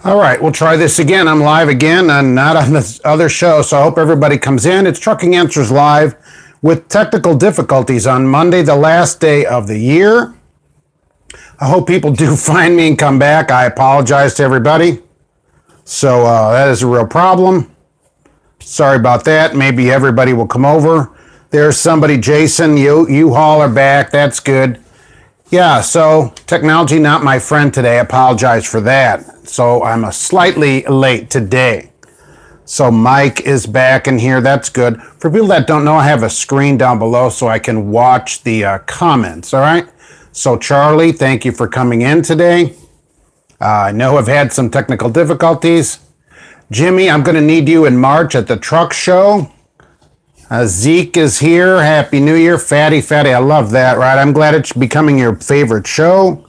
All right, we'll try this again. I'm live again and not on this other show, so I hope everybody comes in. It's Trucking Answers Live with technical difficulties on Monday, the last day of the year. I hope people do find me and come back. I apologize to everybody. So that is a real problem. Sorry about that. Maybe everybody will come over. There's somebody, Jason, you all are back. That's good. Yeah, so technology not my friend today. I apologize for that. So I'm slightly late today. So Mike is back in here. That's good. For people that don't know, I have a screen down below so I can watch the comments, all right? So Charlie, thank you for coming in today. I know I've had some technical difficulties. Jimmy, I'm going to need you in March at the truck show. Zeke is here. Happy New Year. Fatty. I love that, right? I'm glad it's becoming your favorite show.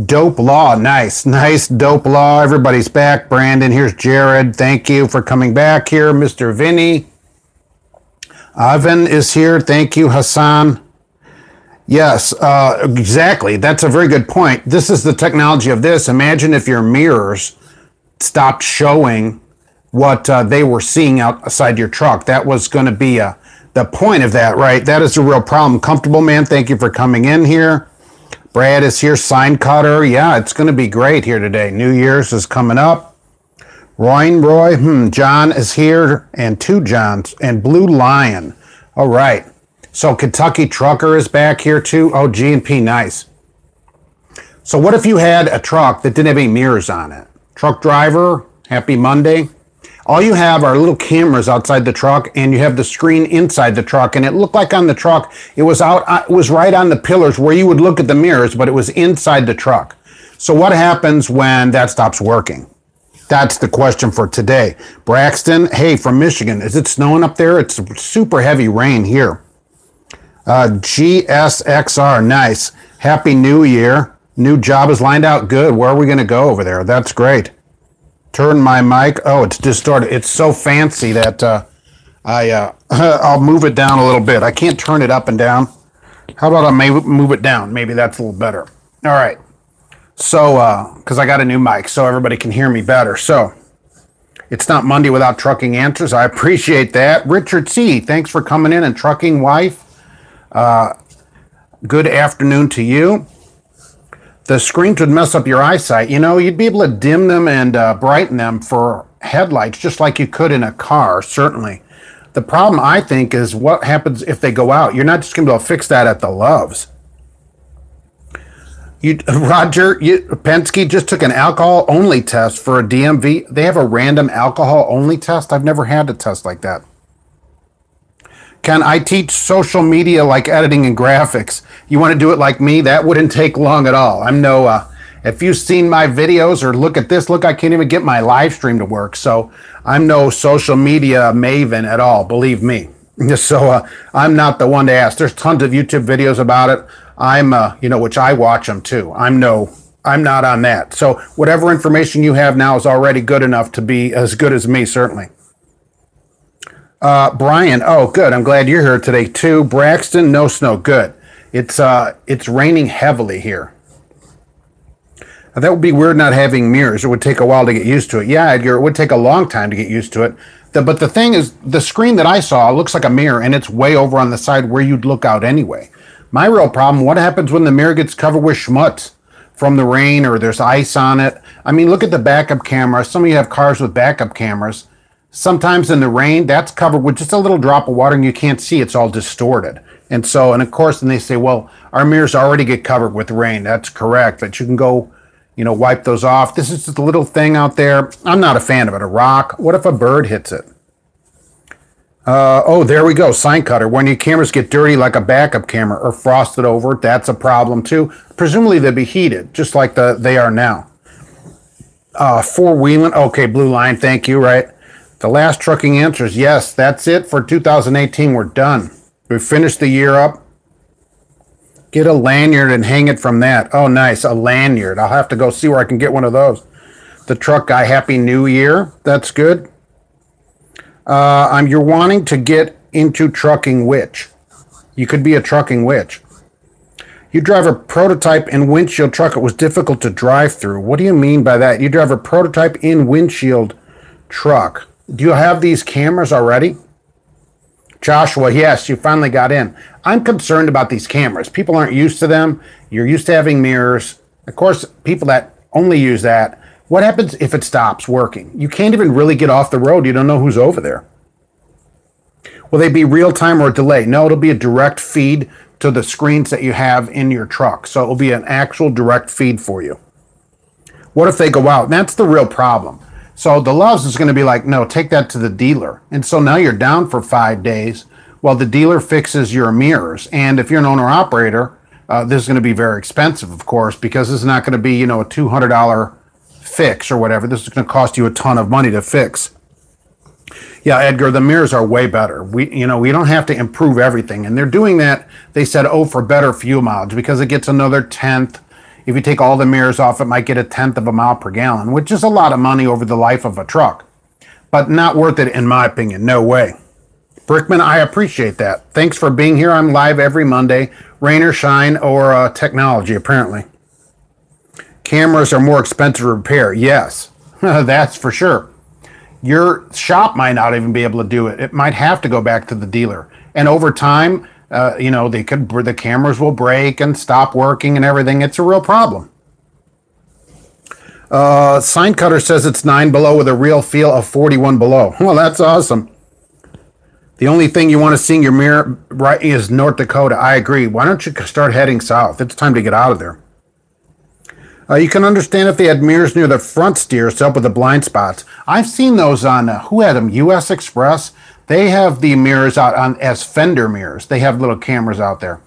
Dope Law. Nice. Dope Law. Everybody's back. Brandon, here's Jared. Thank you for coming back here. Mr. Vinny. Ivan is here. Thank you, Hassan. Yes, exactly. That's a very good point. This is the technology of this. Imagine if your mirrors stopped showing what they were seeing outside your truck. That was going to be the point of that, right? That is a real problem. Comfortable Man, thank you for coming in here. Brad is here. Sign Cutter. Yeah, it's going to be great here today. New Year's is coming up. Roy. John is here. And two Johns. And Blue Lion. All right. So Kentucky Trucker is back here too. Oh, G&P, nice. So what if you had a truck that didn't have any mirrors on it? Truck driver, happy Monday. All you have are little cameras outside the truck, and you have the screen inside the truck, and it looked like on the truck, it was right on the pillars where you would look at the mirrors, but it was inside the truck. So what happens when that stops working? That's the question for today. Braxton, hey, from Michigan, is it snowing up there? It's super heavy rain here. GSXR, nice. Happy New Year. New job is lined out. Good. Where are we going to go over there? That's great. Turn my mic. Oh, it's distorted. It's so fancy that I'll move it down a little bit. I can't turn it up and down. How about I move it down? Maybe that's a little better. All right. So, because I got a new mic so everybody can hear me better. So, it's not Monday without Trucking Answers. I appreciate that. Richard C., thanks for coming in. And Trucking Wife, good afternoon to you. The screens would mess up your eyesight. You know, you'd be able to dim them and brighten them for headlights, just like you could in a car, certainly. The problem, I think, is what happens if they go out. You're not just going to be able to fix that at the Loves. Roger Penske just took an alcohol-only test for a DMV. They have a random alcohol-only test? I've never had a test like that. Can I teach social media like editing and graphics? You want to do it like me? That wouldn't take long at all. I'm no, if you've seen my videos or look at this, look, I can't even get my live stream to work. So I'm no social media maven at all, believe me. So I'm not the one to ask. There's tons of YouTube videos about it. I'm, which I watch them too. I'm not on that. So whatever information you have now is already good enough to be as good as me, certainly. Brian, oh, good. I'm glad you're here today, too. Braxton, no snow. Good. It's raining heavily here. That would be weird not having mirrors. It would take a while to get used to it. Yeah, Edgar, it would take a long time to get used to it. But the thing is, the screen that I saw looks like a mirror, and it's way over on the side where you'd look out anyway. My real problem, what happens when the mirror gets covered with schmutz from the rain or there's ice on it? I mean, look at the backup camera. Some of you have cars with backup cameras. Sometimes in the rain, that's covered with just a little drop of water and you can't see. It's all distorted. And of course, then they say, well, our mirrors already get covered with rain. That's correct. But you can go, wipe those off. This is just a little thing out there. I'm not a fan of it. A rock. What if a bird hits it? Oh, there we go. Sign Cutter. When your cameras get dirty like a backup camera or frosted over, that's a problem too. Presumably they'll be heated, just like they are now. Four-wheeling. Okay, Blue Line. Thank you. Right. The last Trucking Answers. Yes, that's it for 2018. We're done. We finished the year up. Get a lanyard and hang it from that. Oh, nice. A lanyard. I'll have to go see where I can get one of those. The truck guy, Happy New Year. That's good. You're wanting to get into trucking which? You could be a trucking witch. You drive a prototype in windshield truck. It was difficult to drive through. What do you mean by that? You drive a prototype in windshield truck. Do you have these cameras already? Joshua, yes, you finally got in. I'm concerned about these cameras. People aren't used to them. You're used to having mirrors. Of course, people that only use that, what happens if it stops working? You can't even really get off the road. You don't know who's over there. Will they be real time or delay? No, it'll be a direct feed to the screens that you have in your truck. So it will be an actual direct feed for you. What if they go out? And that's the real problem. So the Loves is going to be like, no, take that to the dealer. And so now you're down for 5 days while the dealer fixes your mirrors. And if you're an owner operator, this is going to be very expensive, of course, because this is not going to be, a $200 fix or whatever. This is going to cost you a ton of money to fix. Yeah, Edgar, the mirrors are way better. We don't have to improve everything. And they're doing that, they said, for better fuel mileage because it gets another tenth. If you take all the mirrors off, it might get a tenth of a mile per gallon, which is a lot of money over the life of a truck. But not worth it, in my opinion. No way. Brickman, I appreciate that. Thanks for being here. I'm live every Monday, rain or shine, or technology, apparently. Cameras are more expensive to repair. Yes, that's for sure. Your shop might not even be able to do it. It might have to go back to the dealer. And over time, the cameras will break and stop working and everything. It's a real problem. Sign Cutter says it's 9 below with a real feel of 41 below. Well, that's awesome. The only thing you want to see in your mirror right is North Dakota. I agree. Why don't you start heading south? It's time to get out of there. You can understand if they had mirrors near the front steers to help with the blind spots. I've seen those on, who had them? US Express. They have the mirrors out on as fender mirrors. They have little cameras out there.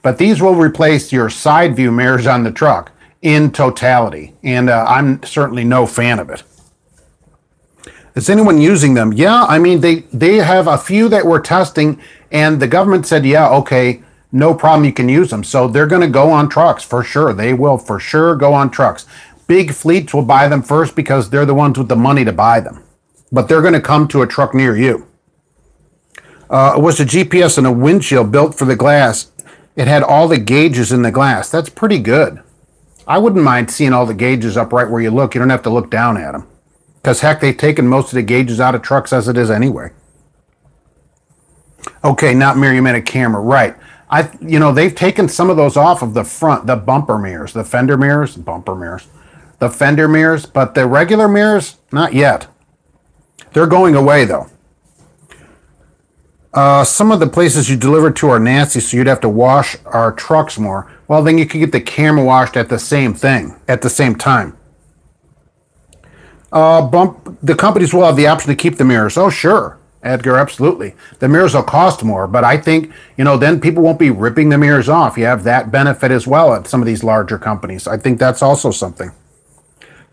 But these will replace your side view mirrors on the truck in totality. And I'm certainly no fan of it. Is anyone using them? Yeah, I mean, they have a few that we're testing, and the government said, yeah, okay, no problem, you can use them. So they're going to go on trucks for sure. They will for sure go on trucks. Big fleets will buy them first because they're the ones with the money to buy them. But they're going to come to a truck near you. It was a GPS and a windshield built for the glass. It had all the gauges in the glass. That's pretty good. I wouldn't mind seeing all the gauges up right where you look. You don't have to look down at them. Because, heck, they've taken most of the gauges out of trucks as it is anyway. Okay, not mirror, you meant a camera. Right. They've taken some of those off of the front, the bumper mirrors, the fender mirrors, the fender mirrors, but the regular mirrors, not yet. They're going away, though. Some of the places you deliver to are nasty, so you'd have to wash our trucks more. Well, then you could get the camera washed at the same time. The companies will have the option to keep the mirrors. Oh, sure, Edgar, absolutely. The mirrors will cost more, but I think, then people won't be ripping the mirrors off. You have that benefit as well at some of these larger companies. I think that's also something.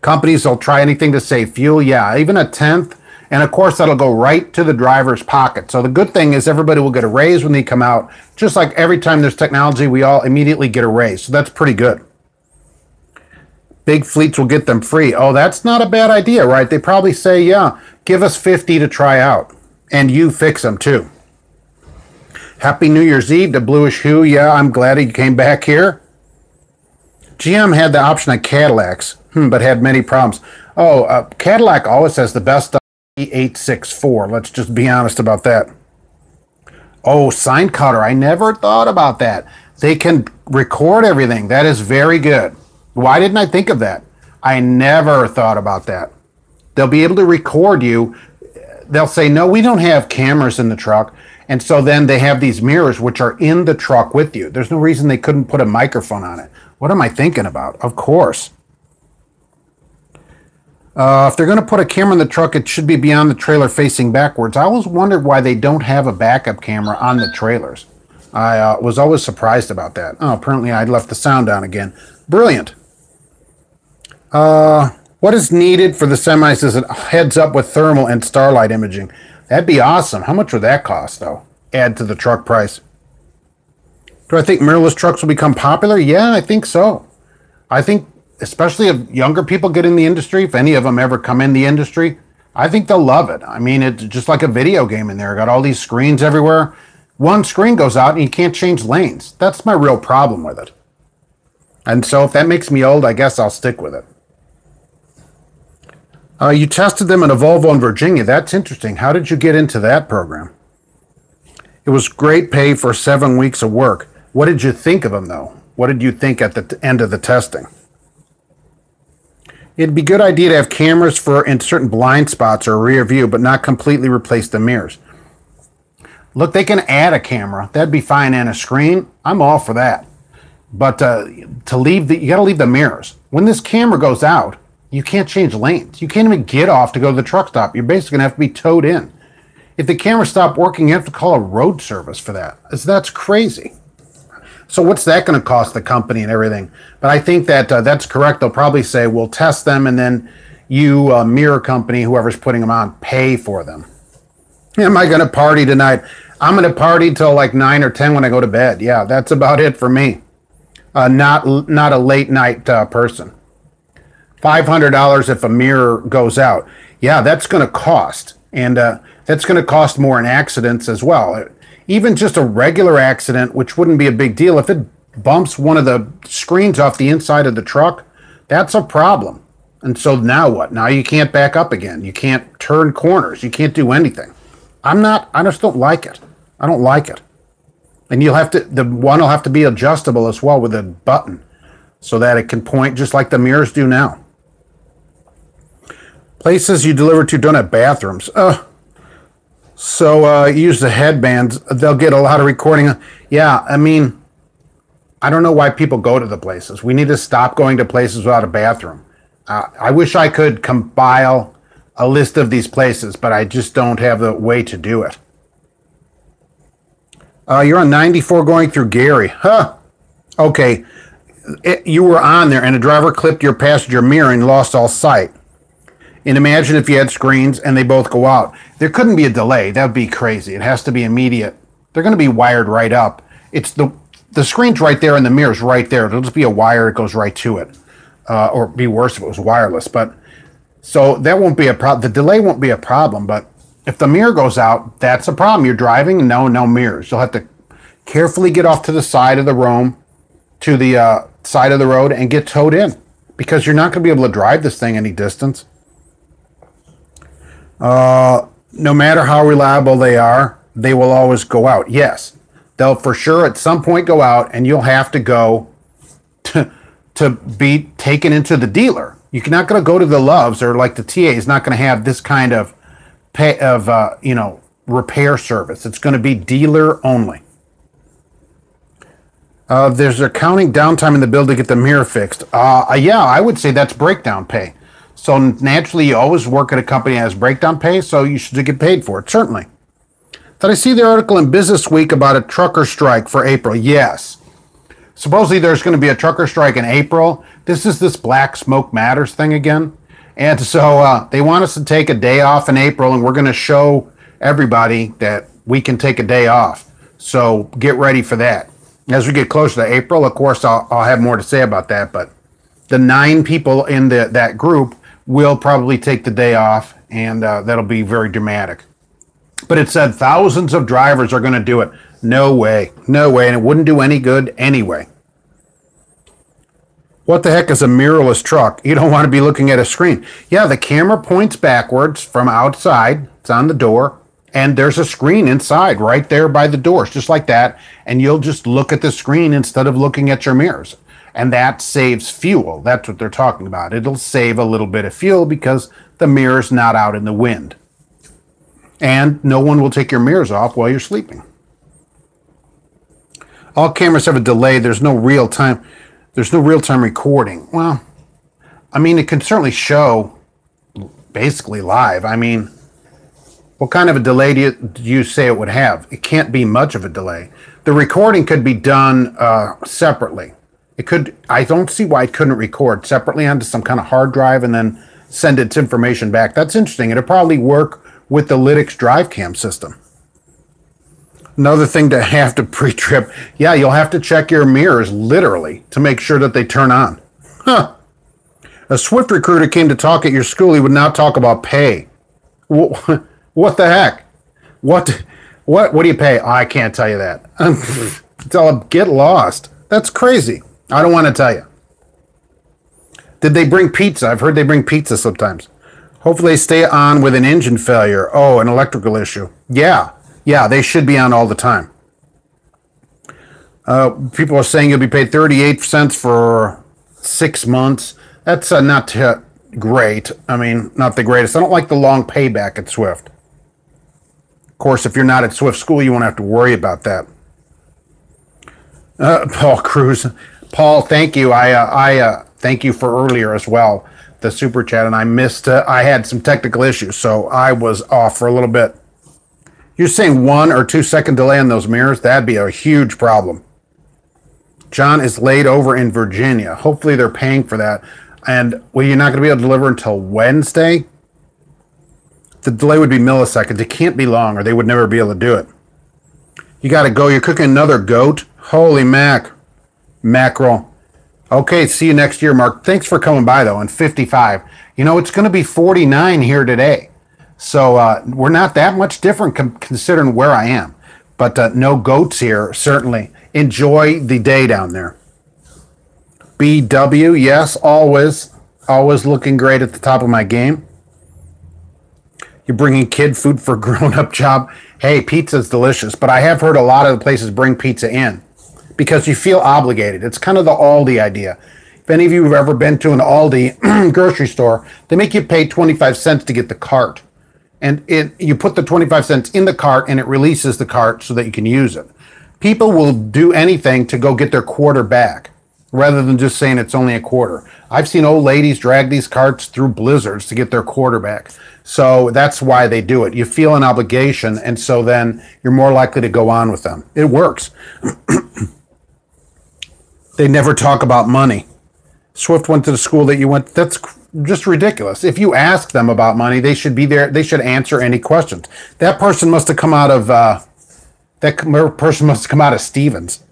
Companies will try anything to save fuel. Yeah, even a tenth. And of course, that'll go right to the driver's pocket. So the good thing is everybody will get a raise when they come out. Just like every time there's technology, we all immediately get a raise. So that's pretty good. Big fleets will get them free. Oh, that's not a bad idea, right? They probably say, yeah, give us 50 to try out. And you fix them too. Happy New Year's Eve to Bluish Hue. Yeah, I'm glad he came back here. GM had the option of Cadillacs, but had many problems. Oh, Cadillac always has the best stuff. 864. Let's just be honest about that. Oh, sign cutter. I never thought about that. They can record everything. That is very good. Why didn't I think of that? I never thought about that. They'll be able to record you. They'll say, no, we don't have cameras in the truck. And so then they have these mirrors which are in the truck with you. There's no reason they couldn't put a microphone on it. What am I thinking about? Of course. If they're going to put a camera in the truck, it should be beyond the trailer facing backwards. I always wondered why they don't have a backup camera on the trailers. I was always surprised about that. Oh, apparently I left the sound on again. Brilliant. What is needed for the semis is it heads up with thermal and starlight imaging. That'd be awesome. How much would that cost, though? Add to the truck price. Do I think mirrorless trucks will become popular? Yeah, I think so. I think especially if younger people get in the industry, if any of them ever come in the industry, I think they'll love it. I mean, it's just like a video game in there. Got all these screens everywhere. One screen goes out and you can't change lanes. That's my real problem with it. And so if that makes me old, I guess I'll stick with it. You tested them in a Volvo in Virginia. That's interesting. How did you get into that program? It was great pay for 7 weeks of work. What did you think of them, though? What did you think at the end of the testing? It'd be a good idea to have cameras in certain blind spots or rear view, but not completely replace the mirrors. Look, they can add a camera. That'd be fine, and a screen. I'm all for that. But you got to leave the mirrors. When this camera goes out, you can't change lanes. You can't even get off to go to the truck stop. You're basically going to have to be towed in. If the camera stopped working, you have to call a road service for that. That's crazy. So what's that going to cost the company and everything? But I think that that's correct. They'll probably say, we'll test them, and then you, mirror company, whoever's putting them on, pay for them. Am I going to party tonight? I'm going to party till like 9 or 10 when I go to bed. Yeah, that's about it for me. Not a late night person. $500 if a mirror goes out. Yeah, that's going to cost. And that's going to cost more in accidents as well. Even just a regular accident, which wouldn't be a big deal, if it bumps one of the screens off the inside of the truck, that's a problem. And so now what? Now you can't back up again. You can't turn corners. You can't do anything. I just don't like it. I don't like it. And the one will have to be adjustable as well with a button so that it can point just like the mirrors do now. Places you deliver to don't have bathrooms. So use the headbands. They'll get a lot of recording. Yeah, I mean, I don't know why people go to the places. We need to stop going to places without a bathroom. I wish I could compile a list of these places, but I just don't have the way to do it. You're on 94 going through Gary. Huh. Okay. You were on there and a driver clipped your passenger mirror and lost all sight. And imagine if you had screens and they both go out. There couldn't be a delay. That would be crazy. It has to be immediate. They're going to be wired right up. It's the screen's right there and the mirror's right there. It'll just be a wire that goes right to it. Or be worse if it was wireless. But so that won't be a problem. The delay won't be a problem. But if the mirror goes out, that's a problem. You're driving, no mirrors. You'll have to carefully get off to the side of the road, and get towed in. Because you're not going to be able to drive this thing any distance. No matter how reliable they are, they will always go out. Yes, they'll for sure at some point go out, and you'll have to go to be taken into the dealer. You're not going to go to the Loves, or like the TA is not going to have this kind of repair service. It's going to be dealer only. There's accounting downtime in the build to get the mirror fixed. Yeah, I would say that's breakdown pay. So naturally, you always work at a company that has breakdown pay, so you should get paid for it, certainly. Did I see the article in Business Week about a trucker strike for April? Yes. Supposedly there's going to be a trucker strike in April. This is this Black Smoke Matters thing again. And so they want us to take a day off in April, and we're going to show everybody that we can take a day off. So get ready for that. As we get closer to April, of course, I'll have more to say about that, but the 9 people in that group will probably take the day off, and that'll be very dramatic. But it said thousands of drivers are going to do it. No way. No way, and it wouldn't do any good anyway. What the heck is a mirrorless truck? You don't want to be looking at a screen. Yeah, the camera points backwards from outside. It's on the door, and there's a screen inside right there by the doors, just like that, and you'll just look at the screen instead of looking at your mirrors. And that saves fuel. That's what they're talking about. It'll save a little bit of fuel because the mirror's not out in the wind. And no one will take your mirrors off while you're sleeping. All cameras have a delay. There's no real-time recording. Well, I mean, it can certainly show basically live. I mean, what kind of a delay do you say it would have? It can't be much of a delay. The recording could be done separately. It could. I don't see why it couldn't record separately onto some kind of hard drive and then send its information back. That's interesting. It'll probably work with the Lytx drive cam system. Another thing to have to pre-trip. Yeah, you'll have to check your mirrors literally to make sure that they turn on. Huh. A Swift recruiter came to talk at your school. He would not talk about pay. What the heck? What do you pay? Oh, I can't tell you that. Tell him, get lost. That's crazy. I don't want to tell you. Did they bring pizza? I've heard they bring pizza sometimes. Hopefully they stay on with an engine failure. Oh, an electrical issue. Yeah, they should be on all the time. People are saying you'll be paid 38 cents for 6 months. That's not great. I mean, not the greatest. I don't like the long payback at Swift. Of course, if you're not at Swift School, you won't have to worry about that. Paul Cruz. Paul, thank you. I thank you for earlier as well, the super chat, and I missed. I had some technical issues, so I was off for a little bit. You're saying 1 or 2 second delay on those mirrors? That'd be a huge problem. John is laid over in Virginia. Hopefully they're paying for that. And, well, you're not going to be able to deliver until Wednesday? The delay would be milliseconds. It can't be long, or they would never be able to do it. You got to go. You're cooking another goat? Holy mackerel. Okay, see you next year, Mark. Thanks for coming by, though, in 55. You know, it's going to be 49 here today. So we're not that much different considering where I am. But no goats here, certainly. Enjoy the day down there. BW, yes, always looking great at the top of my game. You're bringing kid food for grown-up job. Hey, pizza's delicious, but I have heard a lot of the places bring pizza in because you feel obligated. It's kind of the Aldi idea. If any of you have ever been to an Aldi grocery store, they make you pay 25 cents to get the cart. And you put the 25 cents in the cart and it releases the cart so that you can use it. People will do anything to go get their quarter back rather than just saying it's only a quarter. I've seen old ladies drag these carts through blizzards to get their quarter back. So that's why they do it. You feel an obligation, and so then you're more likely to go on with them. It works. They never talk about money. Swift went to the school that you went. That's just ridiculous. If you ask them about money, they should be there. They should answer any questions. That person must have come out of Stevens.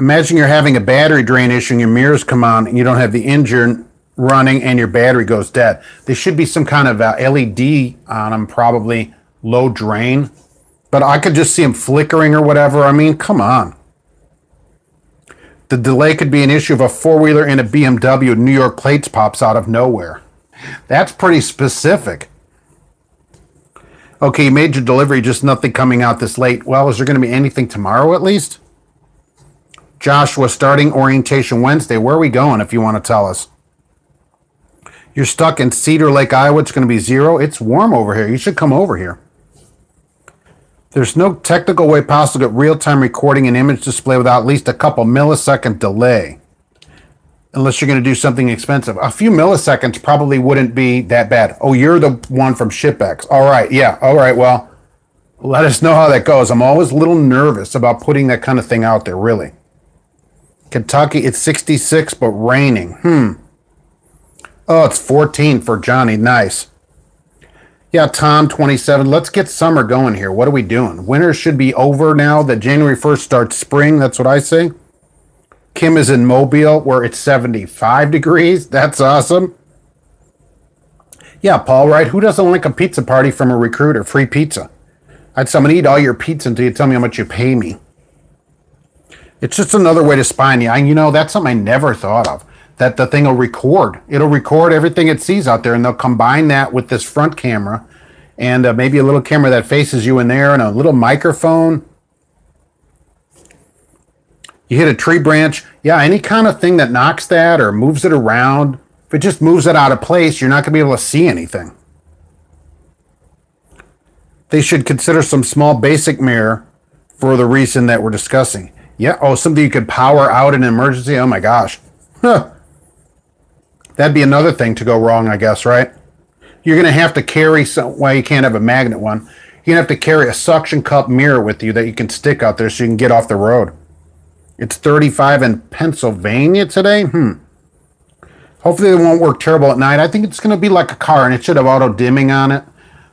Imagine you're having a battery drain issue and your mirrors come on and you don't have the engine running and your battery goes dead. There should be some kind of LED on them, probably low drain. But I could just see them flickering or whatever. I mean, come on. The delay could be an issue of a four-wheeler in a BMW. New York plates pops out of nowhere. That's pretty specific. Okay, you made your delivery, just nothing coming out this late. Well, is there going to be anything tomorrow at least? Joshua, starting orientation Wednesday. Where are we going if you want to tell us? You're stuck in Cedar Lake, Iowa. It's going to be 0. It's warm over here. You should come over here. There's no technical way possible to get real-time recording and image display without at least a couple millisecond delay. Unless you're going to do something expensive. A few milliseconds probably wouldn't be that bad. Oh, you're the one from ShipX. All right, yeah. All right, well, let us know how that goes. I'm always a little nervous about putting that kind of thing out there, really. Kentucky, it's 66, but raining. Oh, it's 14 for Johnny. Nice. Yeah, Tom, 27. Let's get summer going here. What are we doing? Winter should be over now. That January 1st starts spring. That's what I say. Kim is in Mobile where it's 75 degrees. That's awesome. Yeah, Paul, right? Who doesn't like a pizza party from a recruiter? Free pizza. I'd say I'm going to eat all your pizza until you tell me how much you pay me. It's just another way to spy on you. You know, that's something I never thought of. That the thing will record. It'll record everything it sees out there, and they'll combine that with this front camera and maybe a little camera that faces you in there and a little microphone. You hit a tree branch. Yeah, any kind of thing that knocks that or moves it around. If it just moves it out of place, you're not going to be able to see anything. They should consider some small basic mirror for the reason that we're discussing. Yeah, oh, something you could power out in an emergency. Oh my gosh. Huh. That'd be another thing to go wrong, I guess, right? You're going to have to carry some, well, you can't have a magnet one. You're going to have to carry a suction cup mirror with you that you can stick out there so you can get off the road. It's 35 in Pennsylvania today. Hopefully it won't work terrible at night. I think it's going to be like a car, and it should have auto dimming on it.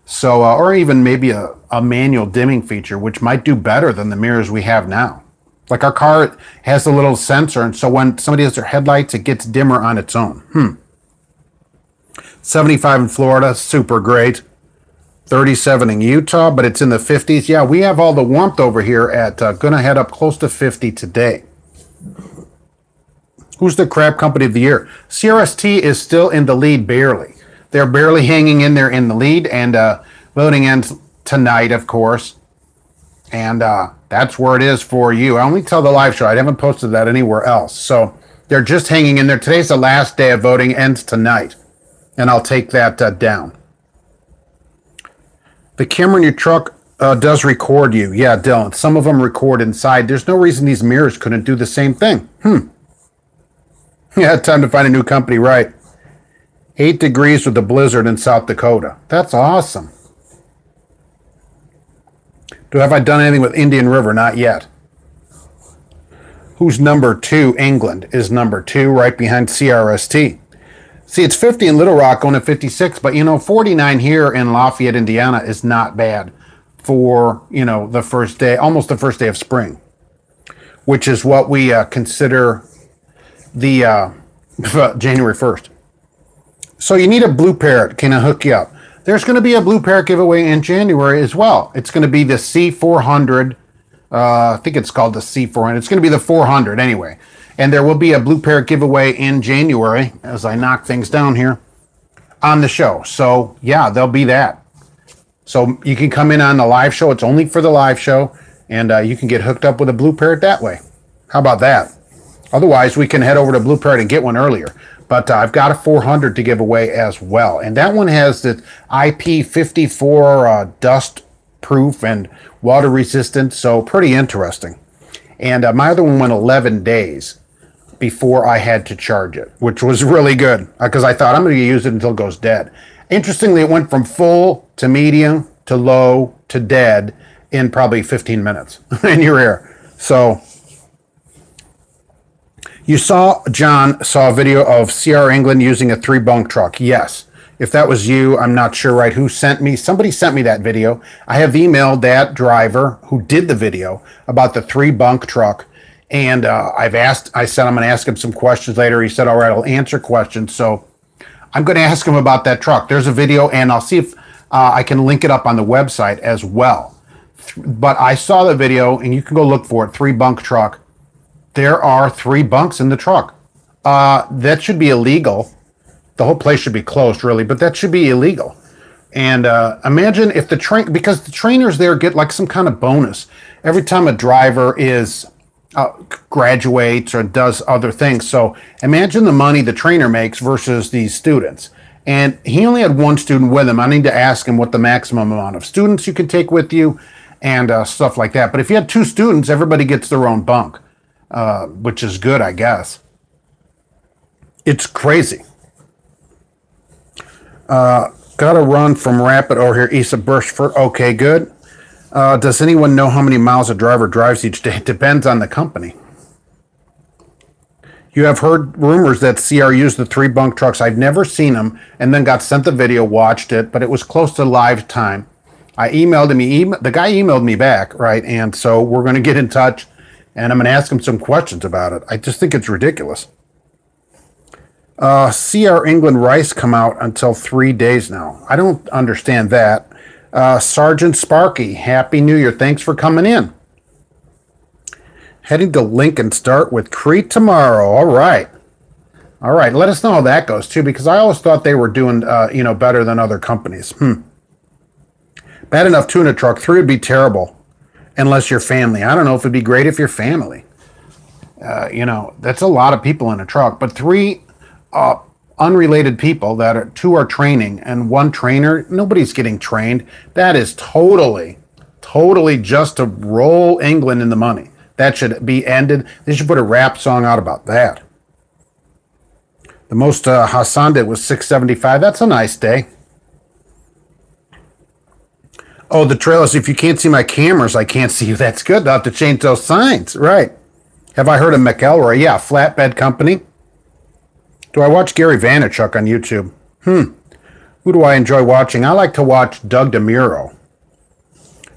So, or even maybe a manual dimming feature, which might do better than the mirrors we have now. Like our car has a little sensor, and so when somebody has their headlights, it gets dimmer on its own. 75 in Florida, super great. 37 in Utah, but it's in the 50s. Yeah, we have all the warmth over here at, gonna head up close to 50 today. Who's the crap company of the year? CRST is still in the lead, barely. They're barely hanging in there in the lead, and voting ends tonight, of course. And that's where it is for you. I only tell the live show. I haven't posted that anywhere else. So they're just hanging in there. Today's the last day of voting, ends tonight. And I'll take that down. The camera in your truck does record you. Yeah, Dylan. Some of them record inside. There's no reason these mirrors couldn't do the same thing. Yeah, time to find a new company, right? 8 degrees with a blizzard in South Dakota. That's awesome. Have I done anything with Indian River? Not yet. Who's number 2? England is number 2, right behind CRST. See, it's 50 in Little Rock, going to 56, but, 49 here in Lafayette, Indiana is not bad for, the first day, almost the first day of spring, which is what we consider the January 1st. So you need a blue parrot. Can I hook you up? There's going to be a blue parrot giveaway in January as well. It's going to be the C400. I think it's called the C400. It's going to be the 400 anyway. And there will be a blue parrot giveaway in January as I knock things down here on the show. So, yeah, there'll be that. So you can come in on the live show. It's only for the live show. And you can get hooked up with a blue parrot that way. How about that? Otherwise, we can head over to Blue Parrot and get one earlier. But I've got a 400 to give away as well. And that one has the IP54 dust proof and water resistant. So pretty interesting. And my other one went 11 days before I had to charge it, which was really good because I thought I'm going to use it until it goes dead. Interestingly, it went from full to medium to low to dead in probably 15 minutes in your air. So you John saw a video of CR England using a 3-bunk truck. Yes. If that was you, I'm not sure right who sent me. Somebody sent me that video. I have emailed that driver who did the video about the 3-bunk truck. And I said I'm going to ask him some questions later. He said, all right, I'll answer questions. So I'm going to ask him about that truck. There's a video, and I'll see if I can link it up on the website as well. But I saw the video, and you can go look for it, 3-bunk truck. There are 3 bunks in the truck. That should be illegal. The whole place should be closed, really, but that should be illegal. And imagine if because the trainers there get like some kind of bonus every time a driver graduates or does other things. So imagine the money the trainer makes versus these students. And he only had 1 student with him. I need to ask him what the maximum amount of students you can take with you and stuff like that. But if you had 2 students, everybody gets their own bunk. Which is good, I guess. It's crazy. Got to run from Rapid over here east of Birchford. Okay, good. Does anyone know how many miles a driver drives each day? It depends on the company. You have heard rumors that CR used the 3-bunk trucks. I've never seen them, and then got sent the video, watched it, but it was close to live time. I emailed him. The guy emailed me back, right? And so we're going to get in touch. And I'm going to ask him some questions about it. I just think it's ridiculous. CR England rice come out until 3 days now. I don't understand that. Sergeant Sparky, Happy New Year. Thanks for coming in. Heading to Lincoln, start with Crete tomorrow. All right. All right. Let us know how that goes, too, because I always thought they were doing, better than other companies. Bad enough 2 in a truck. 3 would be terrible. Unless you're family. I don't know if it'd be great if you're family. That's a lot of people in a truck. But 3 unrelated people that are 2 are training and 1 trainer, nobody's getting trained. That is totally just to roll England in the money. That should be ended. They should put a rap song out about that. The most Hassan did was 675. That's a nice day. Oh, the trailers, if you can't see my cameras, I can't see you. That's good. I'll have to change those signs. Right. Have I heard of McElroy? Yeah, flatbed company. Do I watch Gary Vaynerchuk on YouTube? Who do I enjoy watching? I like to watch Doug DeMuro.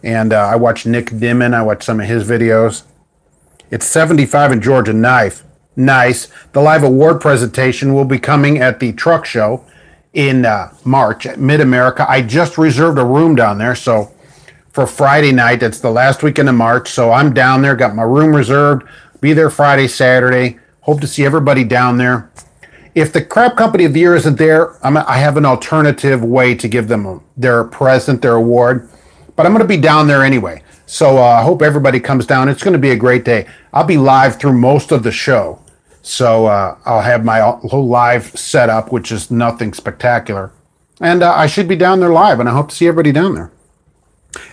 And I watch Nick Dimon. I watch some of his videos. It's 75 in Georgia. Nice. The live award presentation will be coming at the truck show in March at Mid-America. I just reserved a room down there, so for Friday night, it's the last weekend of March, so I'm down there, got my room reserved, be there Friday, Saturday, Hope to see everybody down there. If the Crab Company of the Year isn't there, I have an alternative way to give them their present, their award. But I'm going to be down there anyway. So I hope everybody comes down. It's going to be a great day. I'll be live through most of the show. So I'll have my whole live setup, which is nothing spectacular. And I should be down there live, and I hope to see everybody down there.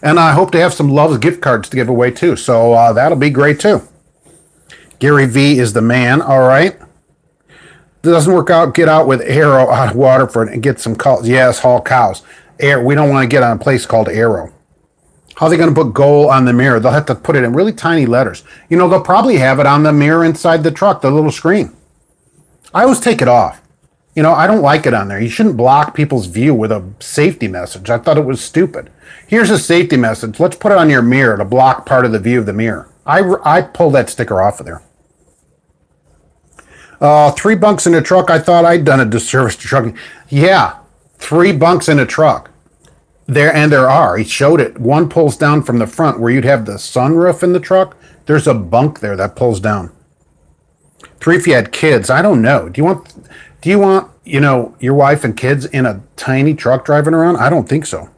And I hope to have some Love's gift cards to give away, too. So that'll be great, too. Gary V is the man. All right. Doesn't work out, get out with Arrow out of Waterford and get some calls. Yes, haul cows. We don't want to get on a place called Arrow. How are they going to put goal on the mirror? They'll have to put it in really tiny letters. You know, they'll probably have it on the mirror inside the truck, the little screen. I always take it off. You know, I don't like it on there. You shouldn't block people's view with a safety message. I thought it was stupid. Here's a safety message. Let's put it on your mirror to block part of the view of the mirror. I pulled that sticker off of there. 3 bunks in a truck. I thought I'd done a disservice to trucking. Yeah, 3 bunks in a truck. There are. He showed it. One pulls down from the front where you'd have the sunroof in the truck. There's a bunk there that pulls down. 3 if you had kids. I don't know. Do you want, you know, your wife and kids in a tiny truck driving around? I don't think so.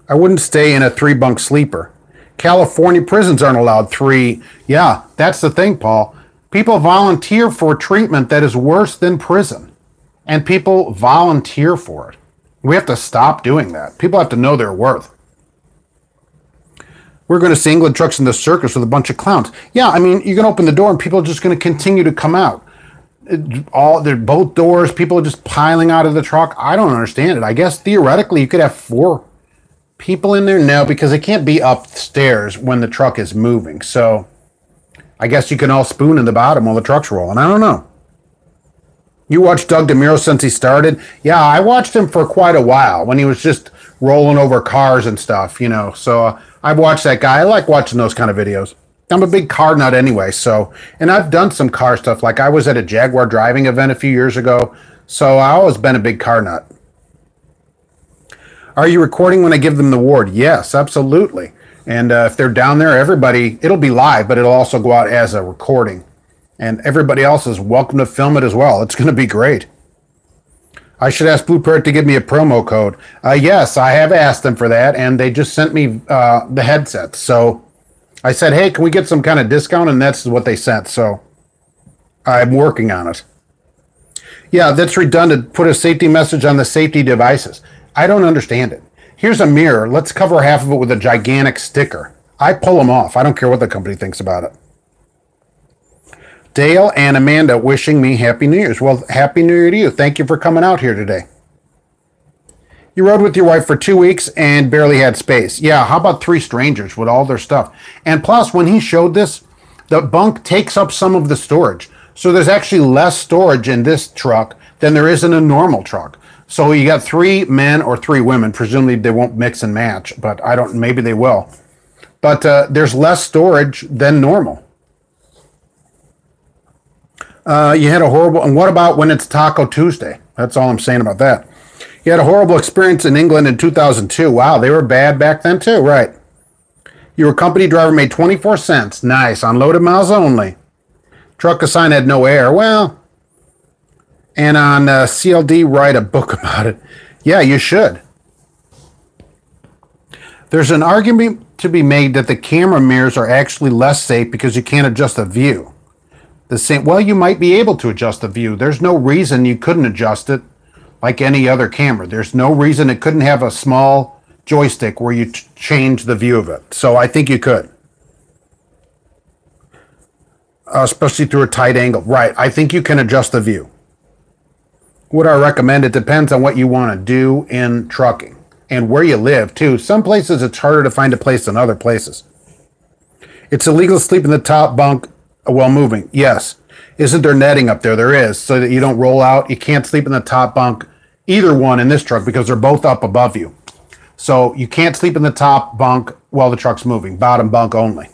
I wouldn't stay in a 3-bunk sleeper. California prisons aren't allowed 3. Yeah, that's the thing, Paul. People volunteer for treatment that is worse than prison. And people volunteer for it. We have to stop doing that. People have to know their worth. We're going to see England trucks in the circus with a bunch of clowns. Yeah, I mean, you can open the door and people are just going to continue to come out. They're both doors, people are just piling out of the truck. I don't understand it. I guess theoretically you could have 4 people in there. No, because they can't be upstairs when the truck is moving. So I guess you can all spoon in the bottom while the truck's rolling. I don't know. You watched Doug DeMuro since he started? Yeah, I watched him for quite a while when he was just rolling over cars and stuff, you know. So I've watched that guy. I like watching those kind of videos. I'm a big car nut anyway, so, and I've done some car stuff. Like I was at a Jaguar driving event a few years ago, so I've always been a big car nut. Are you recording when I give them the award? Yes, absolutely. And if they're down there, everybody, it'll be live, but it'll also go out as a recording. And everybody else is welcome to film it as well. It's going to be great. I should ask Blue Parrot to give me a promo code. Yes, I have asked them for that, and they just sent me the headsets. So I said, hey, can we get some kind of discount? And that's what they sent. So I'm working on it. Yeah, that's redundant. Put a safety message on the safety devices. I don't understand it. Here's a mirror. Let's cover half of it with a gigantic sticker. I pull them off. I don't care what the company thinks about it. Dale and Amanda wishing me Happy New Year's. Well, Happy New Year to you. Thank you for coming out here today. You rode with your wife for 2 weeks and barely had space. Yeah, how about 3 strangers with all their stuff? And plus, when he showed this, the bunk takes up some of the storage. So there's actually less storage in this truck than there is in a normal truck. So you got 3 men or 3 women. Presumably they won't mix and match, but I don't, maybe they will. But there's less storage than normal. You had a horrible, and what about when it's Taco Tuesday? That's all I'm saying about that. You had a horrible experience in England in 2002. Wow, they were bad back then too, right? Your company driver made 24 cents. Nice, unloaded miles only. Truck assigned had no air. Well, and on CLD, write a book about it. Yeah, you should. There's an argument to be made that the camera mirrors are actually less safe because you can't adjust the view. The same, well, you might be able to adjust the view. There's no reason you couldn't adjust it like any other camera. There's no reason it couldn't have a small joystick where you change the view of it. So I think you could. Especially through a tight angle. Right, I think you can adjust the view. Would I recommend? It depends on what you want to do in trucking and where you live too. Some places it's harder to find a place than other places. It's illegal to sleep in the top bunk while moving. Yes. Isn't there netting up there? There is, so that you don't roll out. You can't sleep in the top bunk, either one in this truck, because they're both up above you. So you can't sleep in the top bunk while the truck's moving. Bottom bunk only.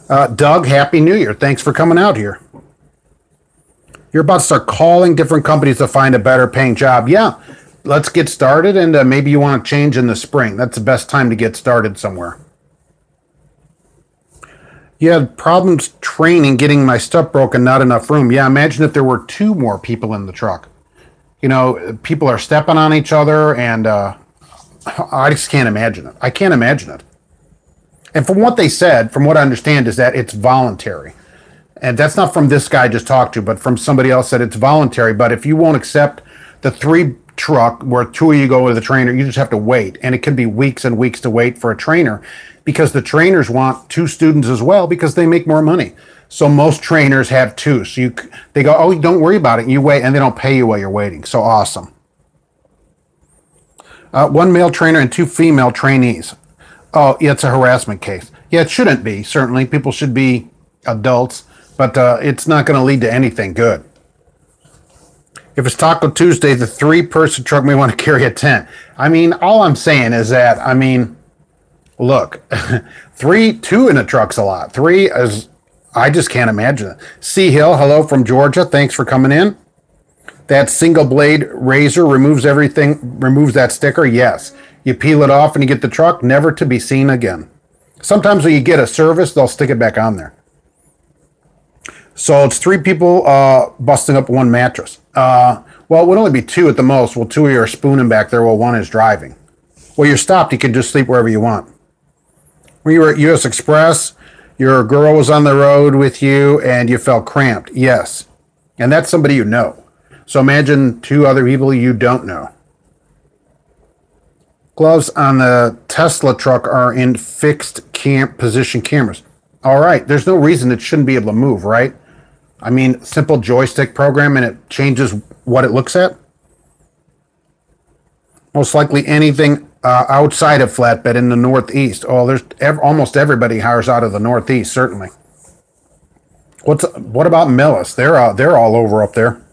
Doug, Happy New Year. Thanks for coming out here. You're about to start calling different companies to find a better paying job. Yeah, let's get started, and maybe you want to change in the spring. That's the best time to get started somewhere. You had problems training, getting my stuff broken, not enough room. Yeah, imagine if there were 2 more people in the truck. You know, people are stepping on each other, and I just can't imagine it. I can't imagine it. And from what they said, from what I understand, is that it's voluntary. And that's not from this guy I just talked to, but from somebody else that it's voluntary. But if you won't accept the 3 truck where 2 of you go with the trainer, you just have to wait. And it could be weeks and weeks to wait for a trainer, because the trainers want 2 students as well, because they make more money. So most trainers have 2. So they go, oh, don't worry about it. You wait, and they don't pay you while you're waiting. So awesome. 1 male trainer and 2 female trainees. Oh, yeah, it's a harassment case. Yeah, it shouldn't be. Certainly, people should be adults, but it's not going to lead to anything good. If it's Taco Tuesday, the 3-person truck may want to carry a tent. I mean, all I'm saying is that, I mean, look, 2 in a truck's a lot. 3 is, I just can't imagine it. C Hill, hello from Georgia. Thanks for coming in. That single blade razor removes everything, removes that sticker. Yes. You peel it off and you get the truck, never to be seen again. Sometimes when you get a service, they'll stick it back on there. So it's 3 people busting up 1 mattress. Well, it would only be 2 at the most. Well, 2 of you are spooning back there while 1 is driving. Well, you're stopped. You can just sleep wherever you want. When you were at U.S. Express, your girl was on the road with you and you felt cramped. Yes. And that's somebody you know. So imagine 2 other people you don't know. Gloves on the Tesla truck are in fixed position cameras. All right. There's no reason it shouldn't be able to move, right? I mean, simple joystick program and it changes what it looks at. Most likely anything outside of flatbed in the Northeast. Oh, there's almost everybody hires out of the Northeast, certainly. What about Millis? They're all over up there.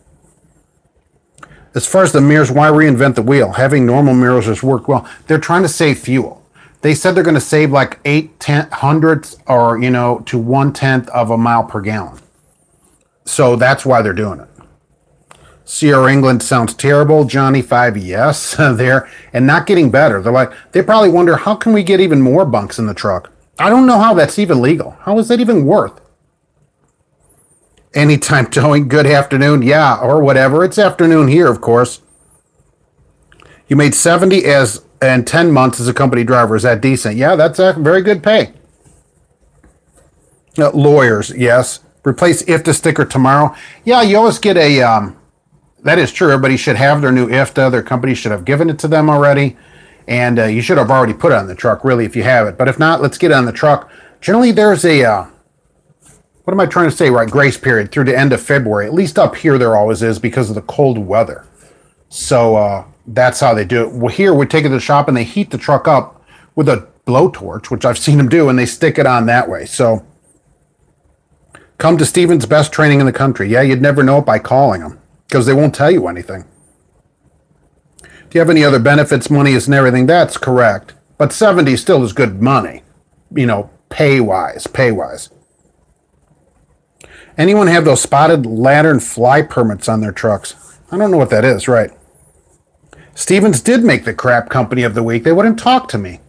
As far as the mirrors, why reinvent the wheel? Having normal mirrors has worked well. They're trying to save fuel. They said they're going to save like 0.8 or, you know, to 1/10 of a mile per gallon. So that's why they're doing it. Sierra England sounds terrible. Johnny 5, yes, there. And not getting better. They probably wonder, how can we get even more bunks in the truck? I don't know how that's even legal. How is that even worth? Anytime towing, good afternoon. Yeah, or whatever. It's afternoon here, of course. You made 70 in 10 months as a company driver. Is that decent? Yeah, that's a very good pay. Lawyers, yes. Replace IFTA sticker tomorrow. Yeah, you always get a... that is true. Everybody should have their new IFTA. Their company should have given it to them already. And you should have already put it on the truck, really, if you have it. But if not, let's get it on the truck. Generally, there's a... what am I trying to say? Right, grace period through the end of February. At least up here there always is because of the cold weather. So that's how they do it. Well, here we take it to the shop and they heat the truck up with a blowtorch, which I've seen them do, and they stick it on that way. So come to Steven's best training in the country. Yeah, you'd never know it by calling them because they won't tell you anything. Do you have any other benefits? Money isn't everything. That's correct. But 70 still is good money, you know, pay-wise. Anyone have those spotted lantern fly permits on their trucks? I don't know what that is, right? Stevens did make the crap company of the week. They wouldn't talk to me.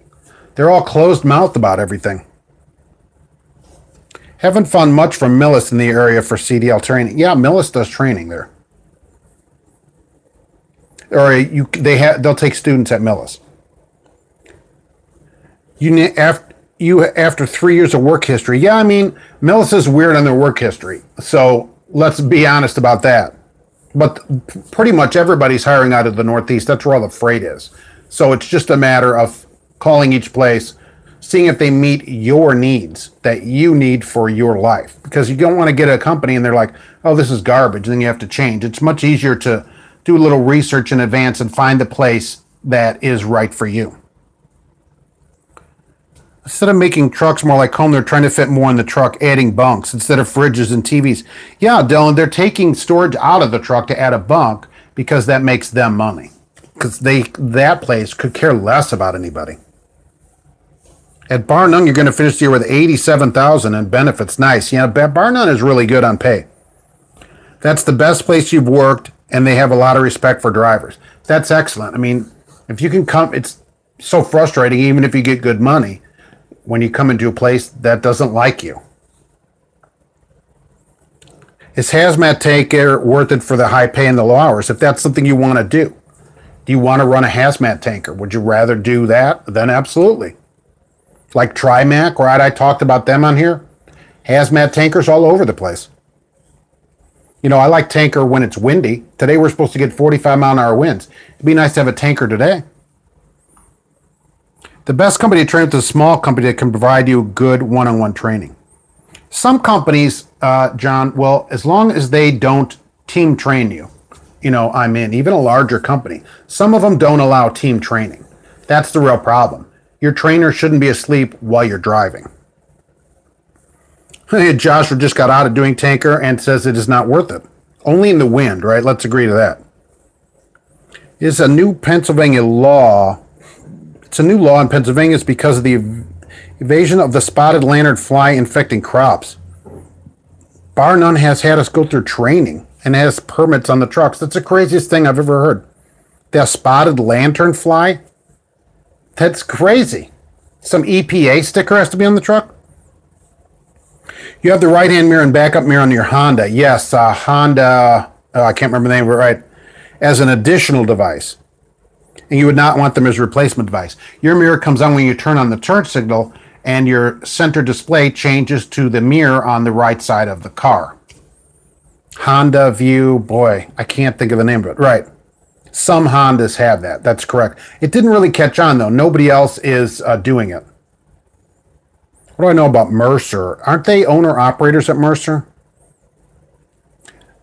They're all closed-mouthed about everything. Haven't found much from Millis in the area for CDL training. Yeah, Millis does training there. Or they'll take students at Millis. After 3 years of work history. Yeah, I mean, Millis is weird on their work history. So let's be honest about that. But pretty much everybody's hiring out of the Northeast. That's where all the freight is. So it's just a matter of calling each place, seeing if they meet your needs that you need for your life. Because you don't want to get a company and they're like, oh, this is garbage, and then you have to change. It's much easier to do a little research in advance and find the place that is right for you. Instead of making trucks more like home, they're trying to fit more in the truck, adding bunks instead of fridges and TVs. Yeah, Dylan, they're taking storage out of the truck to add a bunk because that makes them money. Because that place could care less about anybody. At Bar None, you're going to finish the year with $87,000 in benefits. Nice. Yeah, Bar None is really good on pay. That's the best place you've worked, and they have a lot of respect for drivers. That's excellent. I mean, if you can come, it's so frustrating, even if you get good money, when you come into a place that doesn't like you. Is hazmat tanker worth it for the high pay and the low hours? If that's something you want to do. Do you want to run a hazmat tanker? Would you rather do that? Then absolutely. Like Trimac, right? I talked about them on here. Hazmat tankers all over the place. You know, I like tanker when it's windy. Today we're supposed to get 45-mile-an-hour winds. It'd be nice to have a tanker today. The best company to train with is a small company that can provide you good one-on-one training. Some companies, John, well, as long as they don't team train you, you know, I'm in. Even a larger company. Some of them don't allow team training. That's the real problem. Your trainer shouldn't be asleep while you're driving. Joshua just got out of doing tanker and says it is not worth it. Only in the wind, right? Let's agree to that. It's a new Pennsylvania law. It's a new law in Pennsylvania. It's because of the invasion of the spotted lantern fly infecting crops. Bar none has had us go through training and has permits on the trucks. That's the craziest thing I've ever heard. The spotted lantern fly? That's crazy. Some EPA sticker has to be on the truck? You have the right-hand mirror and backup mirror on your Honda. Yes, Honda, I can't remember the name of it right, as an additional device. And you would not want them as a replacement device. Your mirror comes on when you turn on the turn signal, and your center display changes to the mirror on the right side of the car. Honda View, boy, I can't think of the name of it. Right. Some Hondas have that. That's correct. It didn't really catch on, though. Nobody else is doing it. What do I know about Mercer? Aren't they owner-operators at Mercer?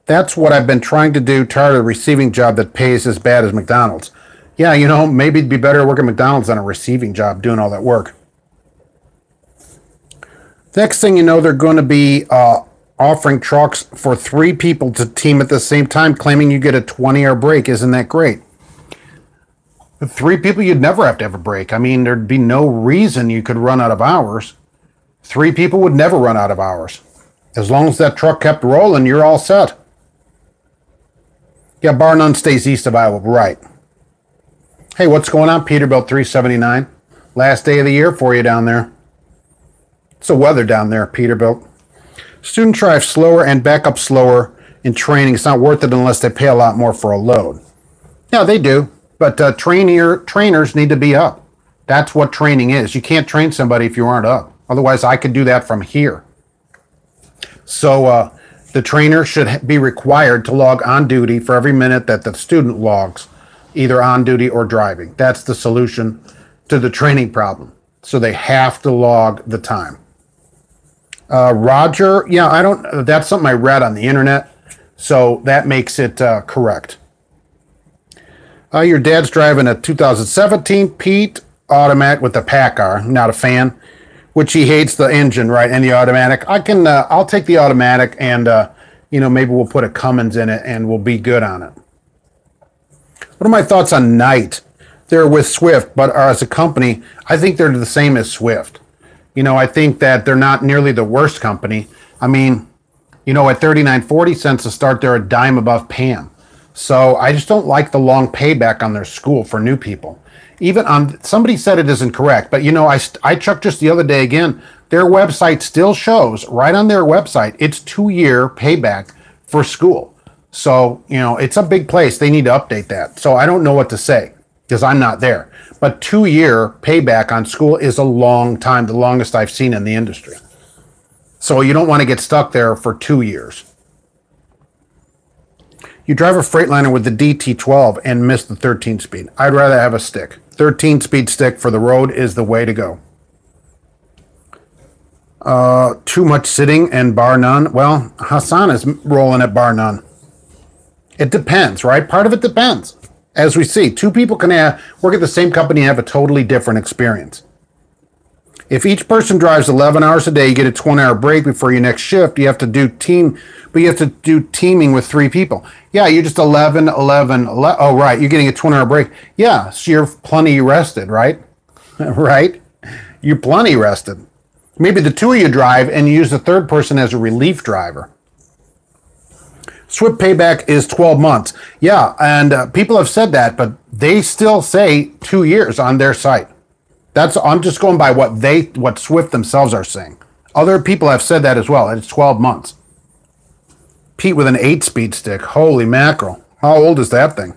That's what I've been trying to do, tired of a receiving job that pays as bad as McDonald's. Yeah, you know, maybe it'd be better to work at McDonald's than a receiving job doing all that work. Next thing you know, they're going to be offering trucks for 3 people to team at the same time, claiming you get a 20-hour break. Isn't that great? With 3 people, you'd never have to have a break. I mean, there'd be no reason you could run out of hours. 3 people would never run out of hours. As long as that truck kept rolling, you're all set. Yeah, bar none stays east of Iowa. Right. Hey, what's going on? Peterbilt 379. Last day of the year for you down there. It's the weather down there, Peterbilt. Students drive slower and back up slower in training. It's not worth it unless they pay a lot more for a load. Yeah, they do. But trainers need to be up. That's what training is. You can't train somebody if you aren't up. Otherwise, I could do that from here. So the trainer should be required to log on duty for every minute that the student logs, either on duty or driving. That's the solution to the training problem. So they have to log the time. Roger, yeah, that's something I read on the internet. So that makes it correct. Your dad's driving a 2017 Pete automatic with the PACCAR. Not a fan. Which he hates the engine, right, and the automatic. I'll take the automatic, and maybe we'll put a Cummins in it, and we'll be good on it. What are my thoughts on Knight? They're with Swift, but as a company, I think they're the same as Swift. I think that they're not nearly the worst company. I mean, at 39.40 cents to start, they're a dime above Pam. So I just don't like the long payback on their school for new people. Even on, somebody said it isn't correct, but I checked just the other day again, their website still shows, right on their website, it's 2-year payback for school. So, it's a big place. They need to update that. So I don't know what to say because I'm not there. But 2-year payback on school is a long time, the longest I've seen in the industry. So you don't want to get stuck there for 2 years. You drive a Freightliner with the DT12 and miss the 13-speed. I'd rather have a stick. 13-speed stick for the road is the way to go. Too much sitting and bar none. Well, Hassan is rolling at bar none. It depends, right? Part of it depends. As we see, 2 people can work at the same company and have a totally different experience. If each person drives 11 hours a day, you get a 20-hour break before your next shift. You have to do teaming with 3 people. Yeah, you're just 11. Oh, right, you're getting a 20-hour break. Yeah, so you're plenty rested, right? Right? You're plenty rested. Maybe the 2 of you drive and you use the 3rd person as a relief driver. Swift payback is 12 months. Yeah, and people have said that, but they still say 2 years on their site. I'm just going by what Swift themselves are saying. Other people have said that as well. It's 12 months. Pete with an 8-speed stick. Holy mackerel. How old is that thing?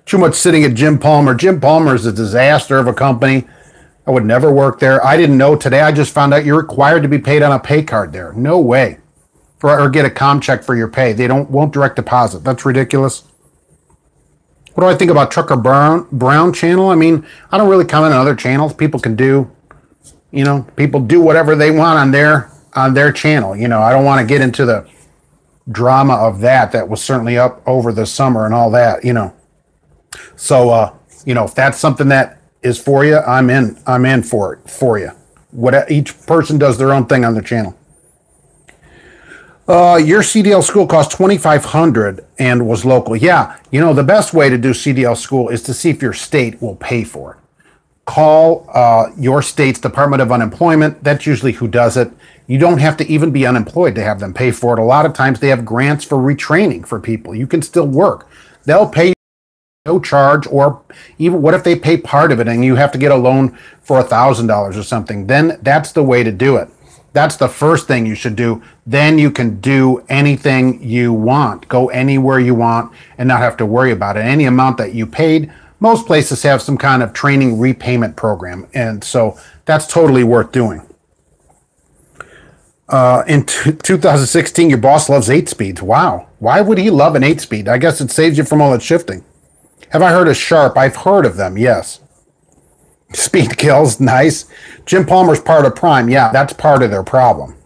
Too much sitting at Jim Palmer. Jim Palmer is a disaster of a company. I would never work there. I didn't know today. I just found out you're required to be paid on a pay card there. No way. Or get a com check for your pay. They won't direct deposit. That's ridiculous. What do I think about Trucker Brown channel? I mean, I don't really comment on other channels. People can do, people do whatever they want on their channel. I don't want to get into the drama of that. That was certainly up over the summer and all that, So, if that's something that is for you, I'm in for you. Each person does their own thing on their channel. Your CDL school cost $2,500 and was local. Yeah, the best way to do CDL school is to see if your state will pay for it. Call your state's Department of Unemployment. That's usually who does it. You don't have to even be unemployed to have them pay for it. A lot of times they have grants for retraining for people. You can still work. They'll pay you no charge, or even what if they pay part of it and you have to get a loan for $1,000 or something? Then that's the way to do it. That's the first thing you should do. Then you can do anything you want, go anywhere you want, and not have to worry about it. Any amount that you paid, most places have some kind of training repayment program, and so that's totally worth doing. In 2016, your boss loves 8-speeds. Wow. Why would he love an 8-speed? I guess it saves you from all that shifting. Have I heard of Sharp? I've heard of them, yes. Speed kills, nice. Jim Palmer's part of Prime. Yeah, that's part of their problem.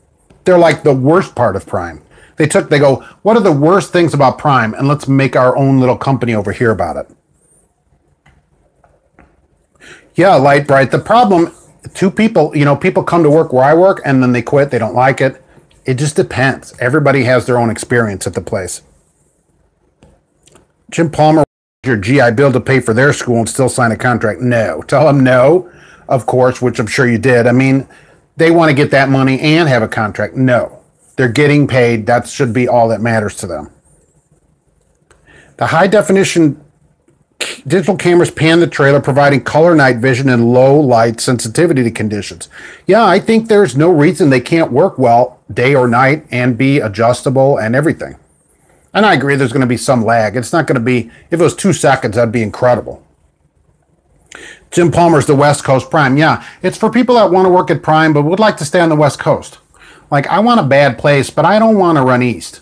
They're like the worst part of Prime. They go, what are the worst things about Prime? And let's make our own little company over here about it. Yeah, Light Bright. The problem, people come to work where I work and then they quit. They don't like it. It just depends. Everybody has their own experience at the place. Jim Palmer, your GI Bill to pay for their school and still sign a contract? No. Tell them no, of course, which I'm sure you did. I mean, they want to get that money and have a contract. No. They're getting paid. That should be all that matters to them. The high definition digital cameras pan the trailer, providing color night vision and low light sensitivity to conditions. Yeah, I think there's no reason they can't work well day or night and be adjustable and everything. And I agree there's going to be some lag. It's not going to be, if it was 2 seconds, that'd be incredible. Jim Palmer's the West Coast Prime. Yeah, it's for people that want to work at Prime but would like to stay on the West Coast. Like, I want a bad place, but I don't want to run east.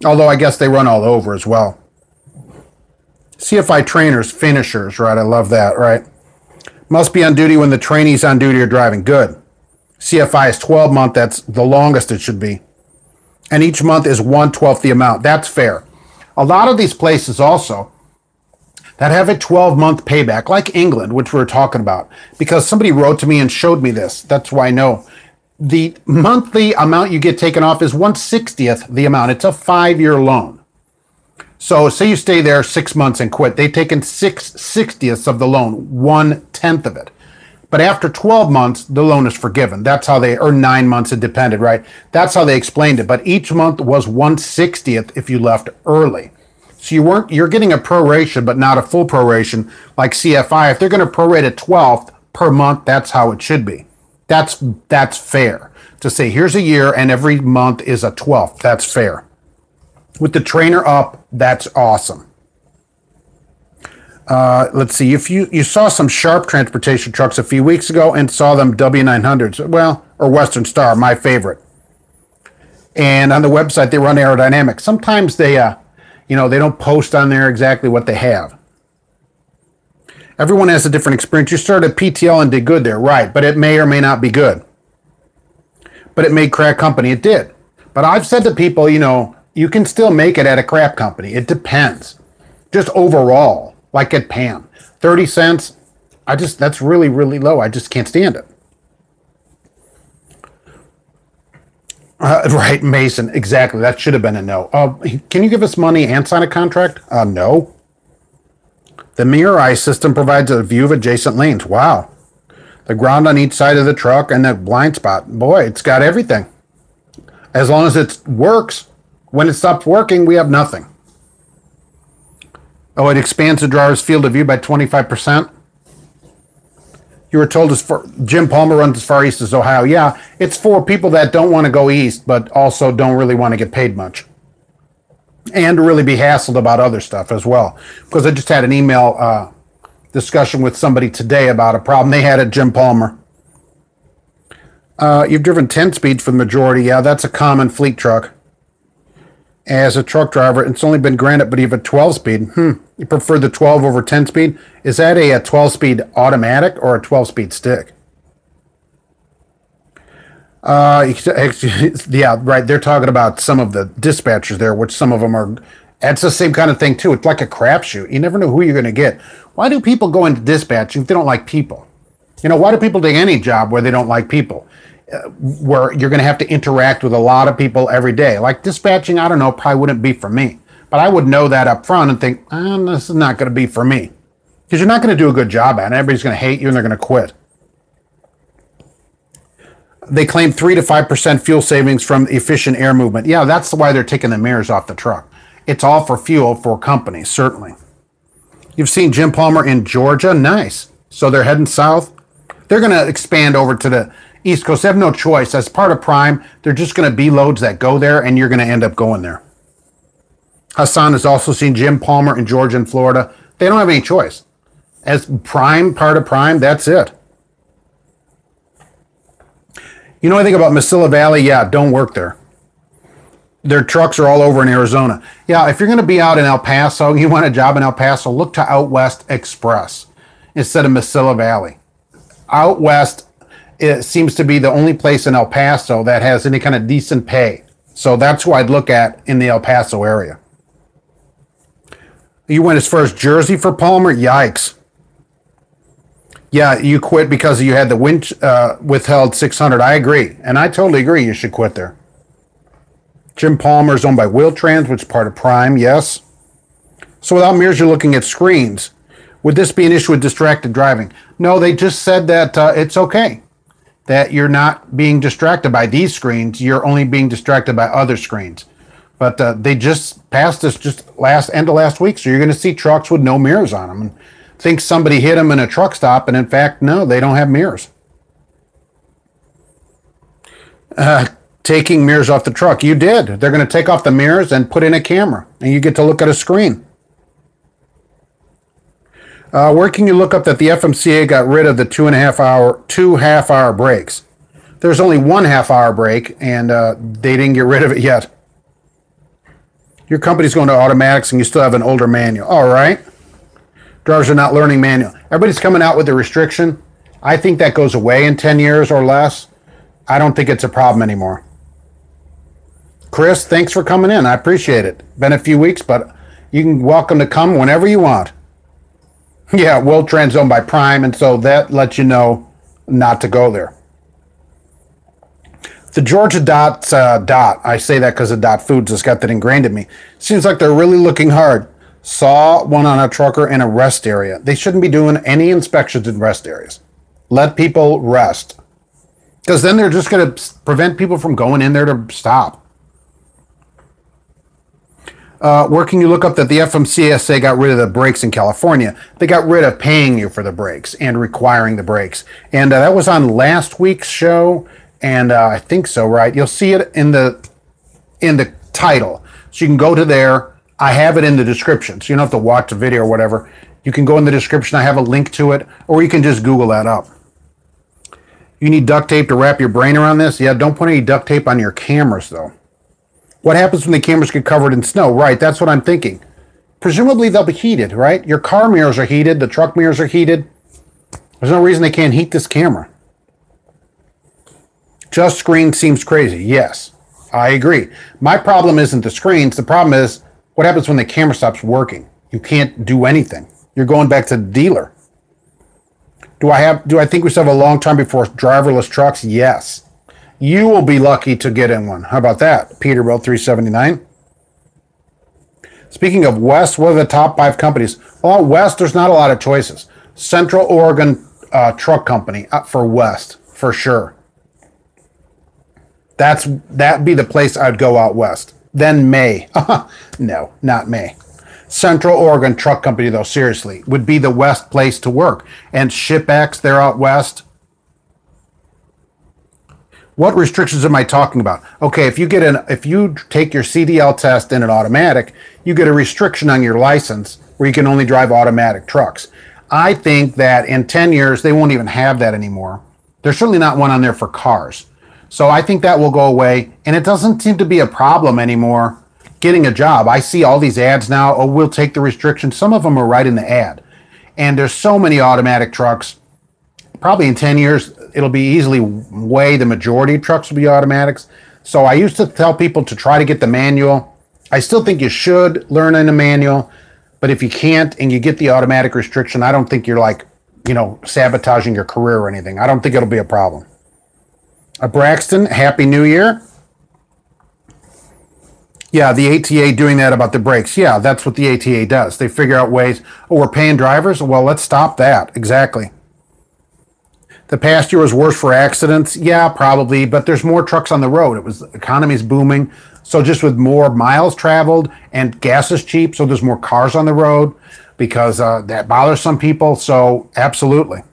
Although I guess they run all over as well. CFI trainers, finishers, right? I love that, right? Must be on duty when the trainee's on duty or driving. Good. CFI is 12-month. That's the longest it should be. And each month is 1/12 the amount. That's fair. A lot of these places also that have a 12-month payback, like England, which we were talking about, because somebody wrote to me and showed me this. That's why I know. The monthly amount you get taken off is 1/60th the amount. It's a 5-year loan. So say you stay there 6 months and quit. They've taken 6/60ths of the loan, 1/10 of it. But after 12 months, the loan is forgiven. That's how they, or 9 months, it depended, right? That's how they explained it. But each month was 1/60th if you left early. So you're getting a proration, but not a full proration like CFI. If they're going to prorate a 12th per month, that's how it should be. That's fair. To say, here's a year and every month is a 12th. That's fair. With the trainer up, that's awesome. Let's see, if you saw some Sharp transportation trucks a few weeks ago and saw them W900s, well, or Western Star, my favorite. And on the website, they run aerodynamics. Sometimes they, they don't post on there exactly what they have. Everyone has a different experience. You started at PTL and did good there, right, but it may or may not be good. But it made crap company, it did. But I've said to people, you can still make it at a crap company. It depends. Just overall. Like at Pam, 30 cents. That's really, really low. I just can't stand it. Right, Mason, exactly. That should have been a no. Can you give us money and sign a contract? No. The Mirrorless system provides a view of adjacent lanes. Wow. The ground on each side of the truck and the blind spot. Boy, it's got everything. As long as it works. When it stops working, we have nothing. Oh, it expands the driver's field of view by 25%. You were told Jim Palmer runs as far east as Ohio. Yeah, it's for people that don't want to go east, but also don't really want to get paid much. and really be hassled about other stuff as well. Because I just had an email discussion with somebody today about a problem they had at Jim Palmer. You've driven 10 speeds for the majority. Yeah, that's a common fleet truck. As a truck driver, it's only been granted, but you have a 12 speed. You prefer the 12 over 10 speed? Is that a 12 speed automatic or a 12 speed stick? Yeah, right. They're talking about some of the dispatchers there, which some of them are. That's the same kind of thing too. It's like a crapshoot. You never know who you're going to get. Why do people go into dispatching if they don't like people? You know, why do people take any job where they don't like people? Where you're going to have to interact with a lot of people every day. Like dispatching, I don't know, probably wouldn't be for me. But I would know that up front and think, this is not going to be for me. Because you're not going to do a good job at it. Everybody's going to hate you and they're going to quit. They claim 3 to 5% fuel savings from efficient air movement. Yeah, that's why they're taking the mirrors off the truck. It's all for fuel for companies, certainly. You've seen Jim Palmer in Georgia. Nice. So they're heading south. They're going to expand over to the East Coast. They have no choice. As part of Prime, they're just going to be loads that go there, and you're going to end up going there. Hassan has also seen Jim Palmer in Georgia and Florida. They don't have any choice. As Prime, part of Prime, that's it. You know anything about Mesilla Valley? Yeah, don't work there. Their trucks are all over in Arizona. Yeah, if you're going to be out in El Paso, you want a job in El Paso, look to Out West Express instead of Mesilla Valley. Out West, it seems to be the only place in El Paso that has any kind of decent pay. So that's who I'd look at in the El Paso area. You went as far as Jersey for Palmer? Yikes. Yeah, you quit because you had the wind withheld 600. I agree. And I totally agree you should quit there. Jim Palmer is owned by Wheel-Trans, which is part of Prime, yes. So without mirrors, you're looking at screens. Would this be an issue with distracted driving? No, they just said that it's okay. That you're not being distracted by these screens. You're only being distracted by other screens. But they just passed this just end of last week. So you're going to see trucks with no mirrors on them. And think somebody hit them in a truck stop. And in fact, no, they don't have mirrors. Taking mirrors off the truck. You did. They're going to take off the mirrors and put in a camera. And you get to look at a screen. Where can you look up that the FMCA got rid of the 2 half-hour breaks? There's only 1 half-hour break, and they didn't get rid of it yet. Your company's going to automatics, and you still have an older manual. All right. Drivers are not learning manual. Everybody's coming out with the restriction. I think that goes away in 10 years or less. I don't think it's a problem anymore. Chris, thanks for coming in. I appreciate it. Been a few weeks, but you can welcome to come whenever you want. Yeah, Wheel-Trans owned by Prime, and so that lets you know not to go there. The Georgia Dot, I say that because of Dot Foods has got that ingrained in me. Seems like they're really looking hard. Saw one on a trucker in a rest area. They shouldn't be doing any inspections in rest areas. Let people rest. Because then they're just going to prevent people from going in there to stop. Where can you look up that the FMCSA got rid of the brakes in California? They got rid of paying you for the brakes and requiring the brakes. And that was on last week's show. And I think so, right? You'll see it in the title. So you can go to there. I have it in the description. So you don't have to watch the video or whatever. You can go in the description. I have a link to it. Or you can just Google that up. You need duct tape to wrap your brain around this? Yeah, don't put any duct tape on your cameras, though. What happens when the cameras get covered in snow? Right, that's what I'm thinking. Presumably they'll be heated, right? Your car mirrors are heated. The truck mirrors are heated. There's no reason they can't heat this camera. Just screen seems crazy. Yes, I agree. My problem isn't the screens. The problem is what happens when the camera stops working. You can't do anything. You're going back to the dealer. Do I think we still have a long time before driverless trucks? Yes. You will be lucky to get in one. How about that? Peterbilt 379. Speaking of West, what are the top 5 companies? Oh, West, there's not a lot of choices. Central Oregon Truck Company for West, for sure. That'd be the place I'd go out west. Then May. No, not May. Central Oregon Truck Company, though, seriously, would be the West place to work. And ShipX, they're out west. What restrictions am I talking about? Okay, if you take your CDL test in an automatic, you get a restriction on your license where you can only drive automatic trucks. I think that in 10 years, they won't even have that anymore. There's certainly not one on there for cars. So I think that will go away, and it doesn't seem to be a problem anymore getting a job. I see all these ads now, oh, we'll take the restrictions. Some of them are right in the ad. And there's so many automatic trucks. Probably in 10 years, it'll be easily way the majority of trucks will be automatics. So I used to tell people to try to get the manual. I still think you should learn in a manual, but if you can't and you get the automatic restriction, I don't think you're like, sabotaging your career or anything. I don't think it'll be a problem. Braxton, Happy New Year. Yeah, the ATA doing that about the brakes. Yeah, that's what the ATA does. They figure out ways, oh, we're paying drivers? Well, let's stop that. Exactly. The past year was worse for accidents. Yeah, probably, but there's more trucks on the road. The economy's booming. So just with more miles traveled and gas is cheap, so there's more cars on the road because that bothers some people. So absolutely.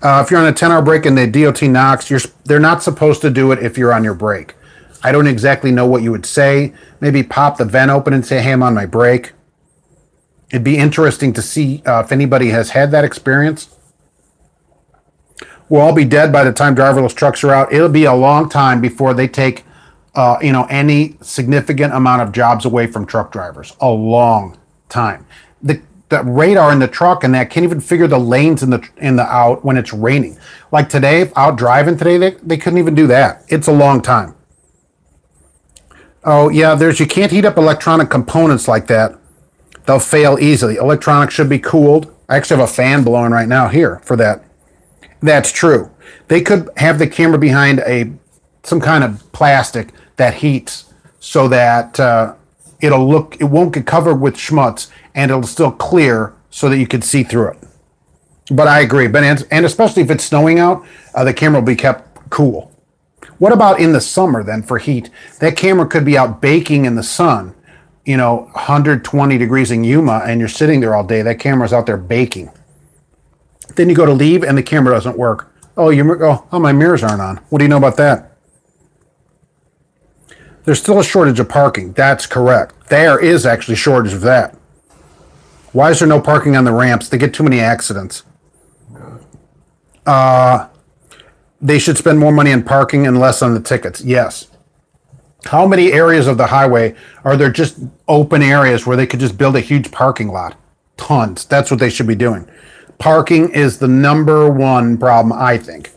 If you're on a 10-hour break and the DOT knocks, they're not supposed to do it if you're on your break. I don't exactly know what you would say. Maybe pop the vent open and say, hey, I'm on my break. It'd be interesting to see if anybody has had that experience. We'll all be dead by the time driverless trucks are out. It'll be a long time before they take, any significant amount of jobs away from truck drivers. A long time. The radar in the truck and that can't even figure the lanes in the out when it's raining. Like today, out driving today, they couldn't even do that. It's a long time. Oh yeah, you can't heat up electronic components like that. They'll fail easily. Electronics should be cooled. I actually have a fan blowing right now here for that. That's true. They could have the camera behind some kind of plastic that heats so that it won't get covered with schmutz and it'll still clear so that you can see through it. But I agree. And especially if it's snowing out, the camera will be kept cool. What about in the summer then for heat? That camera could be out baking in the sun, 120 degrees in Yuma, and you're sitting there all day. That camera's out there baking. Then you go to leave and the camera doesn't work. Oh, my mirrors aren't on. What do you know about that? There's still a shortage of parking. That's correct. There is actually a shortage of that. Why is there no parking on the ramps? They get too many accidents. They should spend more money on parking and less on the tickets. Yes. How many areas of the highway are there just open areas where they could just build a huge parking lot? Tons. That's what they should be doing. Parking is the number one problem, I think.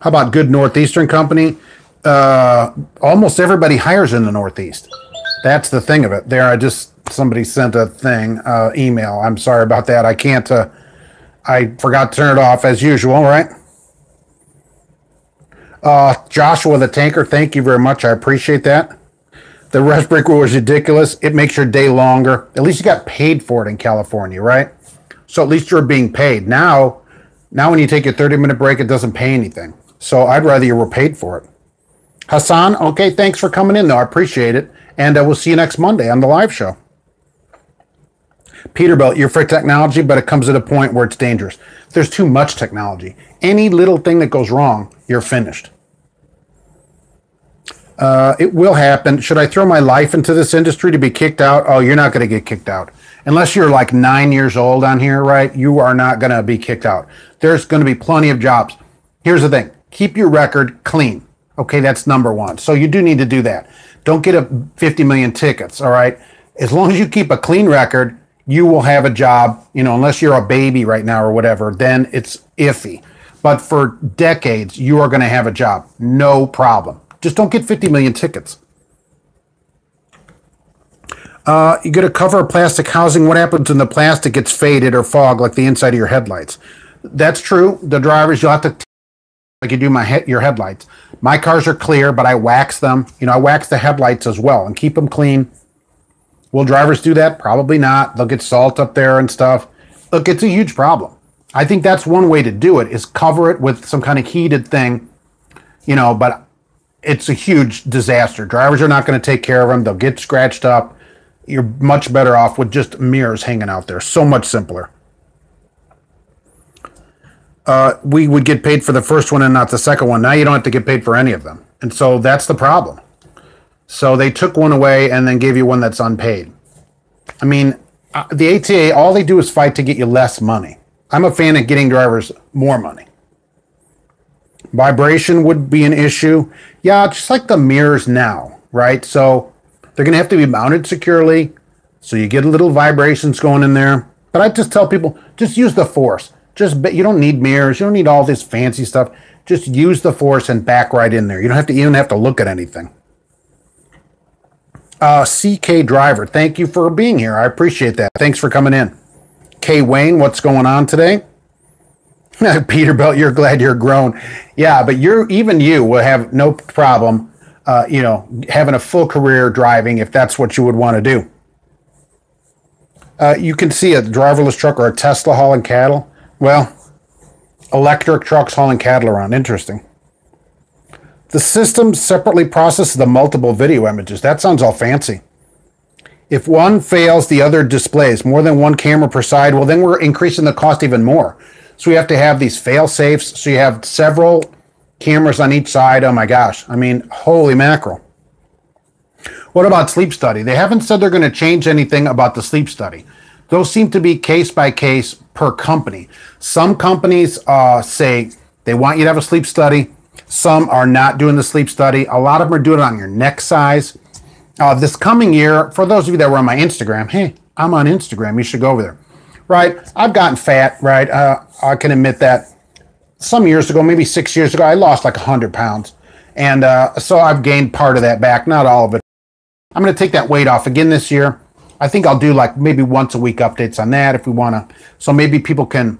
How about good Northeastern company? Almost everybody hires in the Northeast. That's the thing of it. Somebody sent a thing, email. I'm sorry about that. I can't, I forgot to turn it off as usual, right? Joshua the Tanker, thank you very much. I appreciate that. The rest break rule is ridiculous. It makes your day longer. At least you got paid for it in California, right? So at least you're being paid. Now when you take your 30-minute break, it doesn't pay anything. So I'd rather you were paid for it. Hassan, okay, thanks for coming in, though. I appreciate it. And we'll see you next Monday on the live show. Peterbilt, you're for technology, but it comes at a point where it's dangerous. There's too much technology. Any little thing that goes wrong, you're finished. It will happen. Should I throw my life into this industry to be kicked out? Oh, you're not going to get kicked out. Unless you're like 9 years old on here, right? You are not going to be kicked out. There's going to be plenty of jobs. Here's the thing. Keep your record clean. Okay, that's number one. So you do need to do that. Don't get 50 million tickets, all right? As long as you keep a clean record, you will have a job, unless you're a baby right now or whatever, then it's iffy. But for decades, you are going to have a job. No problem. Just don't get 50 million tickets. You got to cover plastic housing. What happens when the plastic gets faded or fogged like the inside of your headlights? That's true. The drivers, you'll have to, like you do your headlights. My cars are clear, but I wax them. I wax the headlights as well and keep them clean. Will drivers do that? Probably not. They'll get salt up there and stuff. Look, it's a huge problem. I think that's one way to do it, is cover it with some kind of heated thing, but it's a huge disaster. Drivers are not going to take care of them. They'll get scratched up. You're much better off with just mirrors hanging out there. So much simpler. we would get paid for the first one and not the second one. Now you don't have to get paid for any of them. And so that's the problem. So they took one away and then gave you one that's unpaid. I mean, the ATA, all they do is fight to get you less money. I'm a fan of getting drivers more money. Vibration would be an issue. Yeah, just like the mirrors now, right? So they're going to have to be mounted securely. So you get a little vibrations going in there. But I just tell people, just use the force. You don't need mirrors. You don't need all this fancy stuff. Just use the force and back right in there. You don't have to even have to look at anything. CK Driver, thank you for being here. I appreciate that. Thanks for coming in. K Wayne, what's going on today? Peterbilt, you're glad you're grown. Yeah, but even you will have no problem, having a full career driving if that's what you would want to do. You can see a driverless truck or a Tesla hauling cattle. Well, electric trucks hauling cattle around. Interesting. The system separately processes the multiple video images. That sounds all fancy. If one fails, the other displays. More than one camera per side, well, then we're increasing the cost even more. So we have to have these fail safes. So you have several cameras on each side. Oh my gosh. I mean, holy mackerel. What about sleep study? They haven't said they're going to change anything about the sleep study. Those seem to be case by case per company. Some companies say they want you to have a sleep study. Some are not doing the sleep study. A lot of them are doing it on your neck size. This coming year, for those of you that were on my Instagram, hey, I'm on Instagram. You should go over there. Right? I've gotten fat, right? I can admit that. Some years ago, maybe 6 years ago, I lost like 100 pounds. And so I've gained part of that back, not all of it. I'm going to take that weight off again this year. I think I'll do like maybe once a week updates on that if we want to. So maybe people can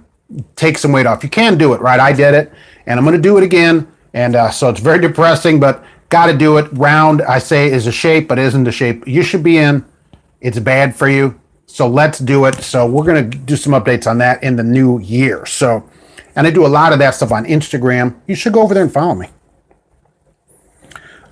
take some weight off. You can do it, right? I did it, and I'm going to do it again. And so it's very depressing, but got to do it. Round, I say, is a shape, but isn't the shape you should be in. It's bad for you. So let's do it. So we're going to do some updates on that in the new year. So, and I do a lot of that stuff on Instagram. You should go over there and follow me.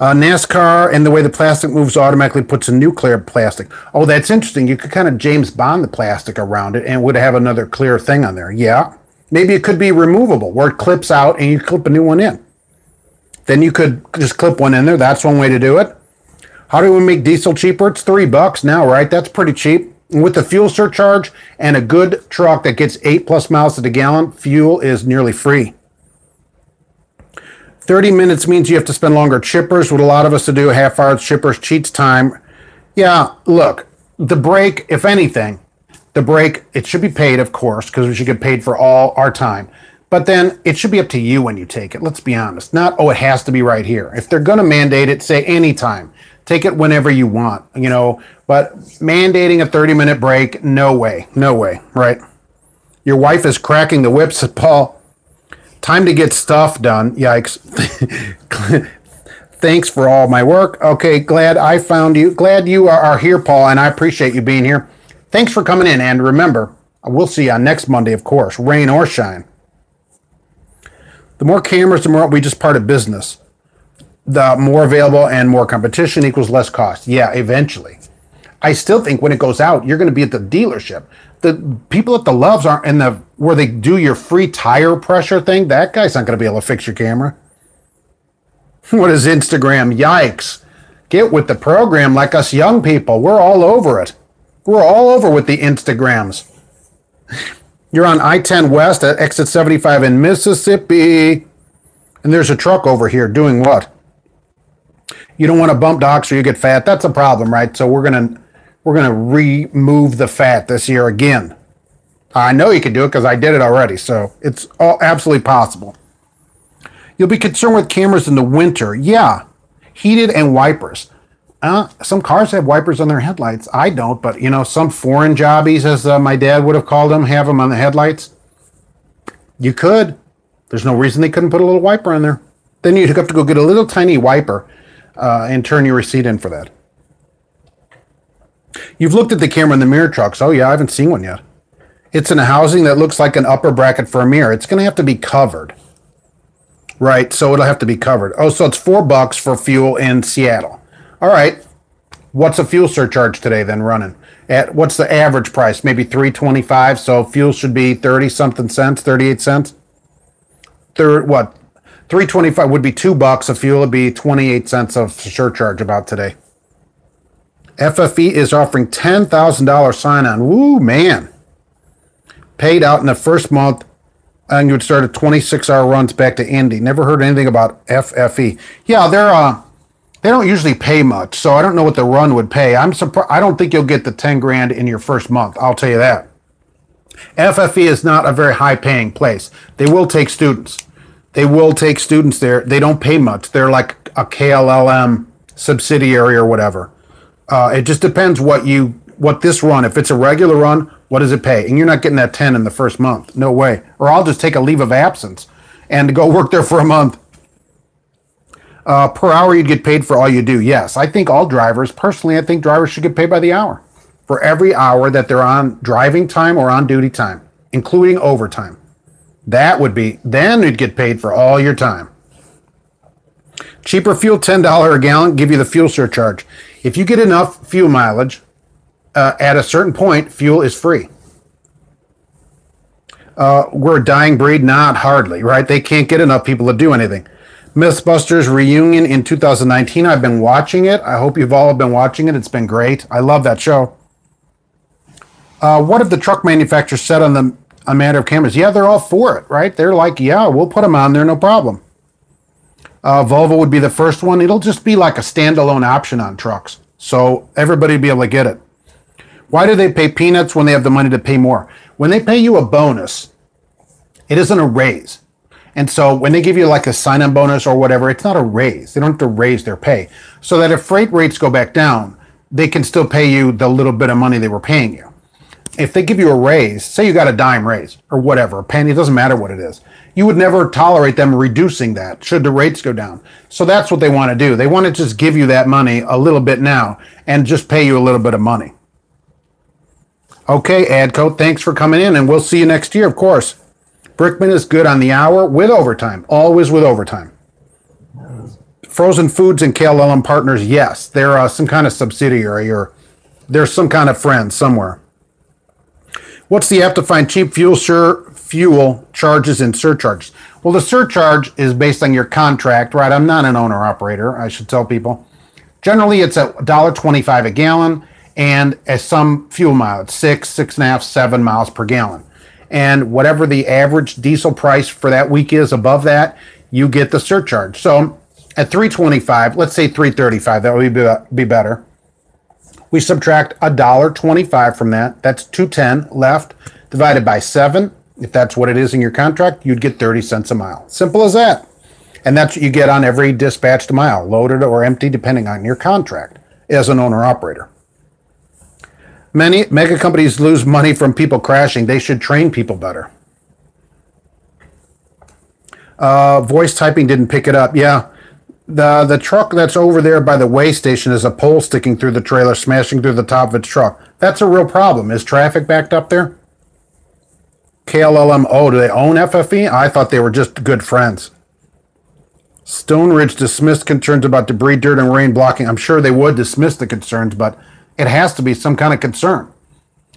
NASCAR and the way the plastic moves automatically puts a new clear plastic. Oh, that's interesting. You could kind of James Bond the plastic around it and would have another clear thing on there. Yeah. Maybe it could be removable where it clips out and you clip a new one in. Then you could just clip one in there. That's one way to do it. How do we make diesel cheaper? It's $3 now, right? That's pretty cheap. And with the fuel surcharge and a good truck that gets 8+ miles to the gallon, fuel is nearly free. 30 minutes means you have to spend longer. Chippers, what a lot of us to do, half-hour chippers, cheats time. Yeah, look, the break, if anything, the break, it should be paid, of course, because we should get paid for all our time. But then it should be up to you when you take it. Let's be honest. Not, oh, it has to be right here. If they're going to mandate it, say anytime. Take it whenever you want, But mandating a 30-minute break, no way, right? Your wife is cracking the whip, said Paul. Time to get stuff done. Yikes. Thanks for all my work. Okay, glad I found you. Glad you are here, Paul, and I appreciate you being here. Thanks for coming in, and remember, we'll see you on next Monday, of course, rain or shine. The more cameras, the more we just part of business. The more available and more competition equals less cost. Yeah, eventually. I still think when it goes out, you're going to be at the dealership. The people at the Loves aren't in the where they do your free tire pressure thing. That guy's not going to be able to fix your camera. What is Instagram? Yikes. Get with the program like us young people. We're all over it. We're all over with the Instagrams. You're on I-10 West at exit 75 in Mississippi. And there's a truck over here doing what? You don't want to bump docks or you get fat. That's a problem, right? So we're gonna remove the fat this year again. I know you can do it because I did it already. So it's all absolutely possible. You'll be concerned with cameras in the winter. Yeah, heated and wipers. Some cars have wipers on their headlights. I don't, but some foreign jobbies, as my dad would have called them, have them on the headlights. You could. There's no reason they couldn't put a little wiper on there. Then you'd have to go get a little tiny wiper and turn your receipt in for that. You've looked at the camera in the mirror trucks. Oh, yeah, I haven't seen one yet. It's in a housing that looks like an upper bracket for a mirror. It's going to have to be covered. Right, so it'll have to be covered. Oh, so it's $4 for fuel in Seattle. All right. What's a fuel surcharge today then running? What's the average price? Maybe $3.25, so fuel should be 30-something cents, 38 cents. what, 325 would be $2 of fuel. It'd be 28 cents of surcharge about today. FFE is offering $10,000 sign-on. Woo, man. Paid out in the first month, and you would start at 26-hour runs back to Indy. Never heard anything about FFE. Yeah, they don't usually pay much, so I don't know what the run would pay. I'm surprised. I don't think you'll get the 10 grand in your first month. I'll tell you that. FFE is not a very high-paying place. They will take students. They will take students there. They don't pay much. They're like a KLLM subsidiary or whatever. It just depends what this run. If it's a regular run, what does it pay? And you're not getting that 10 in the first month. No way. Or I'll just take a leave of absence and go work there for a month. Per hour, you'd get paid for all you do. Yes, I think all drivers, personally, I think drivers should get paid by the hour. For every hour that they're on driving time or on duty time, including overtime. That would be, then you'd get paid for all your time. Cheaper fuel, $10 a gallon, give you the fuel surcharge. If you get enough fuel mileage, at a certain point, fuel is free. We're a dying breed? Not hardly, right? They can't get enough people to do anything. Mythbusters reunion in 2019. I've been watching it. I hope you've all been watching it. It's been great. I love that show. What if the truck manufacturers said on the matter of cameras? Yeah, they're all for it, right? They're like, yeah, we'll put them on there, no problem. Volvo would be the first one. It'll just be like a standalone option on trucks. So everybody will be able to get it. Why do they pay peanuts when they have the money to pay more? When they pay you a bonus, it isn't a raise. And so when they give you like a sign-on bonus or whatever, it's not a raise. They don't have to raise their pay. So that if freight rates go back down, they can still pay you the little bit of money they were paying you. If they give you a raise, say you got a dime raise or whatever, a penny, it doesn't matter what it is. You would never tolerate them reducing that should the rates go down. So that's what they want to do. They want to just give you that money a little bit now and just pay you a little bit of money. Okay, Adco, thanks for coming in, and we'll see you next year, of course. Brickman is good on the hour with overtime, always with overtime. Frozen Foods and KLLM Partners, yes. They're some kind of subsidiary or there's some kind of friend somewhere. What's the app to find cheap fuel charges and surcharges? Well, the surcharge is based on your contract, right? I'm not an owner-operator, I should tell people. Generally, it's $1.25 a gallon and as some fuel mileage, 6.5, 7 miles per gallon. And whatever the average diesel price for that week is above that, you get the surcharge. So at $3.25, let's say $3.35, that would be better. We subtract $1.25 from that. That's $2.10 left, divided by 7. If that's what it is in your contract, you'd get 30 cents a mile. Simple as that. And that's what you get on every dispatched mile, loaded or empty, depending on your contract as an owner-operator. Many mega companies lose money from people crashing. They should train people better. Voice typing didn't pick it up. Yeah. The truck that's over there by the weigh station is a pole sticking through the trailer, smashing through the top of its truck. That's a real problem. Is traffic backed up there? KLLM, oh, do they own FFE? I thought they were just good friends. Stone Ridge dismissed concerns about debris, dirt, and rain blocking. I'm sure they would dismiss the concerns, but it has to be some kind of concern.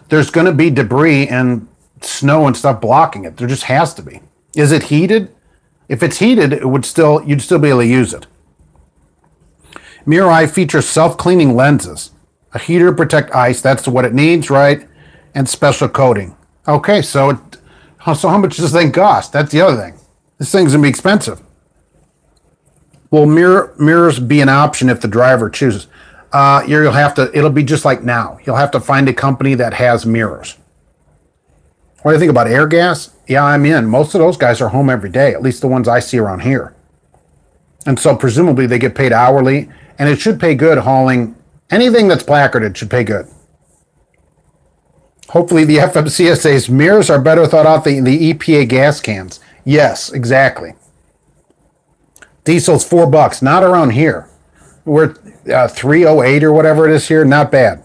There's going to be debris and snow and stuff blocking it. There just has to be. Is it heated? If it's heated, you'd still be able to use it. Mirror features self-cleaning lenses. A heater to protect ice. That's what it needs, right? And special coating. Okay, so how much does this thing cost? That's the other thing. This thing's going to be expensive. Will mirrors be an option if the driver chooses? You'll have to, it'll be just like now. You'll have to find a company that has mirrors. What do you think about air gas? Yeah, I'm in. Most of those guys are home every day, at least the ones I see around here. And so presumably they get paid hourly, and it should pay good hauling. Anything that's placarded should pay good. Hopefully the FMCSA's mirrors are better thought out than the EPA gas cans. Yes, exactly. Diesel's $4, not around here. We're 308 or whatever it is here, not bad.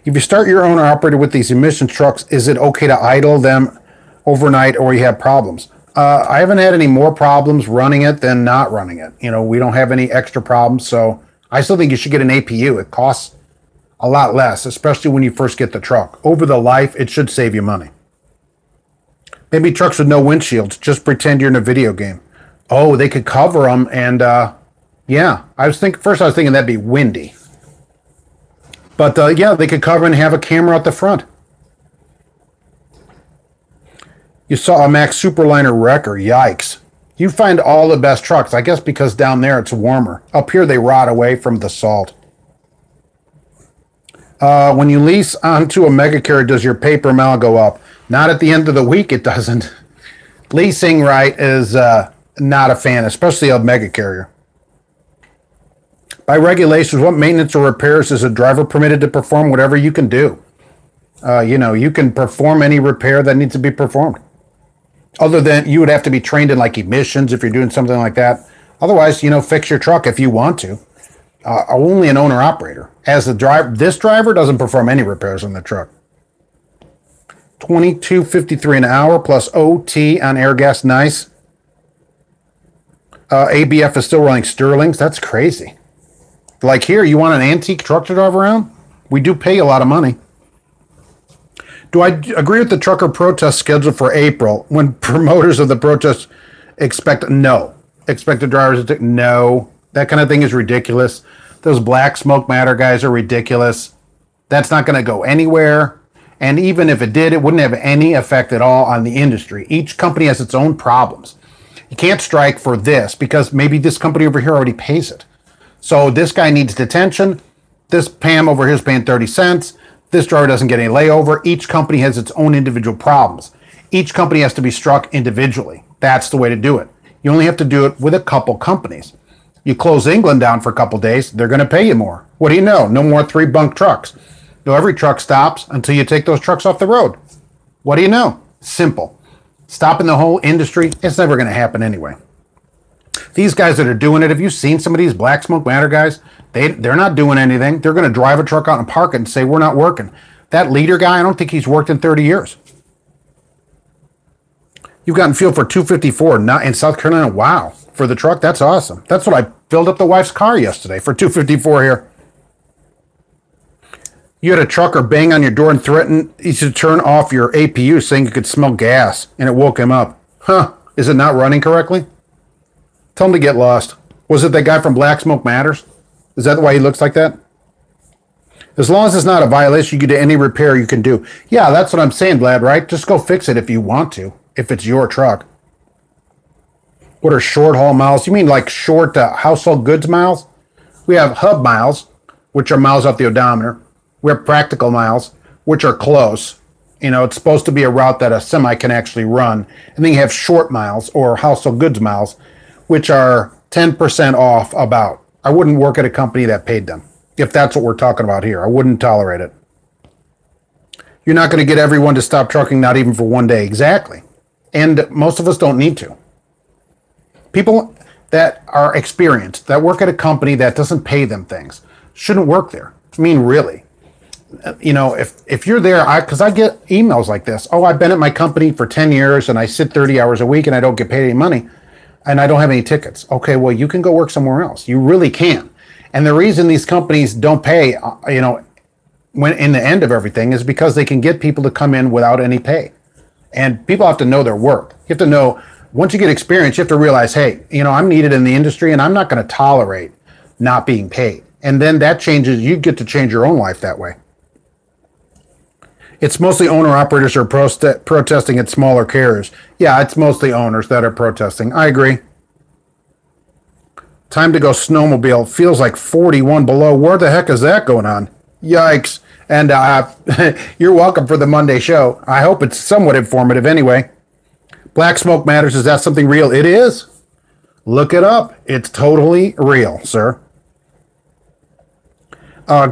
If you start your own operator with these emissions trucks, is it okay to idle them overnight or you have problems? I haven't had any more problems running it than not running it. You know, we don't have any extra problems, so I still think you should get an APU. It costs a lot less, especially when you first get the truck. Over the life, it should save you money. Maybe trucks with no windshields. Just pretend you're in a video game. Oh, they could cover them, and yeah. First I was thinking that'd be windy. But yeah, they could cover and have a camera out the front. You saw a Max Superliner wrecker. Yikes. You find all the best trucks, I guess because down there it's warmer. Up here they rot away from the salt. When you lease onto a mega carrier, does your pay per mile go up? Not at the end of the week, it doesn't. Leasing, right, is not a fan, especially a mega carrier. By regulations, what maintenance or repairs is a driver permitted to perform? Whatever you can do. You can perform any repair that needs to be performed. Other than you would have to be trained in like emissions if you're doing something like that. Otherwise, fix your truck if you want to. Only an owner-operator. As the driver, this driver doesn't perform any repairs on the truck. $22.53 an hour plus OT on air gas. Nice. ABF is still running Sterlings. That's crazy. Like here, you want an antique truck to drive around? We do pay a lot of money. Do I agree with the trucker protest scheduled for April when promoters of the protest expect the drivers to no? That kind of thing is ridiculous. Those black smoke matter guys are ridiculous. That's not going to go anywhere. And even if it did, it wouldn't have any effect at all on the industry. Each company has its own problems. You can't strike for this because maybe this company over here already pays it. So this guy needs detention. This Pam over here is paying 30 cents. This driver doesn't get any layover. Each company has its own individual problems. Each company has to be struck individually. That's the way to do it. You only have to do it with a couple companies. You close England down for a couple days, they're going to pay you more. What do you know? No more 3-bunk trucks. Every truck stops until you take those trucks off the road. What do you know? Simple. Stopping the whole industry, it's never going to happen anyway. These guys that are doing it, have you seen some of these black smoke matter guys? They're not doing anything. They're going to drive a truck out and park it and say, we're not working. That leader guy, I don't think he's worked in 30 years. You've gotten fuel for $2.54 not in South Carolina. Wow. For the truck, that's awesome. That's what I filled up the wife's car yesterday for $2.54 here. You had a trucker bang on your door and threaten you should turn off your APU saying you could smell gas, and it woke him up. Huh. Is it not running correctly? Tell him to get lost. Was it that guy from Black Smoke Matters? Is that why he looks like that? As long as it's not a violation, you can do any repair you can do. Yeah, that's what I'm saying, Vlad, right? Just go fix it if you want to, if it's your truck. What are short haul miles? You mean like short household goods miles? We have hub miles, which are miles off the odometer. We have practical miles, which are close. It's supposed to be a route that a semi can actually run. And then you have short miles or household goods miles, which are 10% off about. I wouldn't work at a company that paid them. If that's what we're talking about here, I wouldn't tolerate it. You're not going to get everyone to stop trucking, not even for one day. Exactly. And most of us don't need to. People that are experienced, that work at a company that doesn't pay them things, shouldn't work there. I mean, really. If you're there, because I get emails like this. Oh, I've been at my company for 10 years and I sit 30 hours a week and I don't get paid any money and I don't have any tickets. Okay, well, you can go work somewhere else. You really can. And the reason these companies don't pay, when in the end of everything is because they can get people to come in without any pay. And people have to know their work. You have to know, once you get experience, you have to realize, hey, I'm needed in the industry and I'm not going to tolerate not being paid. And then that changes, you get to change your own life that way. It's mostly owner-operators who are protesting at smaller carriers. Yeah, it's mostly owners that are protesting. I agree. Time to go snowmobile. Feels like 41 below. Where the heck is that going on? Yikes. And you're welcome for the Monday show. I hope it's somewhat informative anyway. Black Smoke Matters, is that something real? It is. Look it up. It's totally real, sir.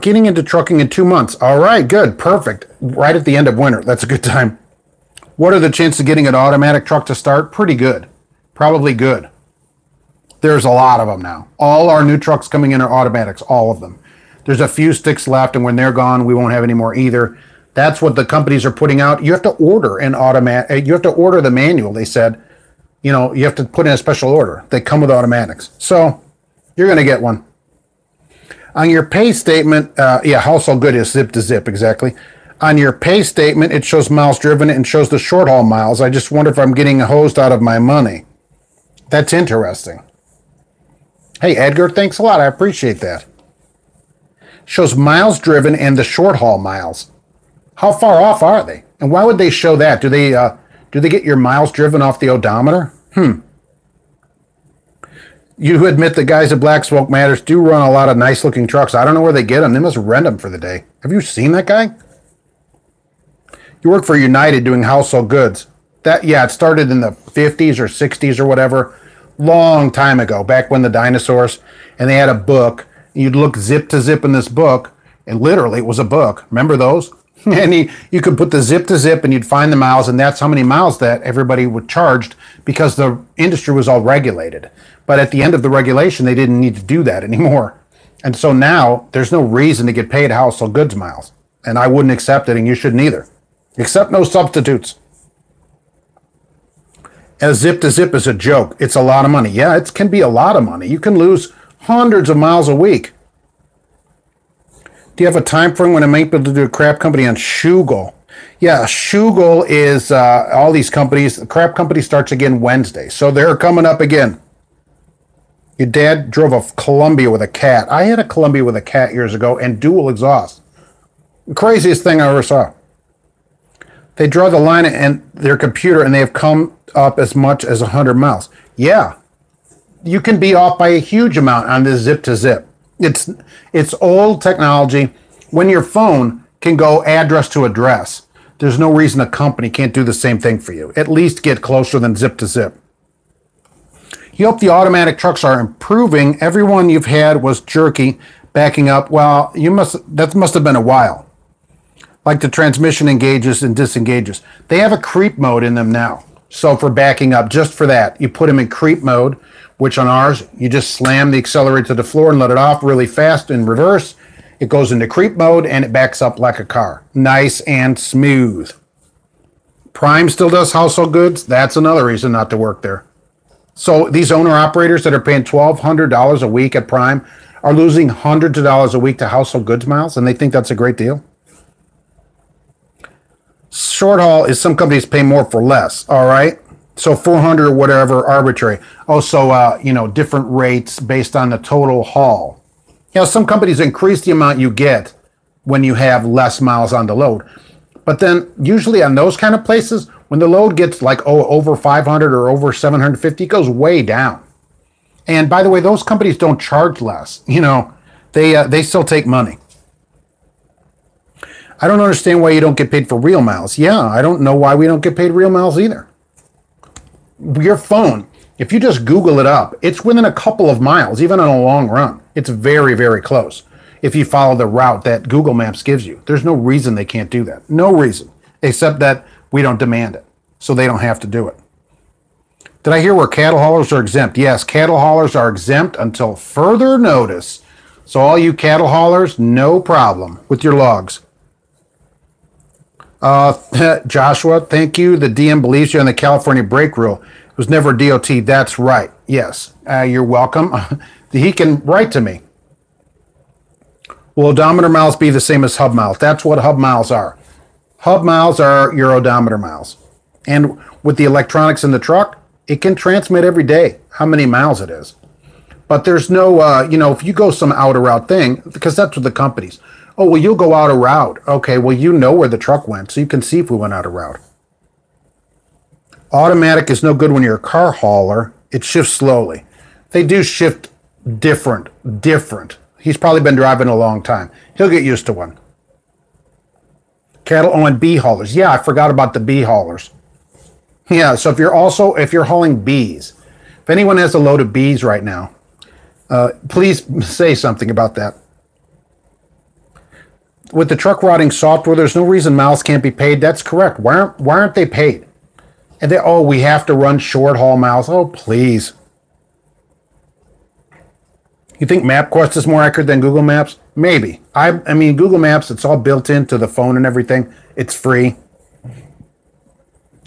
Getting into trucking in 2 months. All right, good, perfect. Right at the end of winter. That's a good time. What are the chances of getting an automatic truck to start? Pretty good. Probably good. There's a lot of them now. All our new trucks coming in are automatics, all of them. There's a few sticks left, and when they're gone, we won't have any more either. That's what the companies are putting out. You have to order an automatic. You have to order the manual. They said, you have to put in a special order. They come with automatics. So you're going to get one. On your pay statement, household good is zip to zip, exactly. On your pay statement, it shows miles driven and shows the short haul miles. I just wonder if I'm getting hosed out of my money. That's interesting. Hey, Edgar, thanks a lot. I appreciate that. Shows miles driven and the short haul miles. How far off are they? And why would they show that? Do they get your miles driven off the odometer? You admit the guys at Black Smoke Matters do run a lot of nice looking trucks. I don't know where they get them. They must rent them for the day. Have you seen that guy? You work for United doing household goods. It started in the 50s or 60s or whatever. Long time ago, back when the dinosaurs, and they had a book. You'd look zip to zip in this book, and literally it was a book. Remember those? And you could put the zip to zip and you'd find the miles, and that's how many miles that everybody would charged because the industry was all regulated. But at the end of the regulation, they didn't need to do that anymore. And so now there's no reason to get paid household goods miles. And I wouldn't accept it, and you shouldn't either. Accept no substitutes. As zip to zip is a joke. It's a lot of money. Yeah, it can be a lot of money. You can lose hundreds of miles a week. Do you have a time frame when I might be able to do a crap company on Shugel? Yeah, Shugel is all these companies. The crap company starts again Wednesday. So they're coming up again. Your dad drove a Columbia with a cat. I had a Columbia with a cat years ago and dual exhaust. The craziest thing I ever saw. They draw the line in their computer and they have come up as much as 100 miles. Yeah, you can be off by a huge amount on this zip to zip. It's old technology. When your phone can go address to address, there's no reason a company can't do the same thing for you. At least get closer than zip to zip. You hope the automatic trucks are improving. Everyone you've had was jerky, backing up. Well, that must have been a while. Like the transmission engages and disengages. They have a creep mode in them now. So for backing up, just for that, you put them in creep mode, which on ours, you just slam the accelerator to the floor and let it off really fast in reverse. It goes into creep mode and it backs up like a car. Nice and smooth. Prime still does household goods. That's another reason not to work there. So these owner-operators that are paying $1,200 a week at Prime are losing hundreds of dollars a week to household goods miles, and they think that's a great deal. Short haul is some companies pay more for less, all right? So 400 or whatever, arbitrary. Oh, so, different rates based on the total haul. Some companies increase the amount you get when you have less miles on the load. But then usually on those kind of places, when the load gets like over 500 or over 750, it goes way down. And by the way, those companies don't charge less. They still take money. I don't understand why you don't get paid for real miles. Yeah, I don't know why we don't get paid real miles either. Your phone, if you just Google it up, it's within a couple of miles, even on a long run. It's very, very close if you follow the route that Google Maps gives you. There's no reason they can't do that. No reason, except that we don't demand it, so they don't have to do it. Did I hear where cattle haulers are exempt? Yes, cattle haulers are exempt until further notice. So all you cattle haulers, no problem with your logs. Joshua, thank you. The DM believes you on the California brake rule. It was never DOT. That's right. Yes. You're welcome. He can write to me. Will odometer miles be the same as hub miles? That's what hub miles are. Hub miles are your odometer miles. And with the electronics in the truck, it can transmit every day how many miles it is. But there's no, if you go some outer route thing, because that's what the companies. Oh, well, you'll go out a route. Okay, well, you know where the truck went, so you can see if we went out a route. Automatic is no good when you're a car hauler. It shifts slowly. They do shift different. He's probably been driving a long time. He'll get used to one. Cattle and bee haulers. Yeah, I forgot about the bee haulers. Yeah, so if you're hauling bees, if anyone has a load of bees right now, please say something about that. With the truck routing software, there's no reason miles can't be paid. That's correct. Why aren't they paid? And we have to run short haul miles. Oh, please. You think MapQuest is more accurate than Google Maps? Maybe. I mean, Google Maps, it's all built into the phone and everything. It's free.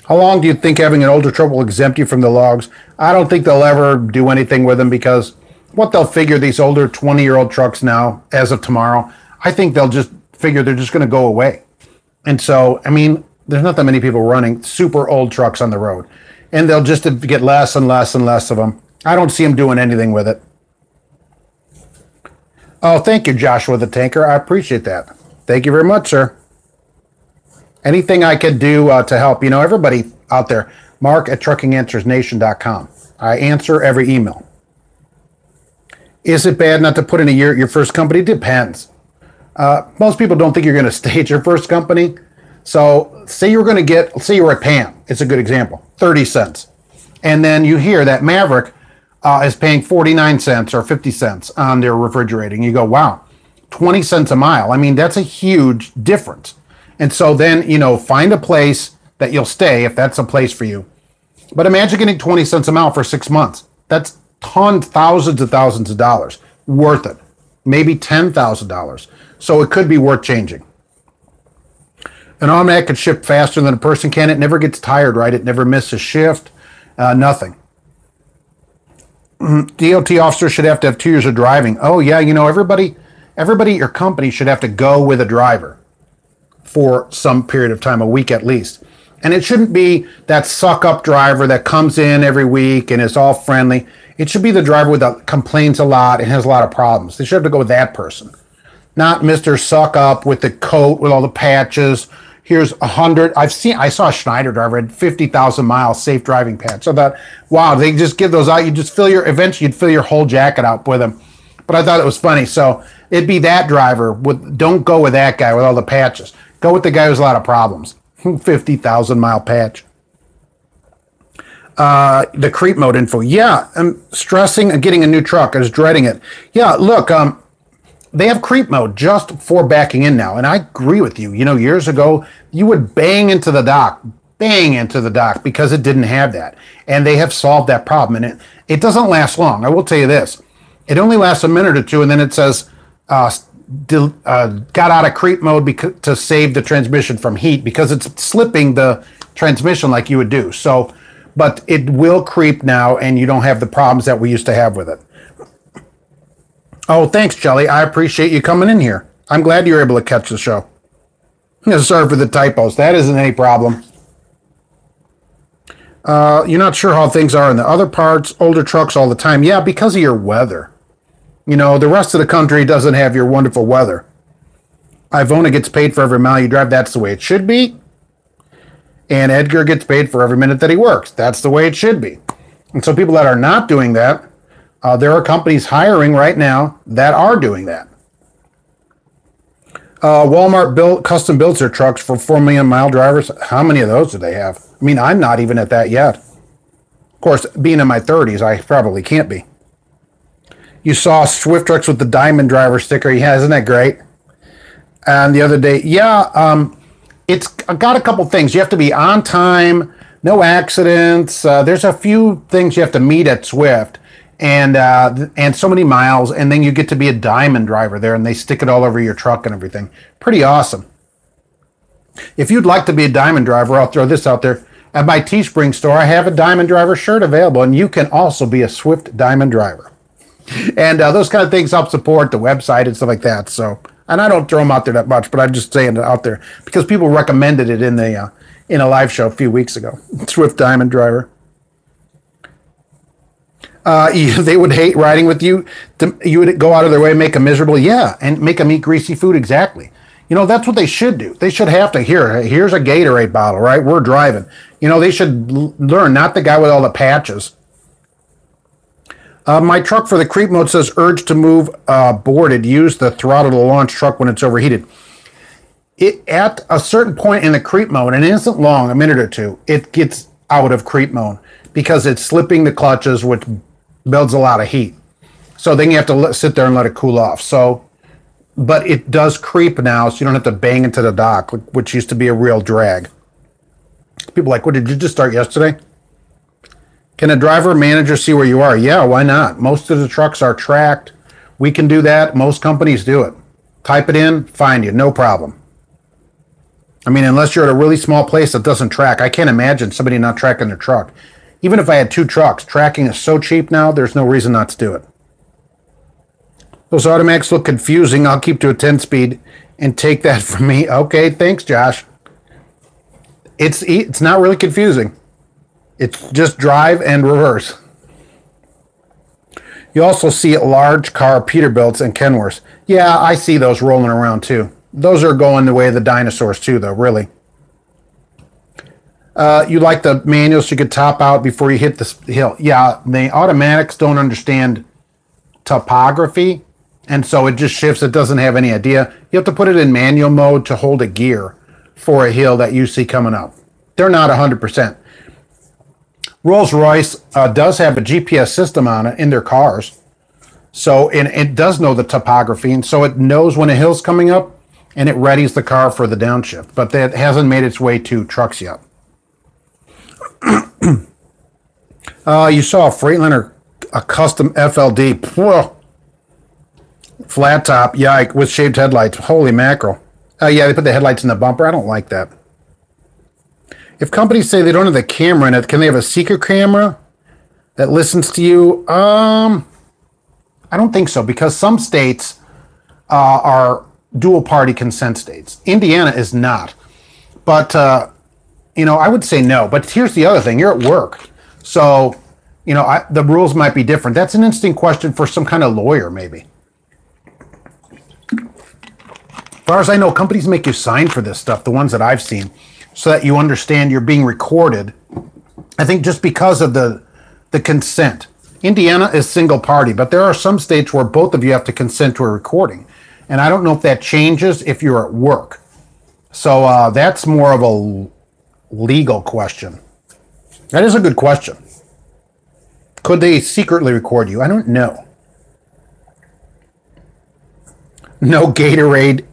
How long do you think having an older truck will exempt you from the logs? I don't think they'll ever do anything with them because what they'll figure these older 20-year-old trucks now, as of tomorrow, I think they'll just figure they're just going to go away. And so, I mean, there's not that many people running super old trucks on the road. And they'll just get less and less and less of them. I don't see them doing anything with it. Oh, thank you, Joshua the Tanker. I appreciate that. Thank you very much, sir. Anything I could do to help, everybody out there, mark@truckinganswersnation.com. I answer every email. Is it bad not to put in your first company? Depends. Most people don't think you're going to stay at your first company. So say you were at Pam. It's a good example. 30 cents. And then you hear that Maverick is paying 49 cents or 50 cents on their refrigerating. You go, wow, 20 cents a mile. I mean, that's a huge difference. And so then, find a place that you'll stay if that's a place for you. But imagine getting 20 cents a mile for 6 months. That's thousands of dollars. Worth it. Maybe $10,000. So it could be worth changing. An automatic can shift faster than a person can. It never gets tired, right? It never misses shift. Nothing. DOT officers should have to have 2 years of driving. Oh, yeah, everybody at your company should have to go with a driver for some period of time, a week at least. And it shouldn't be that suck-up driver that comes in every week and is all friendly. It should be the driver that complains a lot and has a lot of problems. They should have to go with that person. Not Mr. Suck-Up with the coat with all the patches. Here's 100. I saw a Schneider driver had 50,000 miles safe driving patch. So I thought, wow, they just give those out. You just eventually you'd fill your whole jacket out with them. But I thought it was funny. So it'd be that driver. Don't go with that guy with all the patches. Go with the guy who has a lot of problems. 50,000 mile patch. The creep mode info. Yeah, I'm stressing getting a new truck. I was dreading it. Yeah, look, they have creep mode just for backing in now. And I agree with you. Years ago, you would bang into the dock because it didn't have that. And they have solved that problem. And it doesn't last long. I will tell you this. It only lasts a minute or two, and then it says, got out of creep mode to save the transmission from heat because it's slipping the transmission like you would do. So, but it will creep now, and you don't have the problems that we used to have with it. Oh, thanks, Jelly. I appreciate you coming in here. I'm glad you were able to catch the show. Sorry for the typos. That isn't any problem. You're not sure how things are in the other parts, older trucks all the time. Yeah, because of your weather. The rest of the country doesn't have your wonderful weather. Ivona gets paid for every mile you drive. That's the way it should be. And Edgar gets paid for every minute that he works. That's the way it should be. And so people that are not doing that, there are companies hiring right now that are doing that. Walmart custom builds their trucks for 4 million mile drivers. How many of those do they have? I mean, I'm not even at that yet. Of course, being in my 30s, I probably can't be. You saw Swift trucks with the diamond driver sticker. Yeah, isn't that great? And the other day, it's got a couple things. You have to be on time, no accidents. There's a few things you have to meet at Swift, and so many miles, and then you get to be a diamond driver there, and they stick it all over your truck and everything. Pretty awesome. If you'd like to be a diamond driver, I'll throw this out there. At my Teespring store, I have a diamond driver shirt available, and you can also be a Swift diamond driver. And those kind of things help support the website and stuff like that. So, and I don't throw them out there that much, but I'm just saying it out there because people recommended it in a live show a few weeks ago. Swift Diamond Driver. They would hate riding with you. You would go out of their way and make them miserable. Yeah, and make them eat greasy food. Exactly. That's what they should do. They should have to here's a Gatorade bottle, right? We're driving. They should learn, not the guy with all the patches. My truck for the creep mode says urge to move boarded. Use the throttle to launch truck when it's overheated. At a certain point in the creep mode, and it isn't long, a minute or two, it gets out of creep mode because it's slipping the clutches, which builds a lot of heat. So then you have to sit there and let it cool off. So, but it does creep now, so you don't have to bang into the dock, which used to be a real drag. People are like, what, did you just start yesterday? Can a driver or manager see where you are? Yeah, why not? Most of the trucks are tracked. We can do that. Most companies do it. Type it in, find you, no problem. I mean, unless you're at a really small place that doesn't track. I can't imagine somebody not tracking their truck. Even if I had 2 trucks, tracking is so cheap now, there's no reason not to do it. Those automatics look confusing. I'll keep to a 10 speed and take that from me. Okay, thanks, Josh. It's not really confusing. It's just drive and reverse. You also see large car Peterbilts and Kenworths. Yeah, I see those rolling around too. Those are going the way of the dinosaurs too, though, really. You like the manuals so you could top out before you hit the hill. Yeah, the automatics don't understand topography, and so it just shifts. It doesn't have any idea. You have to put it in manual mode to hold a gear for a hill that you see coming up. They're not 100%. Rolls-Royce does have a GPS system on it in their cars. So it does know the topography, and so it knows when a hill's coming up, and it readies the car for the downshift. But that hasn't made its way to trucks yet. You saw a Freightliner, a custom FLD. Whoa. Flat top, yike, with shaved headlights. Holy mackerel. Yeah, they put the headlights in the bumper. I don't like that. If companies say they don't have the camera in it, can they have a secret camera that listens to you? I don't think so, because some states are dual party consent states. Indiana is not. But, you know, I would say no. But here's the other thing. You're at work. So, you know, the rules might be different. That's an interesting question for some kind of lawyer, maybe. As far as I know, companies make you sign for this stuff, the ones that I've seen, so that you understand you're being recorded. I think just because of the consent. Indiana is single party, but there are some states where both of you have to consent to a recording. And I don't know if that changes if you're at work. So that's more of a legal question. That is a good question. Could they secretly record you? I don't know. No Gatorade.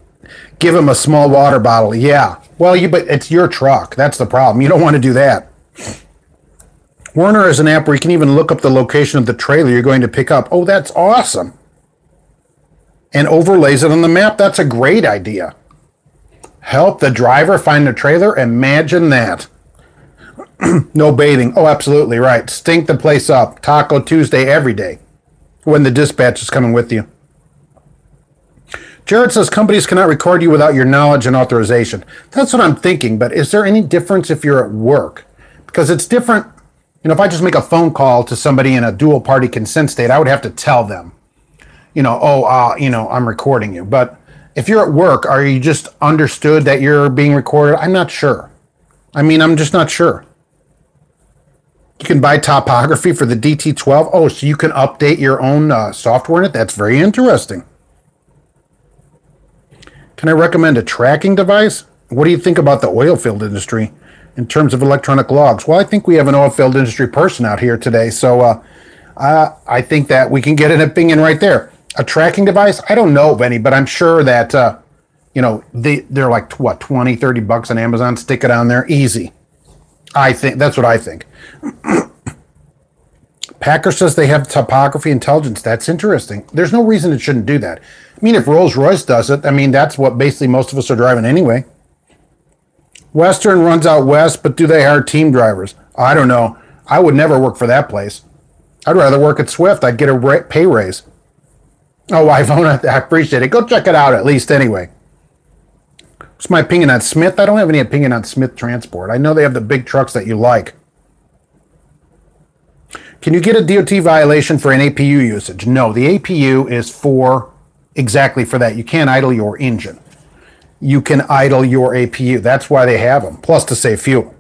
Give them a small water bottle. Yeah. Well, but it's your truck. That's the problem. You don't want to do that. Werner is an app where you can even look up the location of the trailer you're going to pick up. Oh, that's awesome. And overlays it on the map. That's a great idea. Help the driver find the trailer. Imagine that. No bathing. Oh, absolutely right. Stink the place up. Taco Tuesday every day when the dispatch is coming with you. Jared says companies cannot record you without your knowledge and authorization. That's what I'm thinking, but is there any difference if you're at work? Because it's different. You know, if I just make a phone call to somebody in a dual party consent state, I would have to tell them, you know, you know, I'm recording you. But if you're at work, are you just understood that you're being recorded? I'm not sure. I mean, I'm just not sure. You can buy topography for the DT12. Oh, so you can update your own software in it? That's very interesting. Can I recommend a tracking device? What do you think about the oil field industry in terms of electronic logs? Well, I think we have an oil field industry person out here today, so I think that we can get an opinion right there. A tracking device? I don't know of any, but I'm sure that, you know, they're like, what, 20, 30 bucks on Amazon? Stick it on there. Easy. I think. That's what I think. Packer says they have topography intelligence. That's interesting. There's no reason it shouldn't do that. I mean, if Rolls-Royce does it, I mean, that's what basically most of us are driving anyway. Western runs out west, but do they hire team drivers? I don't know. I would never work for that place. I'd rather work at Swift. I'd get a pay raise. Oh, iPhone, I appreciate it. Go check it out at least anyway. What's my opinion on Smith? I don't have any opinion on Smith Transport. I know they have the big trucks that you like. Can you get a DOT violation for an APU usage? No, the APU is exactly for that. You can't idle your engine. You can idle your APU. That's why they have them, plus to save fuel.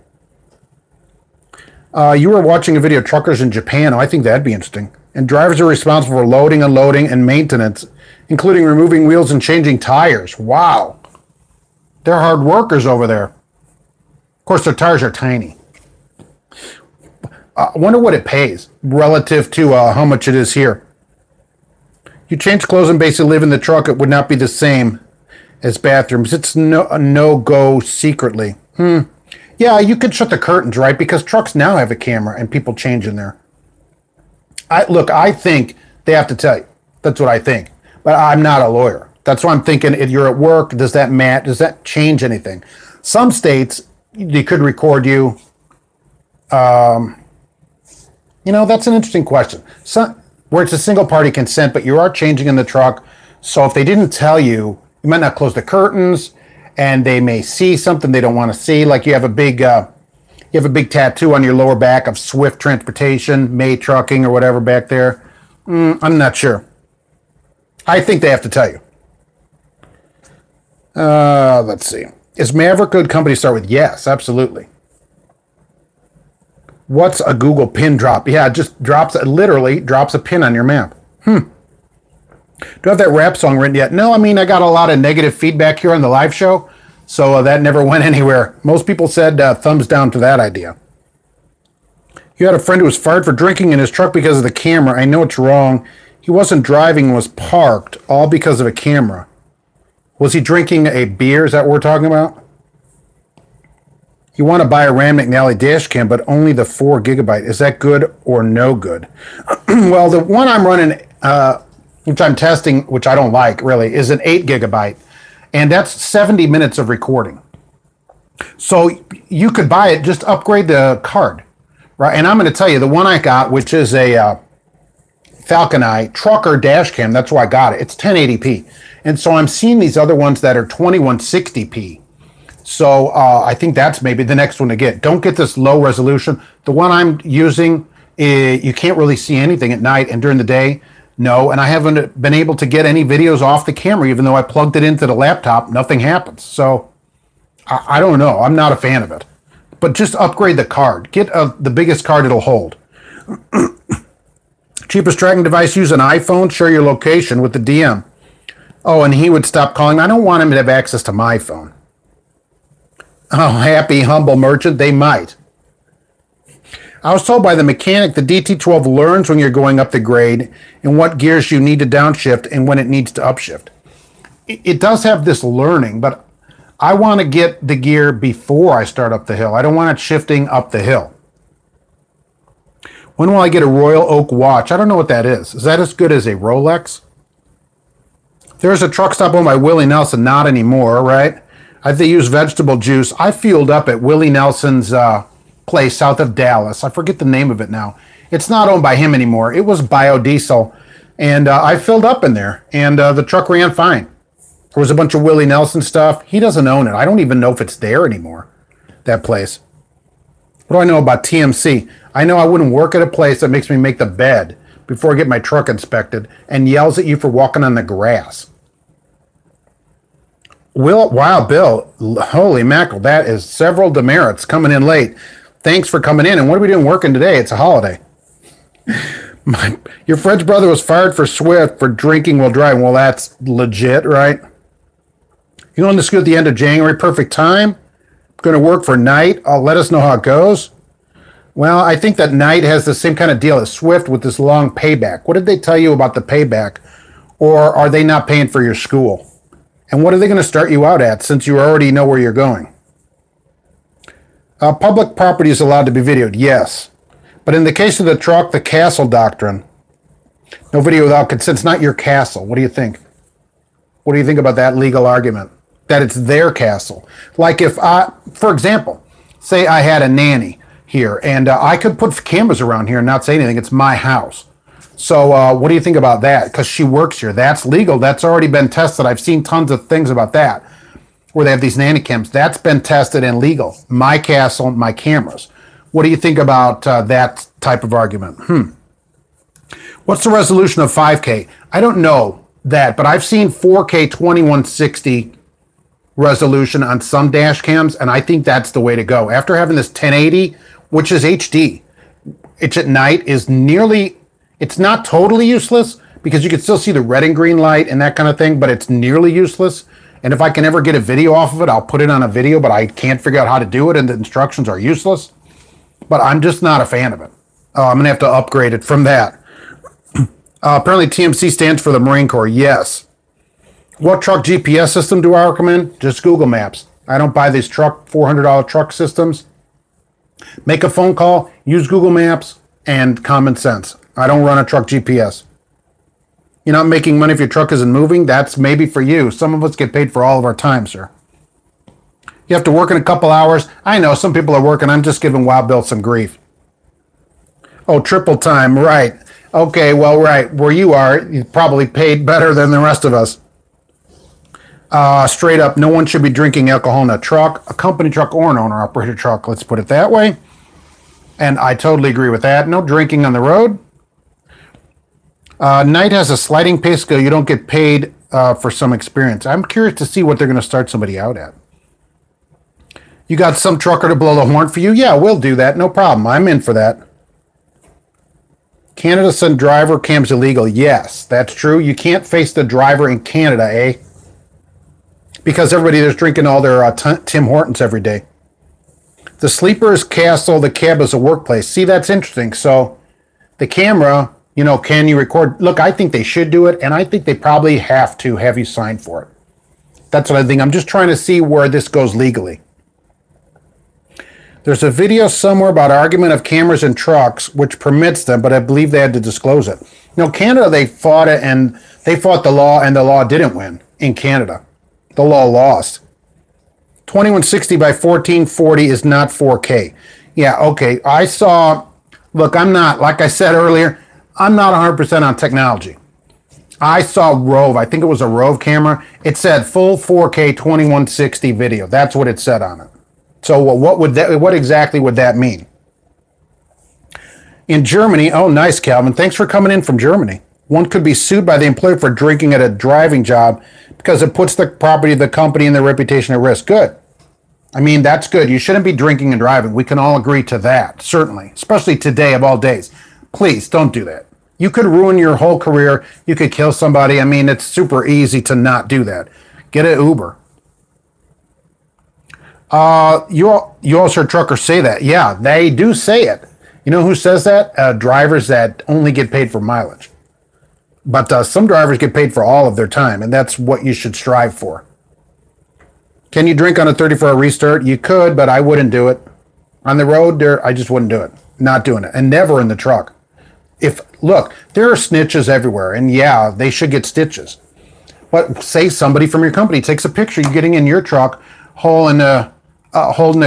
You were watching a video of truckers in Japan. Oh, I think that'd be interesting. And drivers are responsible for loading, unloading, and maintenance, including removing wheels and changing tires. Wow. They're hard workers over there. Of course, their tires are tiny. I wonder what it pays relative to how much it is here. You change clothes and basically live in the truck. It would not be the same as bathrooms. It's a no-go secretly. Yeah, you could shut the curtains, right? Because trucks now have a camera and people change in there. Look, I think they have to tell you. That's what I think. But I'm not a lawyer. That's why I'm thinking if you're at work, does that change anything? Some states, they could record you. You know, that's an interesting question. Where it's a single party consent, but you are changing in the truck. So if they didn't tell you, you might not close the curtains. and they may see something they don't want to see. Like you have a big tattoo on your lower back of Swift Transportation, May Trucking, or whatever back there. I'm not sure. I think they have to tell you. Let's see. Is Maverick a good company to start with? Yes, absolutely. What's a Google pin drop? Yeah, it just literally drops a pin on your map. Do I have that rap song written yet? No, I mean, I got a lot of negative feedback here on the live show, so that never went anywhere. Most people said thumbs down to that idea. You had a friend who was fired for drinking in his truck because of the camera. I know it's wrong. He wasn't driving, was parked, all because of a camera. Was he drinking a beer? Is that what we're talking about? You want to buy a Rand McNally dash cam, but only the 4 gigabyte. Is that good or no good? Well, the one I'm running, which I'm testing, which I don't like really, is an 8 gigabyte. And that's 70 minutes of recording. So you could buy it, just upgrade the card. Right? And I'm going to tell you, the one I got, which is a Falcon Eye trucker dash cam, that's why I got it. It's 1080p. And so I'm seeing these other ones that are 2160p. So I think that's maybe the next one to get. Don't get this low resolution. The one I'm using, you can't really see anything at night, and during the day, no. And I haven't been able to get any videos off the camera, even though I plugged it into the laptop. Nothing happens. So I don't know. I'm not a fan of it. But just upgrade the card. Get the biggest card it'll hold. Cheapest tracking device, use an iPhone. Share your location with the DM. Oh, and he would stop calling. I don't want him to have access to my phone. Oh, happy, humble merchant, they might. I was told by the mechanic the DT12 learns when you're going up the grade and what gears you need to downshift and when it needs to upshift. It does have this learning, but I want to get the gear before I start up the hill. I don't want it shifting up the hill. When will I get a Royal Oak watch? I don't know what that is. Is that as good as a Rolex? There's a truck stop owned by Willie Nelson. Not anymore, right? They use vegetable juice. I fueled up at Willie Nelson's place south of Dallas. I forget the name of it now. It's not owned by him anymore. It was biodiesel. And I filled up in there. And the truck ran fine. There was a bunch of Willie Nelson stuff. He doesn't own it. I don't even know if it's there anymore, that place. What do I know about TMC? I know I wouldn't work at a place that makes me make the bed before I get my truck inspected and yells at you for walking on the grass. Wow, Bill, holy mackerel, that is several demerits coming in late. Thanks for coming in. And what are we doing working today? It's a holiday. Your friend's brother was fired for Swift for drinking while driving. Well, that's legit, right? You on the school at the end of January, perfect time. Going to work for Knight. Let us know how it goes. Well, I think that Knight has the same kind of deal as Swift with this long payback. What did they tell you about the payback? Or are they not paying for your school? And what are they going to start you out at since you already know where you're going? Public property is allowed to be videoed, yes. But in the case of the truck, the castle doctrine, no video without consent. It's not your castle. What do you think? What do you think about that legal argument? That it's their castle. Like if for example, say I had a nanny here and I could put cameras around here and not say anything. It's my house. So what do you think about that? Because she works here. That's legal. That's already been tested. I've seen tons of things about that where they have these nanny cams. That's been tested and legal. My castle, my cameras. What do you think about that type of argument? What's the resolution of 5K? I don't know that, but I've seen 4K 2160 resolution on some dash cams, and I think that's the way to go. After having this 1080, which is HD, it's at night, is nearly... It's not totally useless because you can still see the red and green light and that kind of thing, but it's nearly useless. And if I can ever get a video off of it, I'll put it on a video, but I can't figure out how to do it and the instructions are useless. But I'm just not a fan of it. I'm going to have to upgrade it from that. Apparently TMC stands for the Marine Corps. Yes. What truck GPS system do I recommend? Just Google Maps. I don't buy these $400 truck systems. Make a phone call, use Google Maps, and common sense. I don't run a truck GPS. You're not making money if your truck isn't moving? That's maybe for you. Some of us get paid for all of our time, sir. You have to work in a couple hours. I know, some people are working. I'm just giving Wild Bill some grief. Oh, triple time, right. Okay, well, right. Where you are, you probably paid better than the rest of us. Straight up, no one should be drinking alcohol in a truck, a company truck, or an owner-operated truck. Let's put it that way. And I totally agree with that. No drinking on the road. Night has a sliding pay scale. You don't get paid for some experience. I'm curious to see what they're going to start somebody out at. You got some trucker to blow the horn for you? Yeah, we'll do that. No problem. I'm in for that. Canada sent driver cams illegal. Yes, that's true. You can't face the driver in Canada, eh? Because everybody there's drinking all their Tim Hortons every day. The sleeper is castle, the cab is a workplace. See, that's interesting. So the camera, you know, can you record? Look, I think they should do it, and I think they probably have to have you sign for it. That's what I think. I'm just trying to see where this goes legally. There's a video somewhere about argument of cameras in trucks, which permits them, but I believe they had to disclose it. You know, Canada, they fought it, and they fought the law, and the law didn't win in Canada. The law lost. 2160 by 1440 is not 4K. Yeah, okay. I saw, look, I'm not, like I said earlier, I'm not 100% on technology. I saw Rove. I think it was a Rove camera. It said full 4K 2160 video. That's what it said on it. So what exactly would that mean? In Germany, oh, nice, Calvin. Thanks for coming in from Germany. One could be sued by the employer for drinking at a driving job because it puts the property of the company and their reputation at risk. Good. I mean, that's good. You shouldn't be drinking and driving. We can all agree to that, certainly, especially today of all days. Please don't do that. You could ruin your whole career. You could kill somebody. I mean, it's super easy to not do that. Get an Uber. You also heard truckers say that. Yeah, they do say it. You know who says that? Drivers that only get paid for mileage. But some drivers get paid for all of their time, and that's what you should strive for. Can you drink on a 34-hour restart? You could, but I wouldn't do it. On the road, I just wouldn't do it. Not doing it. And never in the truck. Look, there are snitches everywhere, and yeah, they should get stitches. But say somebody from your company takes a picture, you're getting in your truck, holding a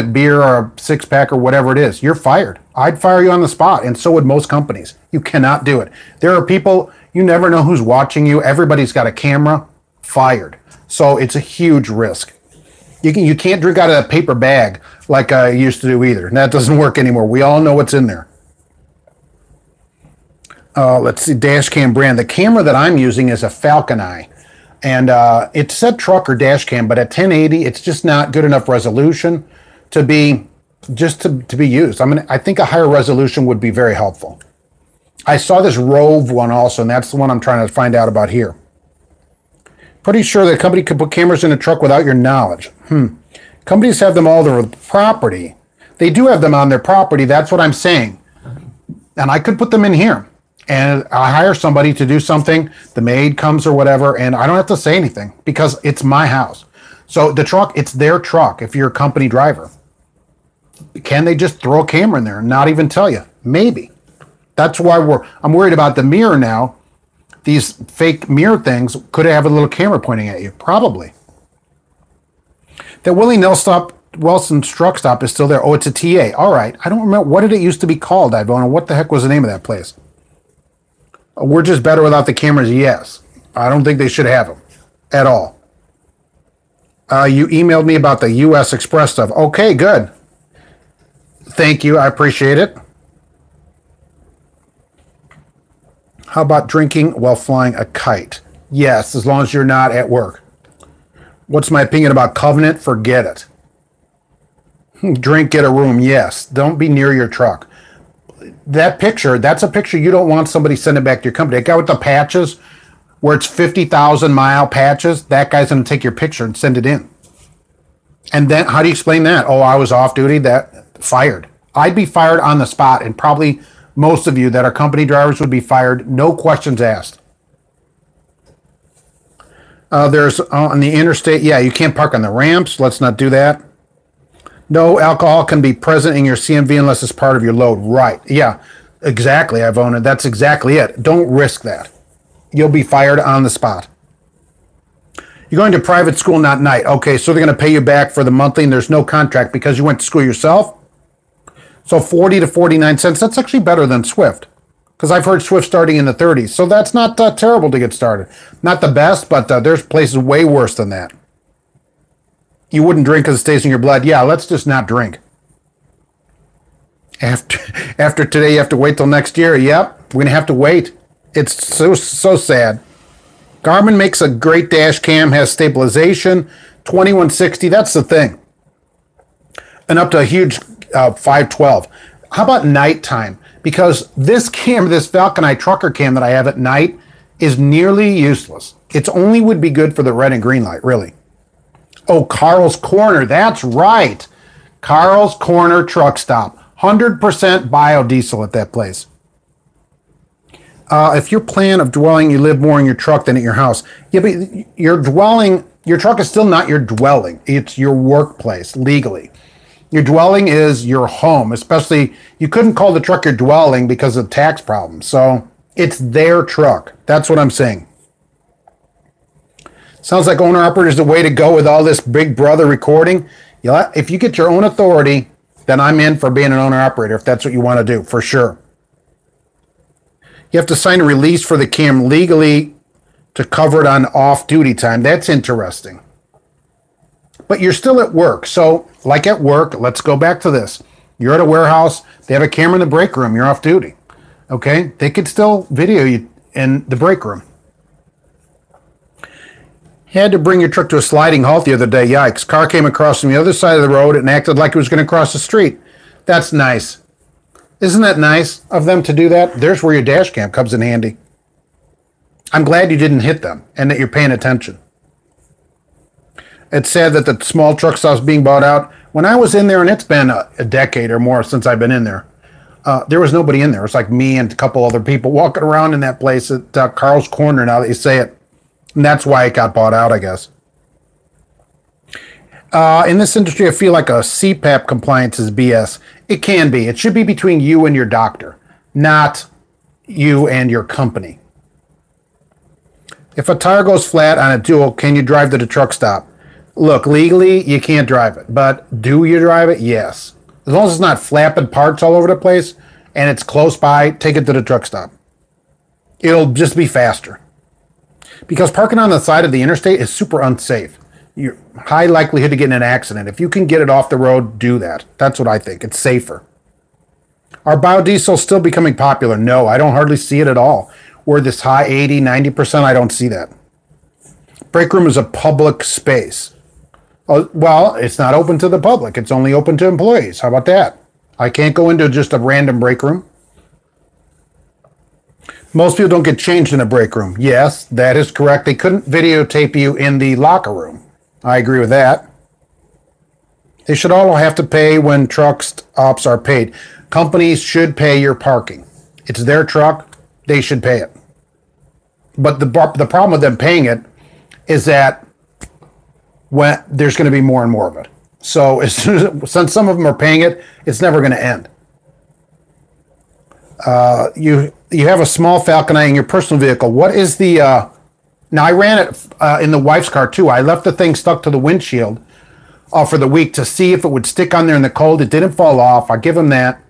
beer or a six-pack or whatever it is. You're fired. I'd fire you on the spot, and so would most companies. You cannot do it. There are people, you never know who's watching you. Everybody's got a camera. Fired. So it's a huge risk. You can't drink out of a paper bag like I used to do either. And that doesn't work anymore. We all know what's in there. Let's see, dash cam brand. The camera that I'm using is a Falcon Eye. And it said truck or dash cam, but at 1080, it's just not good enough resolution to be used. I think a higher resolution would be very helpful. I saw this Rove one also, and that's the one I'm trying to find out about here. Pretty sure the company could put cameras in a truck without your knowledge. Companies have them all over the property. They do have them on their property. That's what I'm saying. And I could put them in here. And I hire somebody to do something. The maid comes or whatever, and I don't have to say anything because it's my house. So the truck, it's their truck if you're a company driver. Can they just throw a camera in there and not even tell you? Maybe. That's why I'm worried about the mirror now. These fake mirror things could have a little camera pointing at you. Probably. That Willie Wilson's truck stop is still there. Oh, it's a TA. All right. I don't remember. What did it used to be called, Ivona? What the heck was the name of that place? We're just better without the cameras. Yes. I don't think they should have them at all. You emailed me about the U.S. Express stuff. Okay, good. Thank you. I appreciate it. How about drinking while flying a kite? Yes, as long as you're not at work. What's my opinion about covenant? Forget it. Drink, get a room. Yes. Don't be near your truck. That picture, that's a picture you don't want somebody sending back to your company. That guy with the patches, where it's 50,000 mile patches, that guy's going to take your picture and send it in. And then how do you explain that? Oh, I was off duty. Fired. I'd be fired on the spot, and probably most of you that are company drivers would be fired. No questions asked. There's on the interstate, yeah, you can't park on the ramps. Let's not do that. No alcohol can be present in your CMV unless it's part of your load. Right. Yeah, exactly, Ivona. That's exactly it. Don't risk that. You'll be fired on the spot. You're going to private school, not night. Okay, so they're going to pay you back for the monthly and there's no contract because you went to school yourself. So 40 to 49 cents. That's actually better than Swift because I've heard Swift starting in the 30s. So that's not terrible to get started. Not the best, but there's places way worse than that. You wouldn't drink because it stays in your blood. Yeah, let's just not drink. After today, you have to wait till next year. Yep, we're going to have to wait. It's so sad. Garmin makes a great dash cam, has stabilization, 2160. That's the thing. And up to a huge 512. How about nighttime? Because this cam, this Falcon Eye trucker cam that I have at night is nearly useless. It only would be good for the red and green light, really. Oh, Carl's Corner. That's right. Carl's Corner truck stop. 100% biodiesel at that place. If your plan of dwelling, you live more in your truck than at your house. Yeah, but your truck is still not your dwelling. It's your workplace, legally. Your dwelling is your home, especially, you couldn't call the truck your dwelling because of tax problems. So it's their truck. That's what I'm saying. Sounds like owner-operator is the way to go with all this Big Brother recording. If you get your own authority, then I'm in for being an owner-operator, if that's what you want to do, for sure. You have to sign a release for the cam legally to cover it on off-duty time. That's interesting. But you're still at work. So, like at work, let's go back to this. You're at a warehouse. They have a camera in the break room. You're off-duty. Okay? They could still video you in the break room. Had to bring your truck to a sliding halt the other day. Yikes. Car came across from the other side of the road and acted like it was going to cross the street. That's nice. Isn't that nice of them to do that? There's where your dash cam comes in handy. I'm glad you didn't hit them and that you're paying attention. It's sad that the small truck stop's being bought out. When I was in there, and it's been a decade or more since I've been in there, there was nobody in there. It's like me and a couple other people walking around in that place at Carl's Corner, now that you say it. And that's why it got bought out, I guess. In this industry, I feel like a CPAP compliance is BS. It can be. It should be between you and your doctor, not you and your company. If a tire goes flat on a dual, can you drive to the truck stop? Look, legally, you can't drive it. But do you drive it? Yes. As long as it's not flapping parts all over the place and it's close by, take it to the truck stop. It'll just be faster. Because parking on the side of the interstate is super unsafe. You're high likelihood to get in an accident. If you can get it off the road, do that. That's what I think. It's safer. Are biodiesel still becoming popular? No, I don't hardly see it at all. We're this high 80, 90%, I don't see that. Break room is a public space. Well, it's not open to the public. It's only open to employees. How about that? I can't go into just a random break room. Most people don't get changed in a break room. Yes, that is correct. They couldn't videotape you in the locker room. I agree with that. They should all have to pay when truck stops are paid. Companies should pay your parking. It's their truck. They should pay it. But the problem with them paying it is that when there's going to be more and more of it. So since some of them are paying it, it's never going to end. You have a small Falcon Eye in your personal vehicle. What is the... Now, I ran it in the wife's car, too. I left the thing stuck to the windshield for the week to see if it would stick on there in the cold. It didn't fall off. I give them that.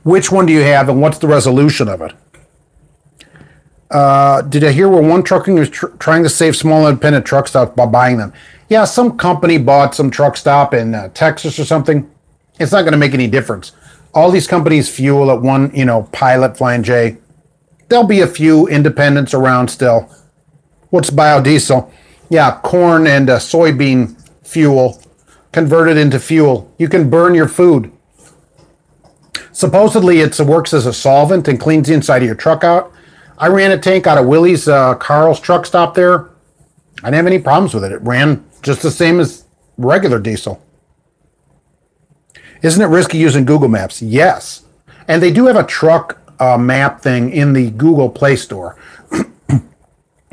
Which one do you have, and what's the resolution of it? Did I hear where one trucking was trying to save small independent truck stops by buying them? Yeah, some company bought some truck stop in Texas or something. It's not going to make any difference. All these companies fuel at one, Pilot, Flying J. There'll be a few independents around still. What's biodiesel? Yeah, corn and soybean fuel converted into fuel. You can burn your food. Supposedly, it works as a solvent and cleans the inside of your truck out. I ran a tank out of Willie's Carl's truck stop there. I didn't have any problems with it. It ran just the same as regular diesel. Isn't it risky using Google Maps? Yes. And they do have a truck map thing in the Google Play Store.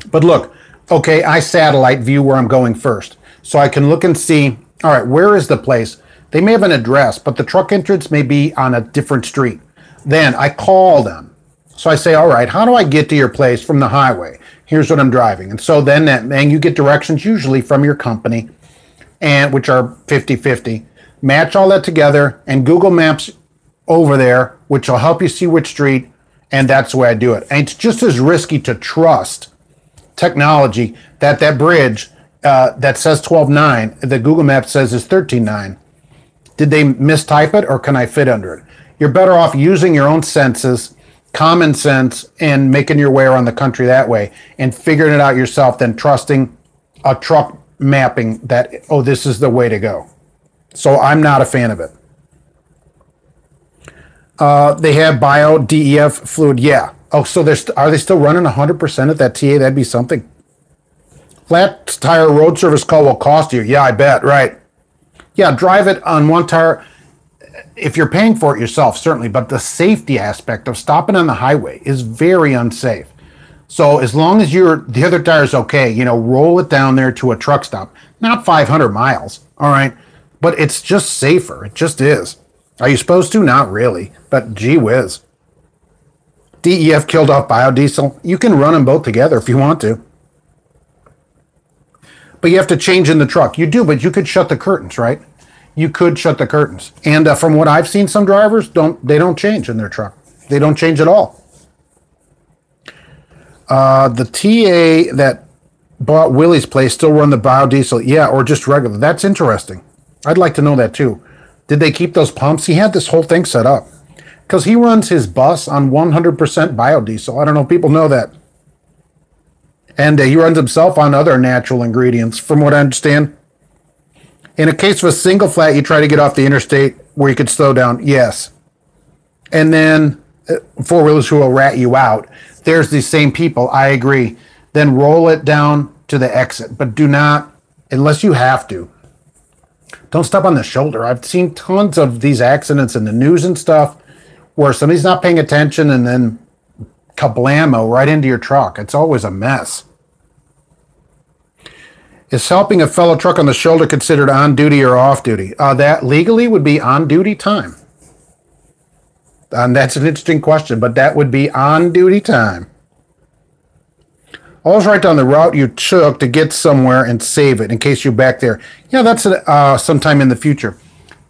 But look, okay, I satellite view where I'm going first. So I can look and see, all right, where is the place? They may have an address, but the truck entrance may be on a different street. Then I call them. So I say, all right, how do I get to your place from the highway? Here's what I'm driving. And so then and you get directions usually from your company, and which are 50-50. Match all that together, and Google Maps over there, which will help you see which street, and that's the way I do it. And it's just as risky to trust technology that bridge that says 12.9, the Google Maps says is 13.9. Did they mistype it, or can I fit under it? You're better off using your own senses, common sense, and making your way around the country that way and figuring it out yourself than trusting a truck mapping that, oh, this is the way to go. So I'm not a fan of it. They have bio DEF fluid. Yeah. Oh, so are they still running 100% at that TA? That'd be something. Flat tire road service call will cost you. Yeah, I bet. Right. Yeah, drive it on one tire if you're paying for it yourself, certainly. But the safety aspect of stopping on the highway is very unsafe. So as long as the other tire's okay, roll it down there to a truck stop. Not 500 miles, all right? But it's just safer. It just is. Are you supposed to? Not really, but gee whiz. DEF killed off biodiesel. You can run them both together if you want to. But you have to change in the truck. You do, but you could shut the curtains, right? You could shut the curtains. And from what I've seen, some drivers don't change in their truck. They don't change at all. The TA that bought Willie's place still run the biodiesel. Yeah, or just regular. That's interesting. I'd like to know that too. Did they keep those pumps? He had this whole thing set up. Because he runs his bus on 100% biodiesel. I don't know if people know that. And he runs himself on other natural ingredients, from what I understand. In a case of a single flat, you try to get off the interstate where you could slow down. Yes. And then four-wheelers who will rat you out. There's these same people. I agree. Then roll it down to the exit. But do not, unless you have to, don't stop on the shoulder. I've seen tons of these accidents in the news and stuff where somebody's not paying attention and then kablamo right into your truck. It's always a mess. Is helping a fellow truck on the shoulder considered on duty or off duty? That legally would be on duty time. And that's an interesting question, but that would be on duty time. Always write down the route you took to get somewhere and save it in case you're back there. Yeah, that's sometime in the future.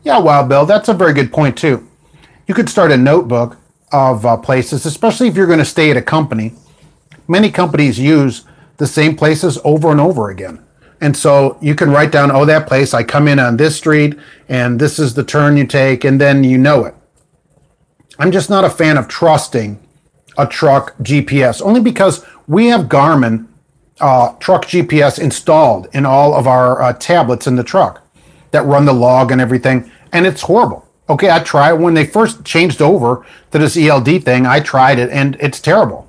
Yeah, Wild Bill, that's a very good point too. You could start a notebook of places, especially if you're going to stay at a company. Many companies use the same places over and over again. And so you can write down, oh, that place, I come in on this street, and this is the turn you take, and then you know it. I'm just not a fan of trusting a truck GPS, only because we have Garmin truck GPS installed in all of our tablets in the truck that run the log and everything, and it's horrible. Okay, I tried when they first changed over to this ELD thing. I tried it, and it's terrible.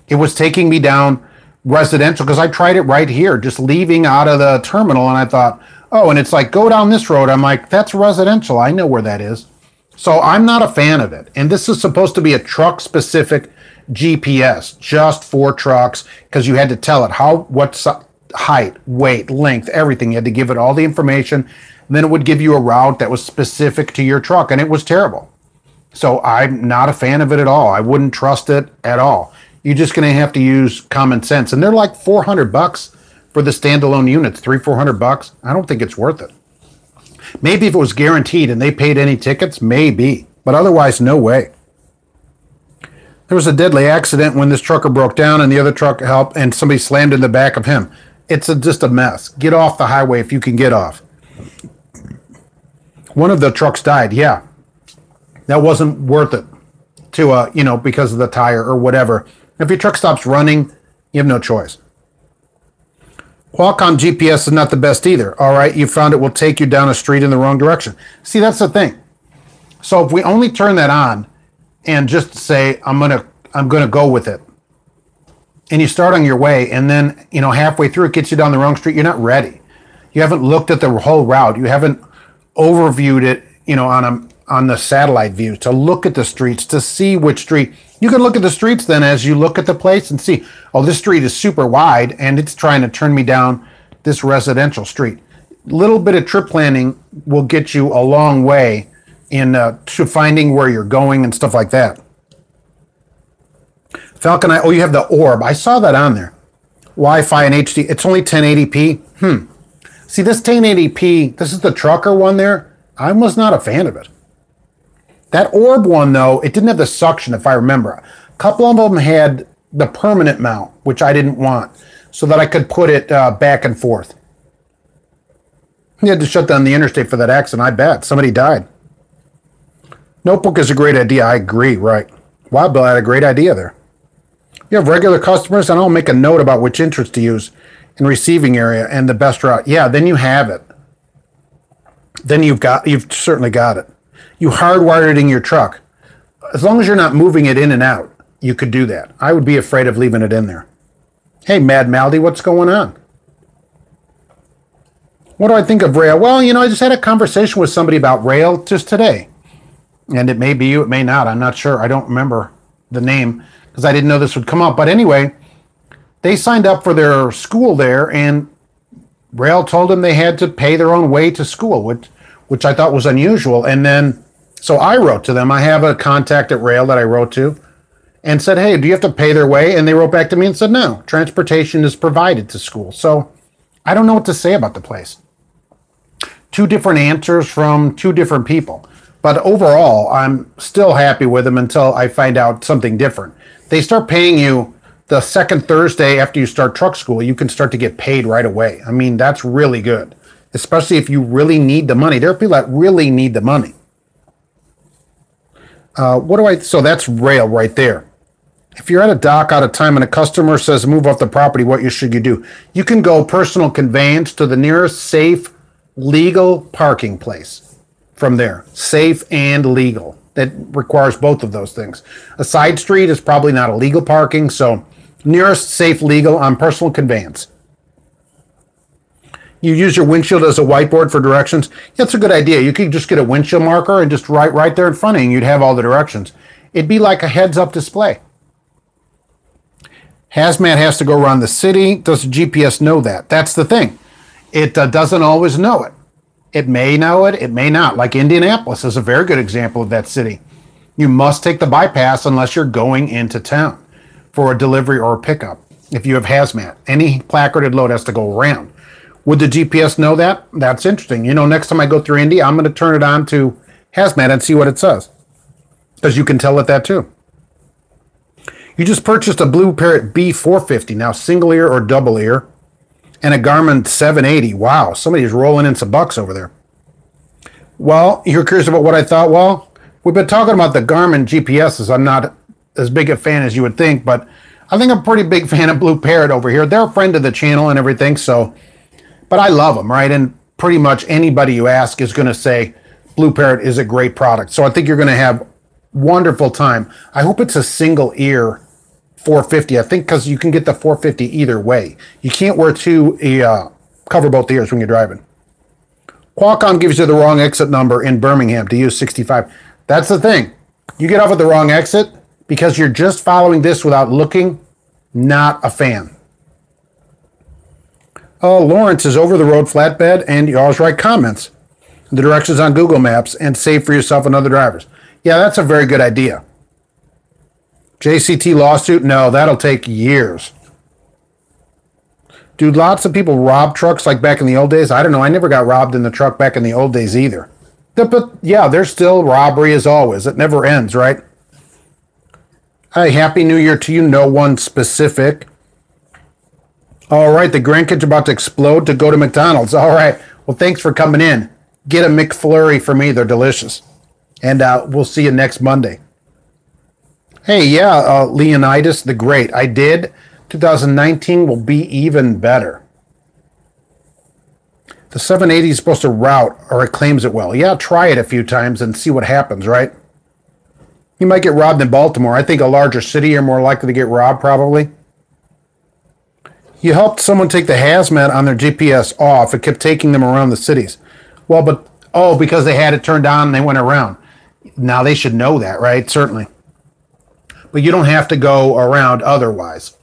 It was taking me down residential because I tried it right here, just leaving out of the terminal, and I thought, oh, and it's like, go down this road. I'm like, that's residential. I know where that is. So I'm not a fan of it. And this is supposed to be a truck-specific GPS, just for trucks, because you had to tell it what height, weight, length, everything. You had to give it all the information. And then it would give you a route that was specific to your truck, and it was terrible. So I'm not a fan of it at all. I wouldn't trust it at all. You're just going to have to use common sense. And they're like $400 for the standalone units, $300-400. I don't think it's worth it. Maybe if it was guaranteed and they paid any tickets, maybe. But otherwise, no way. There was a deadly accident when this trucker broke down and the other truck helped and somebody slammed in the back of him. It's just a mess. Get off the highway if you can get off. One of the trucks died, yeah. That wasn't worth it to, because of the tire or whatever. If your truck stops running, you have no choice. Qualcomm GPS is not the best either. All right, you found it will take you down a street in the wrong direction. See, that's the thing. So if we only turn that on and just say, I'm gonna go with it, and you start on your way, and then halfway through it gets you down the wrong street, you're not ready. You haven't looked at the whole route. You haven't overviewed it, on the satellite view to look at the streets to see which street. You can look at the streets then as you look at the place and see, oh, this street is super wide and it's trying to turn me down this residential street. Little bit of trip planning will get you a long way in to finding where you're going and stuff like that. Falcon, you have the Orb. I saw that on there. Wi-Fi and HD. It's only 1080p. See, this 1080p, this is the trucker one there. I was not a fan of it. That Orb one, though, it didn't have the suction, if I remember. A couple of them had the permanent mount, which I didn't want, so that I could put it back and forth. You had to shut down the interstate for that accident, I bet. Somebody died. Notebook is a great idea. I agree, right. Wild Bill had a great idea there. You have regular customers, and I'll make a note about which interest to use in receiving area and the best route. Yeah, then you have it. Then you've certainly got it. You hardwired it in your truck. As long as you're not moving it in and out, you could do that. I would be afraid of leaving it in there. Hey, Mad Maldy, what's going on? What do I think of rail? Well, I just had a conversation with somebody about rail just today. And it may be you, it may not. I'm not sure. I don't remember the name because I didn't know this would come up. But anyway, they signed up for their school there, and rail told them they had to pay their own way to school, which I thought was unusual. And then, so I wrote to them. I have a contact at rail that I wrote to and said, hey, do you have to pay their way? And they wrote back to me and said, no, transportation is provided to school. So I don't know what to say about the place. Two different answers from two different people. But overall, I'm still happy with them until I find out something different. They start paying you the second Thursday after you start truck school. You can start to get paid right away. I mean, that's really good, especially if you really need the money. There are people that really need the money. So that's rail right there. If you're at a dock out of time and a customer says move off the property, what should you do? You can go personal conveyance to the nearest safe, legal parking place. From there, safe and legal. That requires both of those things. A side street is probably not a legal parking, so nearest safe legal on personal conveyance. You use your windshield as a whiteboard for directions. That's a good idea. You could just get a windshield marker and just write right there in front of you, and you'd have all the directions. It'd be like a heads-up display. Hazmat has to go around the city. Does the GPS know that? That's the thing. It doesn't always know it. It may know it, it may not. Like Indianapolis is a very good example of that city. You must take the bypass unless you're going into town for a delivery or a pickup. If you have hazmat, any placarded load has to go around. Would the GPS know that? That's interesting. Next time I go through Indy, I'm going to turn it on to hazmat and see what it says. Because you can tell it that too. You just purchased a Blue Parrot B450, now single ear or double ear. And a Garmin 780. Wow, somebody's rolling in some bucks over there. Well, you're curious about what I thought? Well, we've been talking about the Garmin GPSs. I'm not as big a fan as you would think, but I think I'm a pretty big fan of Blue Parrot over here. They're a friend of the channel and everything, but I love them, right? And pretty much anybody you ask is going to say Blue Parrot is a great product. So I think you're going to have wonderful time. I hope it's a single ear 450, I think, because you can get the 450 either way. You can't wear cover both ears when you're driving. Qualcomm gives you the wrong exit number in Birmingham to use 65. That's the thing. You get off at the wrong exit because you're just following this without looking. Not a fan. Lawrence is over the road flatbed, and you always write comments. The directions on Google Maps and save for yourself and other drivers. Yeah, that's a very good idea. JCT lawsuit? No, that'll take years. Do lots of people rob trucks like back in the old days? I don't know. I never got robbed in the truck back in the old days either. But yeah, there's still robbery as always. It never ends, right? Hi, Happy New Year to you. No one specific. All right, the grandkids are about to explode to go to McDonald's. All right. Well, thanks for coming in. Get a McFlurry for me. They're delicious. And we'll see you next Monday. Hey, yeah, Leonidas the Great. I did. 2019 will be even better. The 780 is supposed to route, or it claims it will. Yeah, try it a few times and see what happens, right? You might get robbed in Baltimore. I think a larger city, you're more likely to get robbed, probably. You helped someone take the hazmat on their GPS off. It kept taking them around the cities. Well, because they had it turned on and they went around. Now they should know that, right? Certainly. But you don't have to go around otherwise.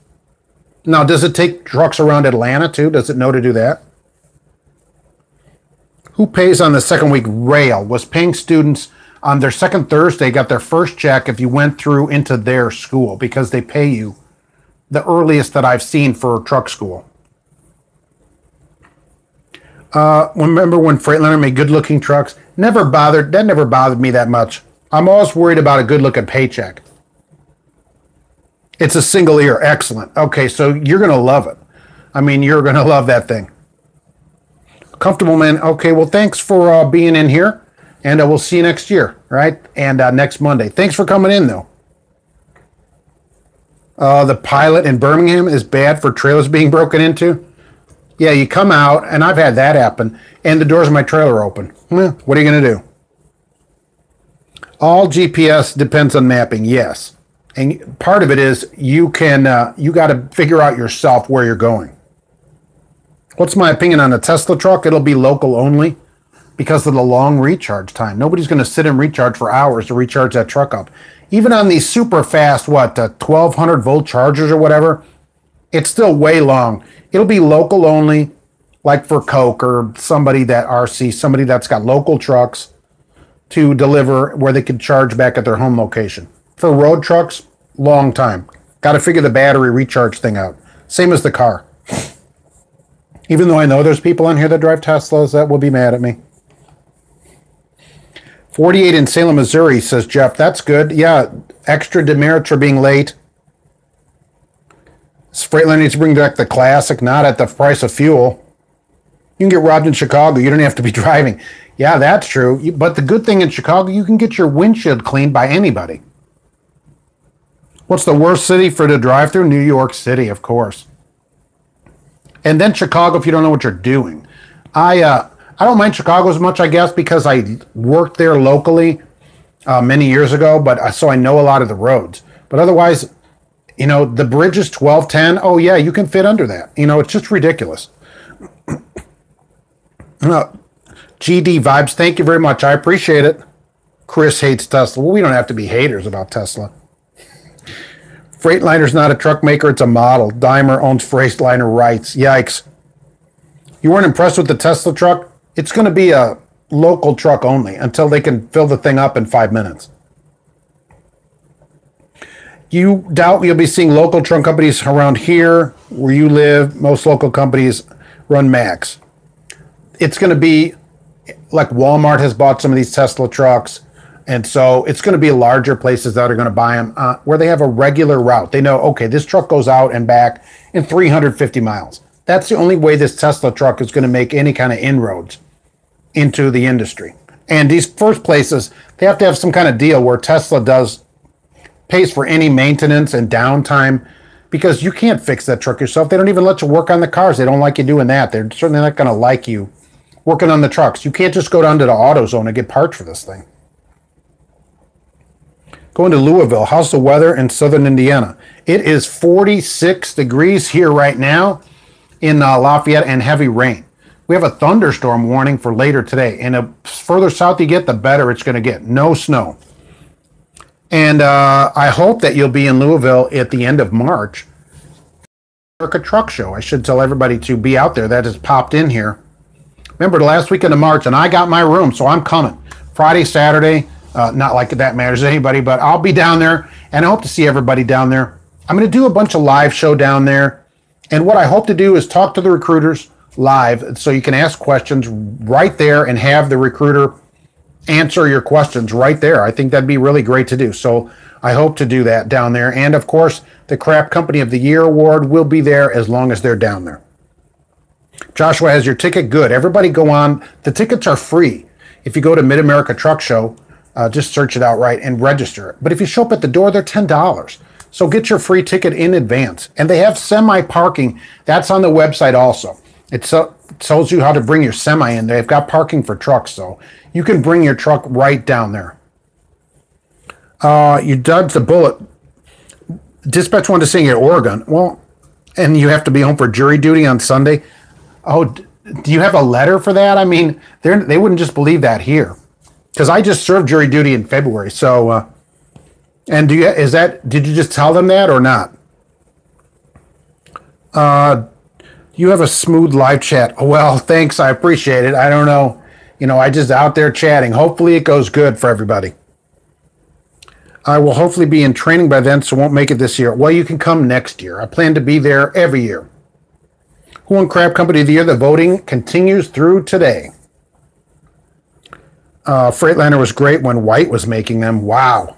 Now, does it take trucks around Atlanta too? Does it know to do that? Who pays on the second week? Rail was paying students on their second Thursday, got their first check if you went through into their school because they pay you the earliest that I've seen for truck school. Remember when Freightliner made good-looking trucks? That never bothered me that much. I'm always worried about a good-looking paycheck. It's a single ear. Excellent. Okay, so you're going to love it. I mean, you're going to love that thing. Comfortable man. Okay, well, thanks for being in here, and we'll see you next year, right? And next Monday. Thanks for coming in, though. The pilot in Birmingham is bad for trailers being broken into. Yeah, you come out, and I've had that happen, and the doors of my trailer are open. What are you going to do? All GPS depends on mapping, yes. And part of it is you got to figure out yourself where you're going. What's my opinion on a Tesla truck? It'll be local only because of the long recharge time. Nobody's going to sit and recharge for hours to recharge that truck up. Even on these super fast, 1200 volt chargers or whatever, it's still way long. It'll be local only, like for Coke or somebody that's got local trucks to deliver where they can charge back at their home location. For road trucks, long time. Got to figure the battery recharge thing out. Same as the car. Even though I know there's people on here that drive Teslas that will be mad at me. 48 in Salem, Missouri, says Jeff. That's good. Yeah, extra demerits for being late. Freightliner needs to bring back the Classic, not at the price of fuel. You can get robbed in Chicago. You don't have to be driving. Yeah, that's true. But the good thing in Chicago, you can get your windshield cleaned by anybody. What's the worst city for the drive-through? New York City, of course. And then Chicago, if you don't know what you're doing. I don't mind Chicago as much, I guess, because I worked there locally many years ago, so I know a lot of the roads. But otherwise, the bridge is 1210. Oh, yeah, you can fit under that. It's just ridiculous. GD Vibes, thank you very much. I appreciate it. Chris hates Tesla. Well, we don't have to be haters about Tesla. Freightliner's not a truck maker, it's a model. Daimler owns Freightliner rights. Yikes. You weren't impressed with the Tesla truck? It's going to be a local truck only until they can fill the thing up in 5 minutes. You doubt you'll be seeing local truck companies around here where you live. Most local companies run Max. It's going to be like Walmart has bought some of these Tesla trucks. And so it's going to be larger places that are going to buy them where they have a regular route. They know, okay, this truck goes out and back in 350 miles. That's the only way this Tesla truck is going to make any kind of inroads into the industry. And these first places, they have to have some kind of deal where Tesla pays for any maintenance and downtime because you can't fix that truck yourself. They don't even let you work on the cars. They don't like you doing that. They're certainly not going to like you working on the trucks. You can't just go down to the AutoZone and get parts for this thing. Going to Louisville. How's the weather in southern Indiana? It is 46 degrees here right now in Lafayette and heavy rain. We have a thunderstorm warning for later today. And the further south you get, the better it's going to get. No snow. And I hope that you'll be in Louisville at the end of March. America Truck Show. I should tell everybody to be out there. That has popped in here. Remember, the last weekend of March, and I got my room, so I'm coming. Friday, Saturday. Not like that matters to anybody, but I'll be down there, and I hope to see everybody down there. I'm going to do a bunch of live show down there, and what I hope to do is talk to the recruiters live, so you can ask questions right there and have the recruiter answer your questions right there. I think that'd be really great to do, so I hope to do that down there. And, of course, the Crap Company of the Year Award will be there as long as they're down there. Joshua has your ticket. Good. Everybody go on. The tickets are free. If you go to Mid-America Truck Show, just search it out right and register. But if you show up at the door, they're $10. So get your free ticket in advance. And they have semi-parking. That's on the website also. It tells you how to bring your semi in. They've got parking for trucks, so you can bring your truck right down there. You dodged a bullet. Dispatch wanted to sing at Oregon. Well, and you have to be home for jury duty on Sunday. Oh, do you have a letter for that? I mean, they wouldn't just believe that here. Because I just served jury duty in February, so and did you just tell them that or not? You have a smooth live chat. Oh, well, thanks, I appreciate it. I don't know, I just out there chatting. Hopefully it goes good for everybody. I will hopefully be in training by then, so won't make it this year. Well, you can come next year. I plan to be there every year. Who won Crap Company of the Year? The voting continues through today. Freightliner was great when White was making them. Wow.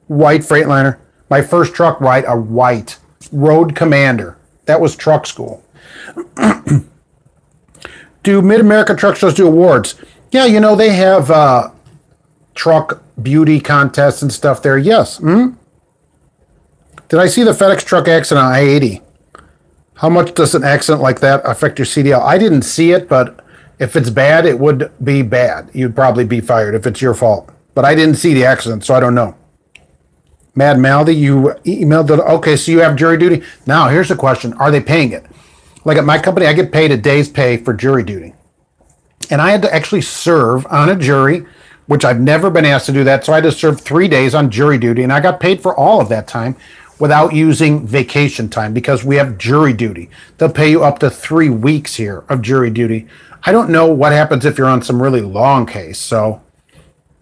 White Freightliner. My first truck, White, a White Road Commander. That was truck school. Do Mid-America Truck Shows do awards? Yeah, you know, they have truck beauty contests and stuff there. Yes. Did I see the FedEx truck accident on I-80? How much does an accident like that affect your CDL? I didn't see it, but if it's bad, it would be bad. You'd probably be fired if it's your fault. But I didn't see the accident, so I don't know. Mad Maldy, you emailed it. Okay, so you have jury duty. Now, here's the question. Are they paying it? Like at my company, I get paid a day's pay for jury duty. And I had to actually serve on a jury, which I've never been asked to do that. So I had to serve 3 days on jury duty. And I got paid for all of that time without using vacation time because we have jury duty. They'll pay you up to 3 weeks here of jury duty. I don't know what happens if you're on some really long case. So,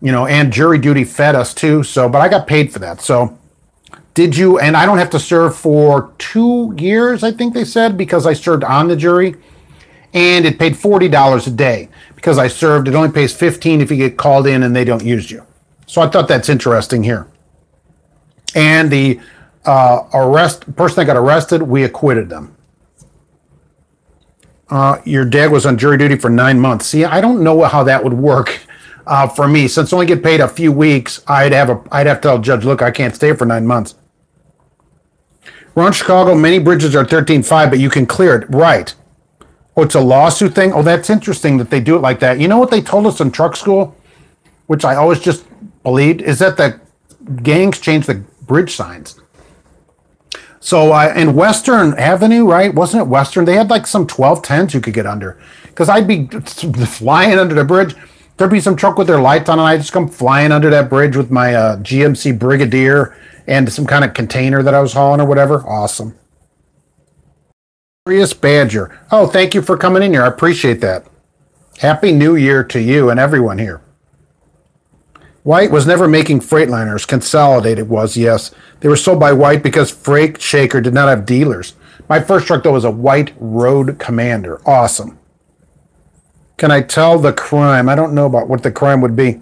you know, and jury duty fed us too. So, but I got paid for that. So did you, and I don't have to serve for 2 years, I think they said, because I served on the jury. And it paid $40 a day because I served. It only pays $15 if you get called in and they don't use you. So I thought that's interesting here. And the person that got arrested, we acquitted them. Your dad was on jury duty for 9 months. See, I don't know how that would work for me. Since I only get paid a few weeks, I'd have to tell a judge, look, I can't stay for 9 months. Around Chicago, many bridges are 13.5, but you can clear it. Right. Oh, it's a lawsuit thing? Oh, that's interesting that they do it like that. You know what they told us in truck school, which I always just believed, is that the gangs changed the bridge signs. So in Western Avenue, right? Wasn't it Western? They had like some 1210s you could get under. Because I'd be flying under the bridge. There'd be some truck with their lights on, and I'd just come flying under that bridge with my GMC Brigadier and some kind of container that I was hauling or whatever. Awesome. Curious Badger. Oh, thank you for coming in here. I appreciate that. Happy New Year to you and everyone here. White was never making Freightliners. Consolidated was, yes. They were sold by White because Freight Shaker did not have dealers. My first truck, though, was a White Road Commander. Awesome. Can I tell the crime? I don't know about what the crime would be.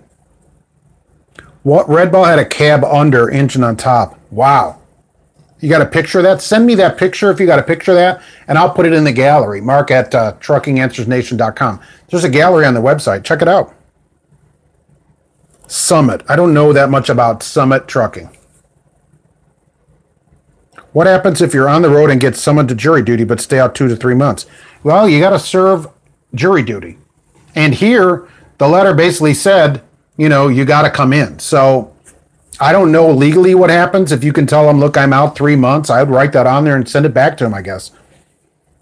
What Red Ball had a cab under, engine on top. Wow. You got a picture of that? Send me that picture if you got a picture of that, and I'll put it in the gallery. Mark at truckinganswersnation.com. There's a gallery on the website. Check it out. Summit. I don't know that much about Summit Trucking. What happens if you're on the road and get summoned to jury duty but stay out 2 to 3 months? Well, you got to serve jury duty. And here, the letter basically said, you know, you got to come in. So I don't know legally what happens. If you can tell them, look, I'm out 3 months, I would write that on there and send it back to them, I guess.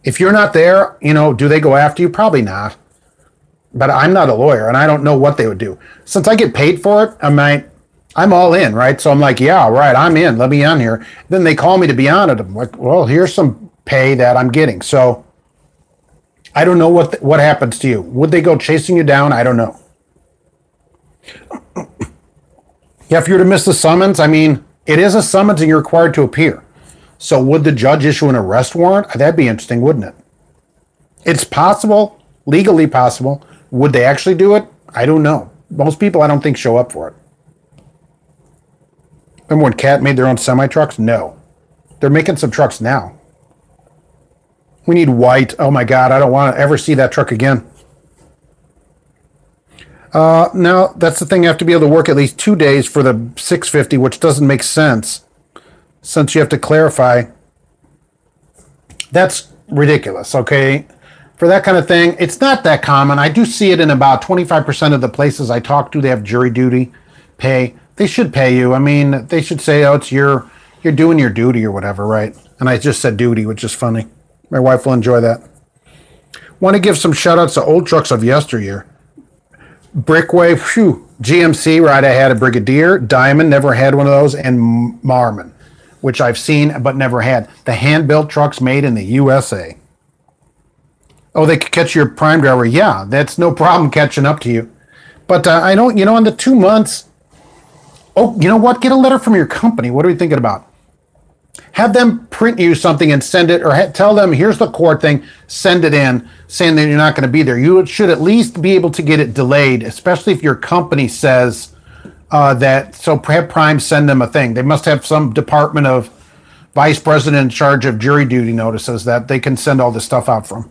If you're not there, you know, do they go after you? Probably not. But I'm not a lawyer, and I don't know what they would do. Since I get paid for it, I'm all in, right? So I'm like, yeah, right, I'm in. Let me on here. Then they call me to be on it. I'm like, well, here's some pay that I'm getting. So I don't know what happens to you. Would they go chasing you down? I don't know. Yeah, if you were to miss the summons, I mean, it is a summons and you're required to appear. So would the judge issue an arrest warrant? That'd be interesting, wouldn't it? It's possible, legally possible. Would they actually do it? I don't know. Most people, I don't think, show up for it. Remember when Cat made their own semi-trucks? No. They're making some trucks now. We need White. Oh my God, I don't want to ever see that truck again. Now, that's the thing. You have to be able to work at least 2 days for the 650, which doesn't make sense since you have to clarify. That's ridiculous, okay? For that kind of thing, it's not that common. I do see it in about 25% of the places I talk to. They have jury duty pay. They should pay you. I mean, they should say, oh, it's you're doing your duty or whatever, right? And I just said duty, which is funny. My wife will enjoy that. Want to give some shout-outs to old trucks of yesteryear. Brickway, phew, GMC, right, I had a Brigadier. Diamond, never had one of those. And Marmon, which I've seen but never had. The hand-built trucks made in the USA. Oh, they could catch your prime driver. Yeah, that's no problem catching up to you. But I don't, in the 2 months, oh, you know what? Get a letter from your company. What are we thinking about? Have them print you something and send it, or tell them, here's the court thing, send it in, saying that you're not going to be there. You should at least be able to get it delayed, especially if your company says that, so have Prime send them a thing. They must have some department of vice president in charge of jury duty notices that they can send all this stuff out from.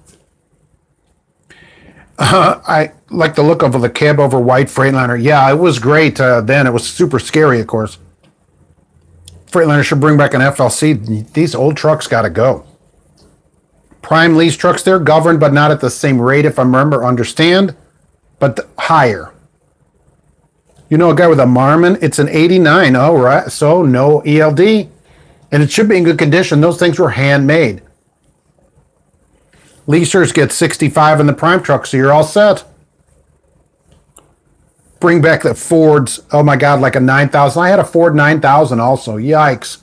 I like the look of the cab over white Freightliner. Yeah, it was great then. It was super scary, of course. Freightliner should bring back an FLC. These old trucks got to go. Prime lease trucks, they're governed, but not at the same rate, if I understand, but higher. You know a guy with a Marmon? It's an 89. Oh, right. So no ELD. And it should be in good condition. Those things were handmade. Leasers get 65 in the prime truck, so you're all set. Bring back the Fords. Oh my God, like a 9000. I had a Ford 9000 also. Yikes.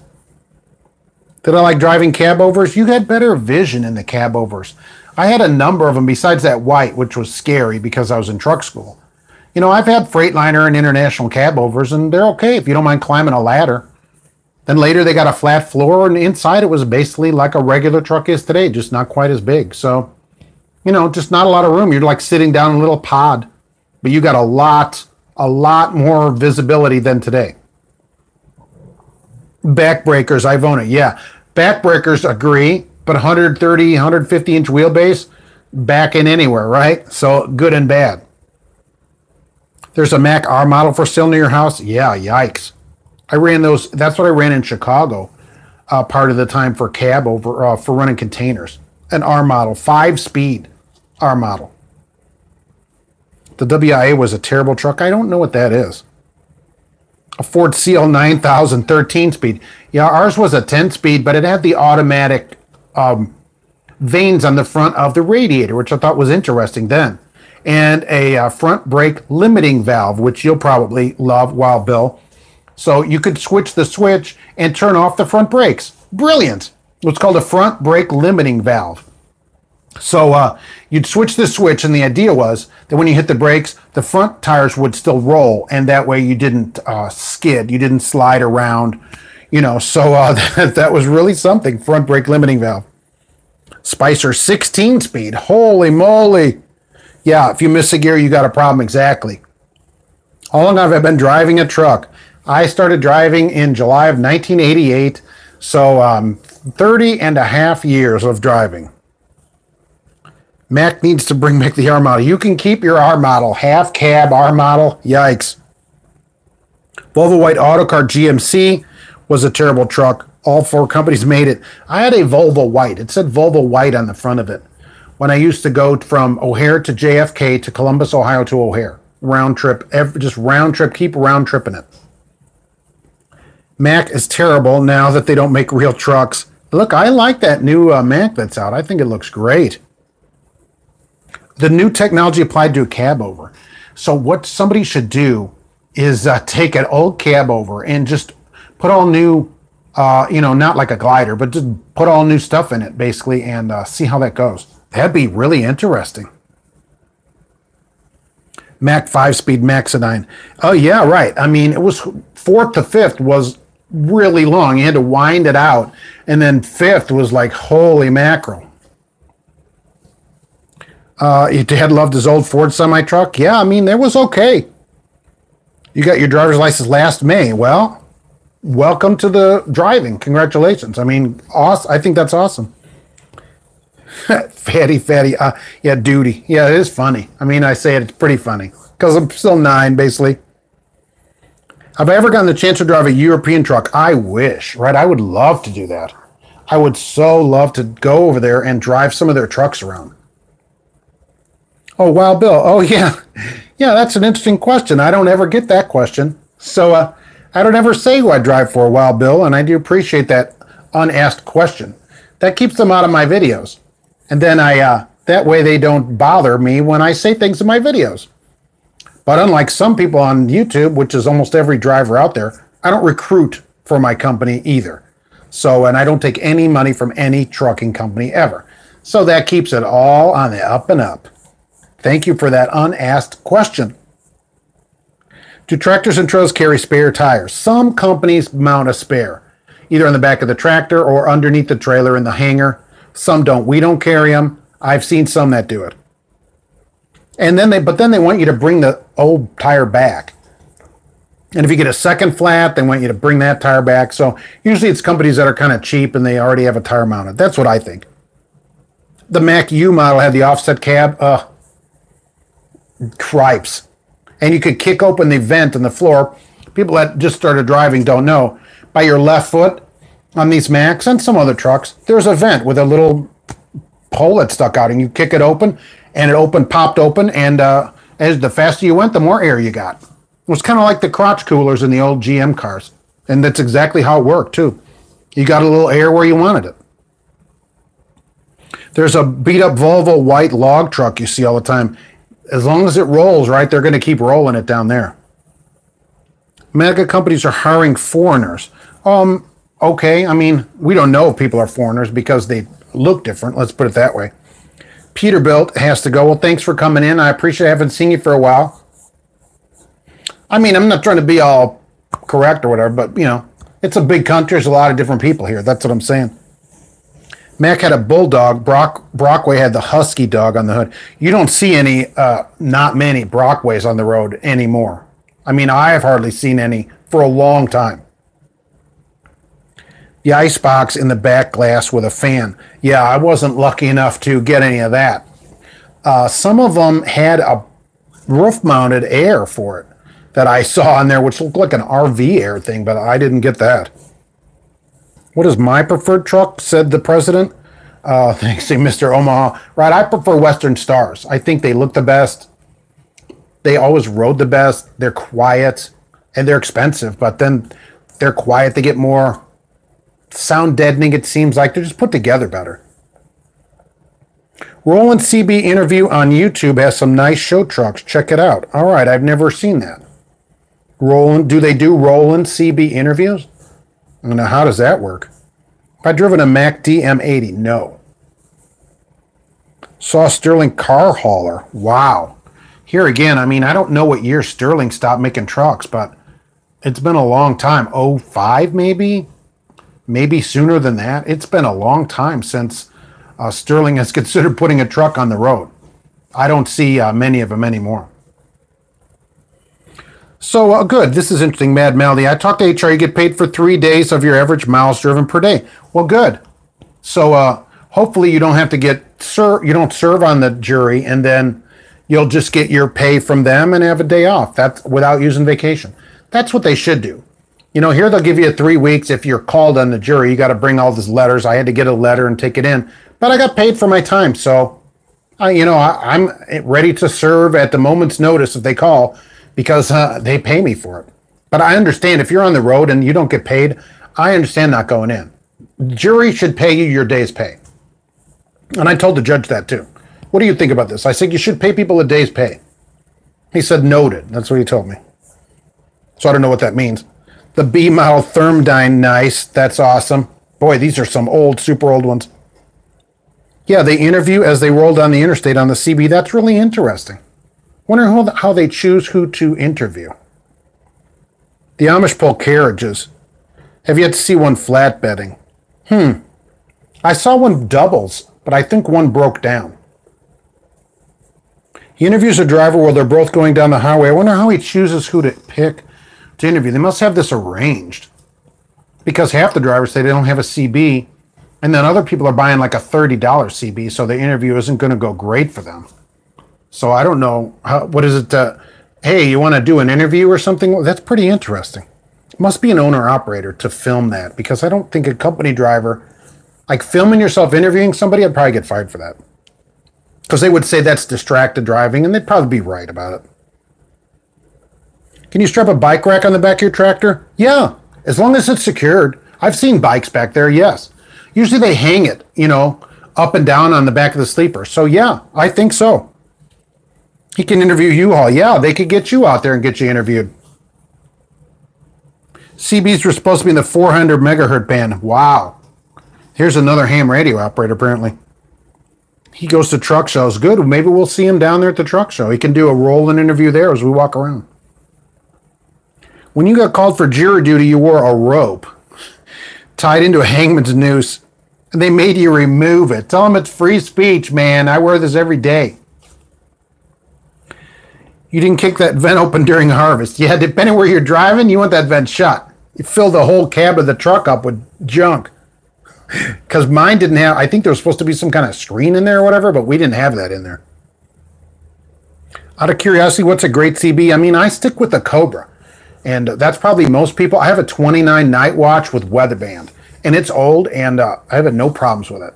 Did I like driving cab overs? You had better vision in the cab overs. I had a number of them besides that white, which was scary because I was in truck school. You know, I've had Freightliner and International cab overs, and they're okay if you don't mind climbing a ladder. Then later they got a flat floor, and inside it was basically like a regular truck is today, just not quite as big. So, you know, just not a lot of room. You're like sitting down in a little pod, but you got a lot more visibility than today. Backbreakers, I've owned it. Yeah, backbreakers, agree, but 130, 150 inch wheelbase, back in anywhere, right? So good and bad. There's a Mac R model for sale near your house. Yeah, yikes. I ran those. That's what I ran in Chicago part of the time for cab over for running containers. An R model, 5-speed R model. The WIA was a terrible truck. I don't know what that is. A Ford CL 9000 13-speed. Yeah, ours was a 10-speed, but it had the automatic vanes on the front of the radiator, which I thought was interesting then. And a front brake limiting valve, which you'll probably love, Wild Bill. So you could switch the switch and turn off the front brakes. Brilliant. What's called a front brake limiting valve. So you'd switch the switch, and the idea was that when you hit the brakes, the front tires would still roll, and that way you didn't skid, you didn't slide around, you know. So that was really something. Front brake limiting valve. Spicer 16-speed. Holy moly. Yeah, if you miss a gear, you got a problem. Exactly. How long have I been driving a truck? I started driving in July of 1988, so 30 and a half years of driving. Mac needs to bring back the R model. You can keep your R model. Half cab R model. Yikes. Volvo White Autocar GMC was a terrible truck. All 4 companies made it. I had a Volvo White. It said Volvo White on the front of it when I used to go from O'Hare to JFK to Columbus, Ohio to O'Hare. Round trip. Just round trip. Keep round tripping it. Mac is terrible now that they don't make real trucks. Look, I like that new Mac that's out. I think it looks great. The new technology applied to a cab over. So what somebody should do is take an old cab over and just put all new, you know, not like a glider, but just put all new stuff in it, basically, and see how that goes. That'd be really interesting. Mac 5-speed Maxidine. Oh, yeah, right. I mean, it was 4th to 5th was really long. You had to wind it out. And then 5th was like, holy mackerel. Your dad loved his old Ford semi-truck? Yeah, I mean, it was okay. You got your driver's license last May. Well, welcome to the driving. Congratulations. I mean, awesome. I think that's awesome. Fatty. Yeah, duty. Yeah, it is funny. I mean, I say it's pretty funny because I'm still 9, basically. Have I ever gotten the chance to drive a European truck? I wish, right? I would love to do that. I would so love to go over there and drive some of their trucks around. Oh, Wild Bill. Oh, yeah. Yeah, that's an interesting question. I don't ever get that question. So I don't ever say who I drive for, Wild Bill, and I do appreciate that unasked question. That keeps them out of my videos. And then that way they don't bother me when I say things in my videos. But unlike some people on YouTube, which is almost every driver out there, I don't recruit for my company either. So, and I don't take any money from any trucking company ever. So that keeps it all on the up and up. Thank you for that unasked question. Do tractors and trailers carry spare tires? Some companies mount a spare, either on the back of the tractor or underneath the trailer in the hangar. Some don't. We don't carry them. I've seen some that do it. And then they want you to bring the old tire back. And if you get a second flat, they want you to bring that tire back. So usually it's companies that are kind of cheap and they already have a tire mounted. That's what I think. The Mac U model had the offset cab. cripes. And you could kick open the vent in the floor. People that just started driving don't know. By your left foot on these Macs and some other trucks, there's a vent with a little hole that stuck out, and you kick it open, and it popped open, and as the faster you went, the more air you got. It was kind of like the crotch coolers in the old GM cars, and that's exactly how it worked too. You got a little air where you wanted it. There's a beat-up Volvo white log truck you see all the time. As long as it rolls, right, they're going to keep rolling it down there. Mega companies are hiring foreigners. Okay, I mean, we don't know if people are foreigners because they look different. Let's put it that way. Peterbilt has to go. Well, thanks for coming in. I appreciate it. I haven't seen you for a while. I mean, I'm not trying to be all correct or whatever, but, you know, it's a big country. There's a lot of different people here. That's what I'm saying. Mac had a bulldog. Brockway had the husky dog on the hood. You don't see any, not many Brockways on the road anymore. I mean, I have hardly seen any for a long time. The icebox in the back glass with a fan. Yeah, I wasn't lucky enough to get any of that. Some of them had a roof-mounted air for it that I saw on there, which looked like an RV air thing, but I didn't get that. What is my preferred truck, said the president. Thanks to Mr. Omaha. Right, I prefer Western Stars. I think they look the best. They always rode the best. They're quiet, and they're expensive, but then they're quiet. They get more sound deadening, it seems like. They're just put together better. Roland CB interview on YouTube has some nice show trucks. Check it out. All right, I've never seen that. Roland, do they do Roland CB interviews? I don't know, how does that work? Have I driven a Mack DM80? No. Saw Sterling car hauler. Wow. Here again, I mean, I don't know what year Sterling stopped making trucks, but it's been a long time. 05 maybe? Maybe sooner than that. It's been a long time since Sterling has considered putting a truck on the road. I don't see many of them anymore. So good. This is interesting, Mad Melody. I talked to HR. You get paid for 3 days of your average miles driven per day. Well, good. So hopefully you don't have to you don't serve on the jury, and then you'll just get your pay from them and have a day off. That's without using vacation. That's what they should do. You know, here they'll give you 3 weeks if you're called on the jury. You got to bring all these letters. I had to get a letter and take it in, but I got paid for my time. So, I'm ready to serve at the moment's notice if they call, because they pay me for it. But I understand if you're on the road and you don't get paid, I understand not going in. Jury should pay you your day's pay. And I told the judge that too. What do you think about this? I said, you should pay people a day's pay. He said, noted. That's what he told me. So I don't know what that means. The B model Thermdyne, nice. That's awesome. Boy, these are some old, super old ones. Yeah, they interview as they roll down the interstate on the CB. That's really interesting. Wonder how they choose who to interview. The Amish pull carriages. Have yet to see one flatbedding. I saw one doubles, but I think one broke down. He interviews a driver while they're both going down the highway. I wonder how he chooses who to pick to interview. They must have this arranged, because half the drivers say they don't have a CB, and then other people are buying like a $30 CB, so the interview isn't going to go great for them. So I don't know, what is it? Hey, you want to do an interview or something? Well, that's pretty interesting. Must be an owner-operator to film that, because I don't think a company driver, like filming yourself interviewing somebody, I'd probably get fired for that. Because they would say that's distracted driving, and they'd probably be right about it. Can you strap a bike rack on the back of your tractor? Yeah, as long as it's secured. I've seen bikes back there, yes. Usually they hang it, up and down on the back of the sleeper. So yeah, I think so. He can interview U-Haul. Yeah, they could get you out there and get you interviewed. CBs were supposed to be in the 400 megahertz band. Wow. Here's another ham radio operator, apparently. He goes to truck shows. Good. Maybe we'll see him down there at the truck show. He can do a roll-in interview there as we walk around. When you got called for jury duty, you wore a rope tied into a hangman's noose, and they made you remove it. Tell them it's free speech, man. I wear this every day. You didn't kick that vent open during harvest. Yeah, depending where you're driving, you want that vent shut. You fill the whole cab of the truck up with junk. Because mine didn't have, I think there was supposed to be some kind of screen in there or whatever, but we didn't have that in there. Out of curiosity, what's a great CB? I mean, I stick with the Cobra. And that's probably most people. I have a 29 night watch with weatherband. And it's old, and I have no problems with it.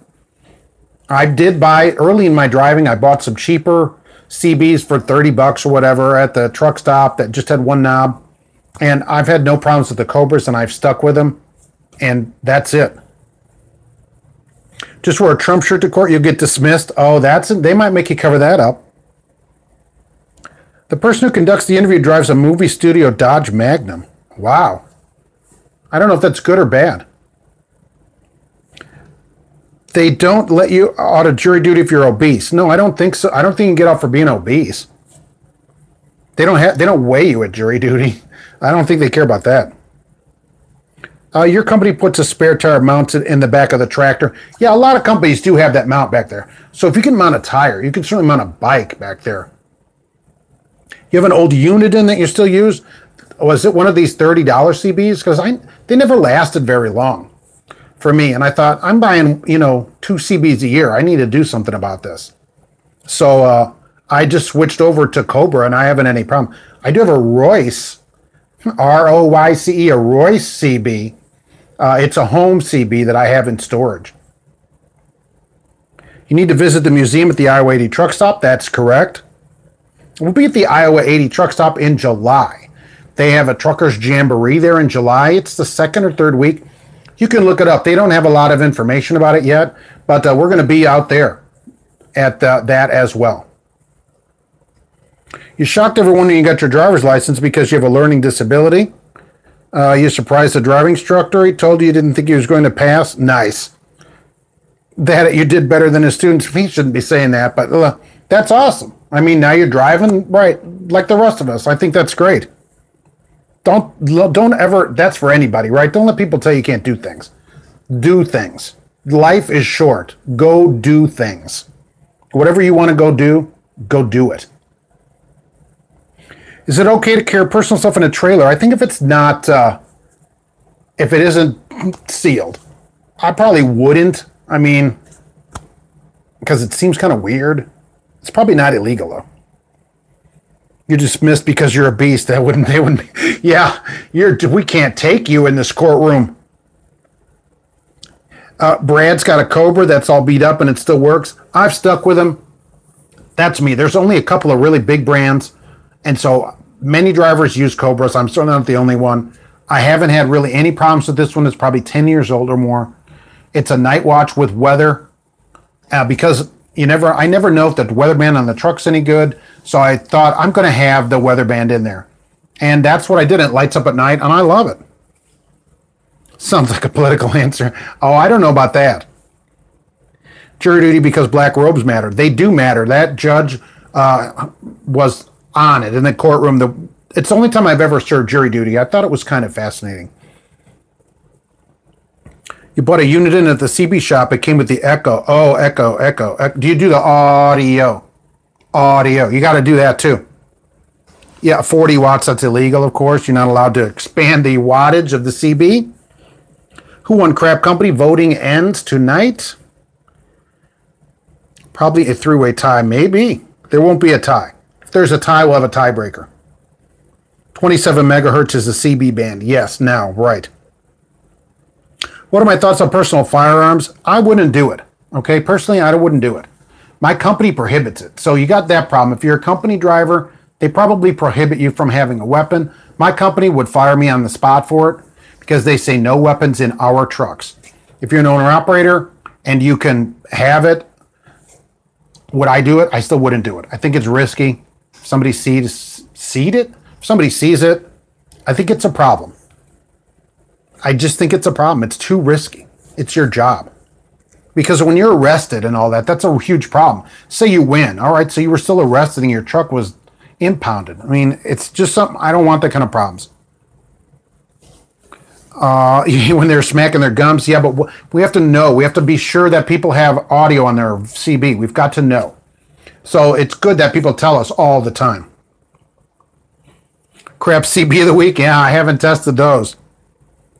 I did buy, early in my driving, I bought some cheaper CBs for 30 bucks or whatever at the truck stop that just had one knob. And I've had no problems with the Cobras, and I've stuck with them. And that's it. Just wear a Trump shirt to court, you'll get dismissed. Oh, they might make you cover that up. The person who conducts the interview drives a movie studio Dodge Magnum. Wow. I don't know if that's good or bad. They don't let you out of jury duty if you're obese. No, I don't think so. I don't think you can get off for being obese. They don't weigh you at jury duty. I don't think they care about that. Your company puts a spare tire mounted in the back of the tractor. Yeah, a lot of companies do have that mount back there. So if you can mount a tire, you can certainly mount a bike back there. You have an old unit in that you still use? Was it one of these $30 CBs? Because they never lasted very long for me. And I thought, I'm buying, 2 CBs a year. I need to do something about this. So I just switched over to Cobra, and I haven't any problem. I do have a Royce, R-O-Y-C-E, a Royce CB. It's a home CB that I have in storage. You need to visit the museum at the Iowa 80 truck stop. That's correct. We'll be at the Iowa 80 truck stop in July. They have a truckers jamboree there in July. It's the second or third week. You can look it up. They don't have a lot of information about it yet, but we're going to be out there at that as well. You shocked everyone when you got your driver's license because you have a learning disability. You surprised the driving instructor. He told you didn't think he was going to pass. Nice. That you did better than his students. He shouldn't be saying that, but that's awesome. I mean, now you're driving right like the rest of us. I think that's great. Don't ever, that's for anybody, right? Don't let people tell you can't do things. Do things. Life is short. Go do things. Whatever you want to go do it. Is it okay to carry personal stuff in a trailer? I think if it's not, if it isn't sealed, I probably wouldn't. I mean, because it seems kind of weird. It's probably not illegal though. You're dismissed because you're obese. They wouldn't. Yeah, we can't take you in this courtroom. Brad's got a Cobra that's all beat up and it still works. I've stuck with him. That's me. There's only a couple of really big brands, and so many drivers use Cobras. I'm certainly not the only one. I haven't had really any problems with this one. It's probably 10 years old or more. It's a night watch with weather because I never know if the weatherband on the truck's any good. So I thought I'm going to have the weatherband in there. And that's what I did. It lights up at night, and I love it. Sounds like a political answer. Oh, I don't know about that. Jury duty because black robes matter. They do matter. That judge was on it in the courtroom. It's the only time I've ever served jury duty. I thought it was kind of fascinating. You bought a unit in at the CB shop. It came with the Echo. Oh, Echo. Do you do the audio? Audio. You got to do that too. Yeah, 40 watts. That's illegal, of course. You're not allowed to expand the wattage of the CB. Who won Crap Company? Voting ends tonight. Probably a three-way tie. Maybe. There won't be a tie. If there's a tie, we'll have a tiebreaker. 27 megahertz is the CB band. Yes, now, right. What are my thoughts on personal firearms? I wouldn't do it. Okay, personally, I wouldn't do it. My company prohibits it. So you got that problem. If you're a company driver, they probably prohibit you from having a weapon. My company would fire me on the spot for it because they say no weapons in our trucks. If you're an owner-operator and you can have it, would I do it? I still wouldn't do it. I think it's risky. If somebody sees it, if somebody sees it, I think it's a problem. I just think it's a problem. It's too risky. It's your job. Because when you're arrested and all that, that's a huge problem. Say you win. All right, so you were still arrested and your truck was impounded. I mean, it's just something, I don't want that kind of problems. When they're smacking their gums, yeah, but we have to know. We have to be sure that people have audio on their CB. We've got to know. So it's good that people tell us all the time. Crap CB of the week? Yeah, I haven't tested those.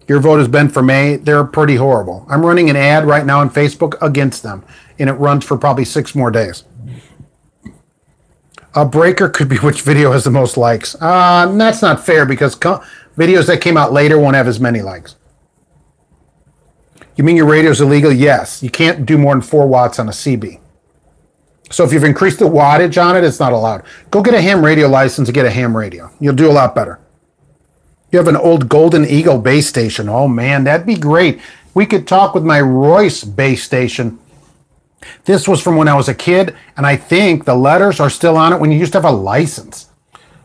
Your vote has been for May. They're pretty horrible. I'm running an ad right now on Facebook against them, and it runs for probably 6 more days. A breaker could be which video has the most likes. That's not fair because videos that came out later won't have as many likes. You mean your radio's illegal? Yes. You can't do more than 4 watts on a CB. So if you've increased the wattage on it, it's not allowed. Go get a ham radio license and get a ham radio. You'll do a lot better. You have an old Golden Eagle base station. Oh man, that'd be great. We could talk with my Royce base station. This was from when I was a kid, and I think the letters are still on it when you used to have a license.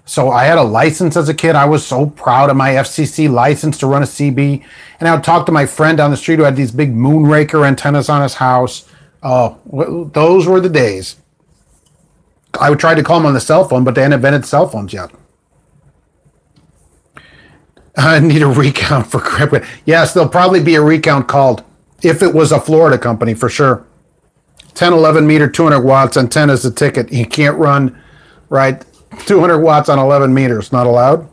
So I had a license as a kid. I was so proud of my FCC license to run a CB. And I would talk to my friend down the street who had these big Moonraker antennas on his house. Oh, those were the days. I would try to call him on the cell phone, but they hadn't invented cell phones yet. I need a recount for crap. Yes, there'll probably be a recount called if it was a Florida company for sure. 10, 11 meter, 200 watts antenna is the ticket. You can't run, right? 200 watts on 11 meters, not allowed.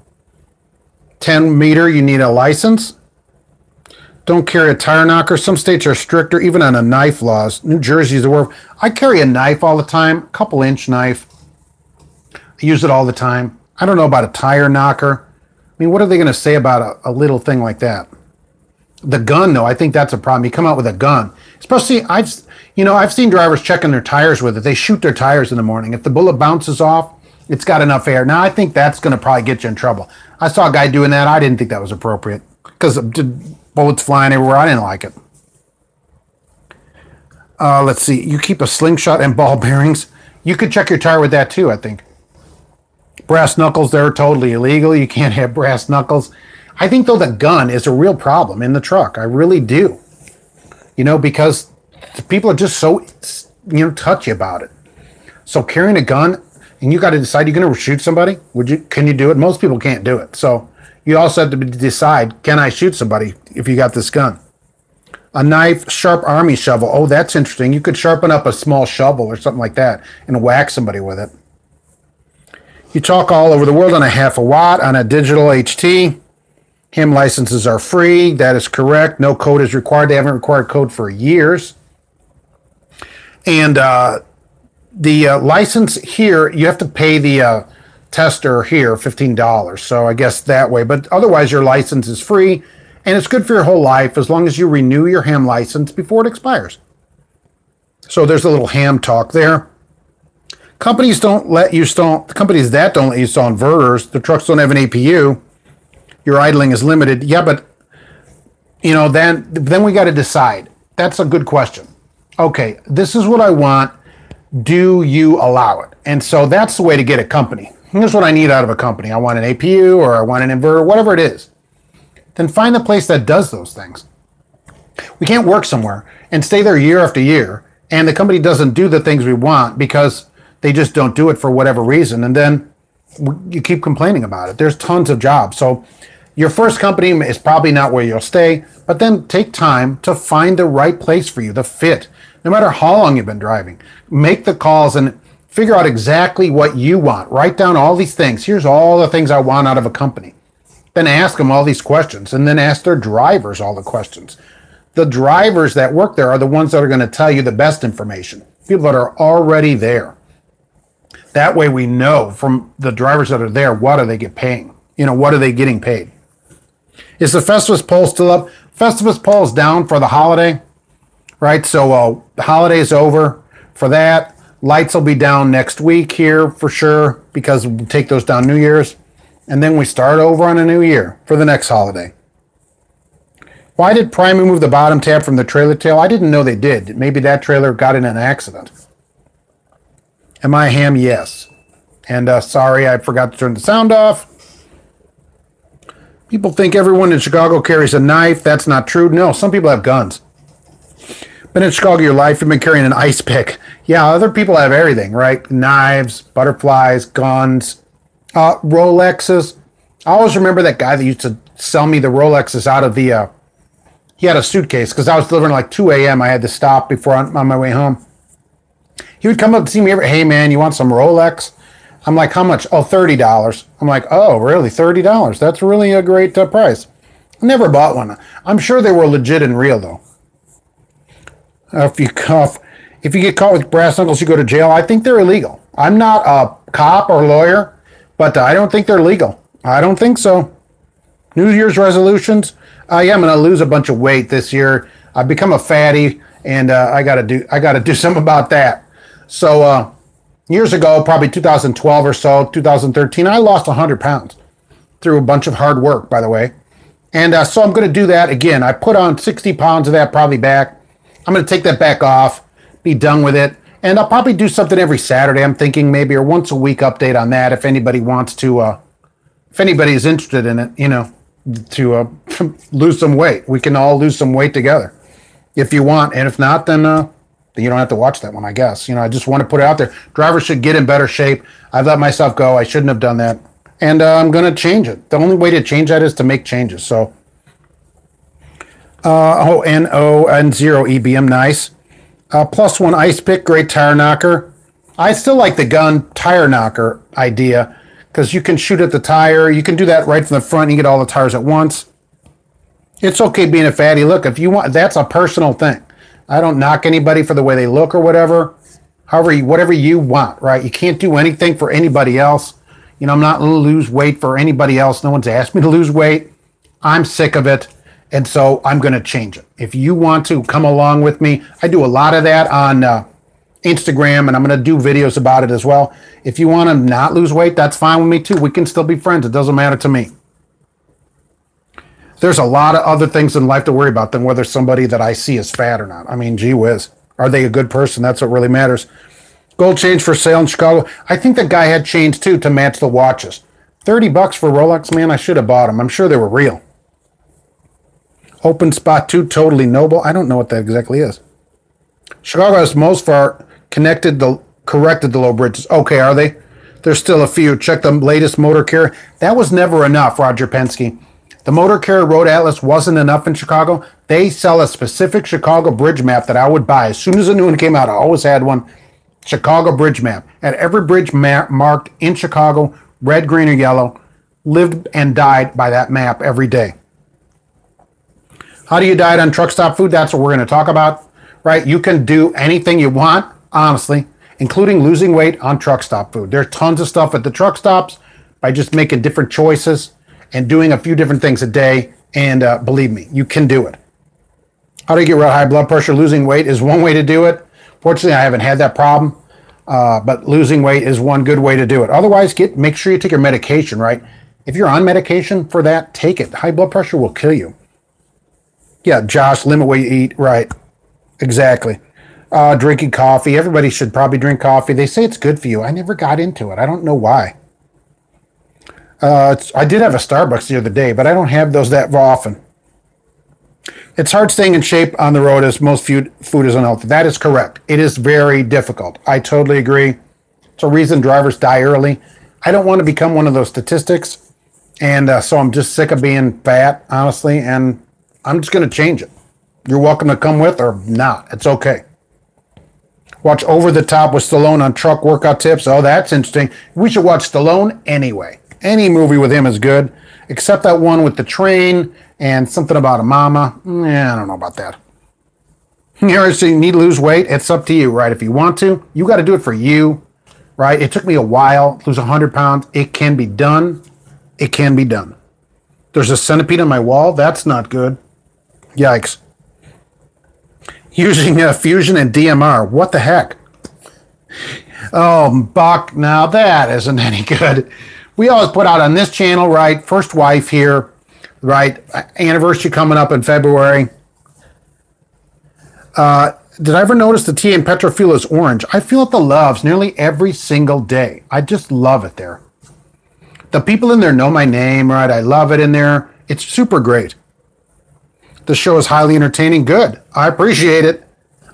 10 meter, you need a license. Don't carry a tire knocker. Some states are stricter, even on a knife laws. New Jersey's the worst. I carry a knife all the time, a couple-inch knife. I use it all the time. I don't know about a tire knocker. I mean, what are they going to say about a little thing like that? The gun, though, I think that's a problem. You come out with a gun. Especially, I've seen drivers checking their tires with it. They shoot their tires in the morning. If the bullet bounces off, it's got enough air. Now, I think that's going to probably get you in trouble. I saw a guy doing that. I didn't think that was appropriate because bullets flying everywhere. I didn't like it. Let's see. You keep a slingshot and ball bearings. You could check your tire with that too, I think. Brass knuckles, they're totally illegal. You can't have brass knuckles. I think, though, the gun is a real problem in the truck. I really do. Because people are just so, touchy about it. So carrying a gun, and you got to decide, you're going to shoot somebody? Can you do it? Most people can't do it. So you also have to decide, can I shoot somebody if you got this gun? A knife, sharp army shovel. Oh, that's interesting. You could sharpen up a small shovel or something like that and whack somebody with it. You talk all over the world on a 1/2 watt on a digital HT. Ham licenses are free. That is correct. No code is required. They haven't required code for years. And the license here, you have to pay the tester here $15. So I guess that way. But otherwise, your license is free. And it's good for your whole life as long as you renew your ham license before it expires. So there's a little ham talk there. Companies that don't let you install inverters, the trucks don't have an APU. Your idling is limited. Yeah, but then we got to decide. That's a good question. Okay, this is what I want. Do you allow it? And so that's the way to get a company. Here's what I need out of a company. I want an APU or I want an inverter, whatever it is. Then find the place that does those things. We can't work somewhere and stay there year after year, and the company doesn't do the things we want because they just don't do it for whatever reason, and then you keep complaining about it. There's tons of jobs. So your first company is probably not where you'll stay, but then take time to find the right place for you, the fit. No matter how long you've been driving, make the calls and figure out exactly what you want. Write down all these things. Here's all the things I want out of a company. Then ask them all these questions, and then ask their drivers all the questions. The drivers that work there are the ones that are going to tell you the best information, people that are already there. That way we know from the drivers that are there, what are they paying? What are they getting paid? Is the Festivus poll still up? Festivus poll is down for the holiday, right? So the holiday is over for that. Lights will be down next week here for sure because we'll take those down New Year's. And then we start over on a new year for the next holiday. Why did Prime remove the bottom tab from the trailer tail? I didn't know they did. Maybe that trailer got in an accident. Am I ham? Yes. And sorry, I forgot to turn the sound off. People think everyone in Chicago carries a knife. That's not true. No, some people have guns. Been in Chicago your life, you've been carrying an ice pick. Yeah, other people have everything, right? Knives, butterflies, guns, Rolexes. I always remember that guy that used to sell me the Rolexes out of the, he had a suitcase because I was delivering like 2 a.m. I had to stop before on my way home. He would come up to see me hey man, you want some Rolex? I'm like, how much? Oh, $30. I'm like, oh, really? $30? That's really a great price. I never bought one. I'm sure they were legit and real though. If you get caught with brass knuckles, you go to jail. I think they're illegal. I'm not a cop or lawyer, but I don't think they're legal. I don't think so. New Year's resolutions. Yeah, I'm going to lose a bunch of weight this year. I've become a fatty, and I got to do something about that. So years ago, probably 2012 or so, 2013, I lost 100 pounds through a bunch of hard work, by the way. And so I'm going to do that again. I put on 60 pounds of that probably back. I'm going to take that back off, be done with it. And I'll probably do something every Saturday, I'm thinking maybe, or once a week update on that if anybody wants to, if anybody is interested in it, you know, to lose some weight. We can all lose some weight together if you want. And if not, then you don't have to watch that one, I guess. You know, I just want to put it out there. Drivers should get in better shape. I've let myself go. I shouldn't have done that. And I'm going to change it. The only way to change that is to make changes. So, NO and 0 EBM, nice. +1 ice pick, great tire knocker. I still like the gun tire knocker idea because you can shoot at the tire. You can do that right from the front. You get all the tires at once. It's okay being a fatty. Look, if you want, that's a personal thing. I don't knock anybody for the way they look or whatever. However, whatever you want, right? You can't do anything for anybody else. You know, I'm not going to lose weight for anybody else. No one's asked me to lose weight. I'm sick of it. And so I'm going to change it. If you want to come along with me, I do a lot of that on Instagram, and I'm going to do videos about it as well. If you want to not lose weight, that's fine with me too. We can still be friends. It doesn't matter to me. There's a lot of other things in life to worry about than whether somebody that I see is fat or not. I mean, gee whiz. Are they a good person? That's what really matters. Gold chains for sale in Chicago. I think the guy had chains too to match the watches. $30 for Rolex, man. I should have bought them. I'm sure they were real. Open spot 2, totally noble. I don't know what that exactly is. Chicago has most far corrected the low bridges. Okay, are they? There's still a few. Check the latest motor carrier. That was never enough, Roger Penske. The motor carrier Road Atlas wasn't enough in Chicago. They sell a specific Chicago bridge map that I would buy. As soon as a new one came out, I always had one. Chicago bridge map. At every bridge map marked in Chicago, red, green, or yellow, lived and died by that map every day. How do you diet on truck stop food? That's what we're going to talk about, right? You can do anything you want, honestly, including losing weight on truck stop food. There's tons of stuff at the truck stops by just making different choices and doing a few different things a day. And believe me, you can do it. How do you get rid of high blood pressure? Losing weight is one way to do it. Fortunately, I haven't had that problem, but losing weight is one good way to do it. Otherwise, make sure you take your medication, right? If you're on medication for that, take it. High blood pressure will kill you. Yeah, Josh, limit what you eat. Right. Exactly. Drinking coffee. Everybody should probably drink coffee. They say it's good for you. I never got into it. I don't know why. I did have a Starbucks the other day, but I don't have those that often. It's hard staying in shape on the road as most food is unhealthy. That is correct. It is very difficult. I totally agree. It's a reason drivers die early. I don't want to become one of those statistics. And so I'm just sick of being fat, honestly, and I'm just going to change it. You're welcome to come with or not. It's okay. Watch Over the Top with Stallone on truck workout tips. Oh, that's interesting. We should watch Stallone anyway. Any movie with him is good, except that one with the train and something about a mama. I don't know about that. You need to lose weight. It's up to you, right? If you want to, you got to do it for you, right? It took me a while to lose 100 pounds. It can be done. It can be done. There's a centipede on my wall. That's not good. Yikes. Using Fusion and DMR. What the heck? Oh, Buck. Now that isn't any good. We always put out on this channel, right? First wife here, right? Anniversary coming up in February. Did I ever notice the tea in Petrofuel is orange? I feel it the loves nearly every single day. I just love it there. The people in there know my name, right? I love it in there. It's super great. The show is highly entertaining. Good. I appreciate it.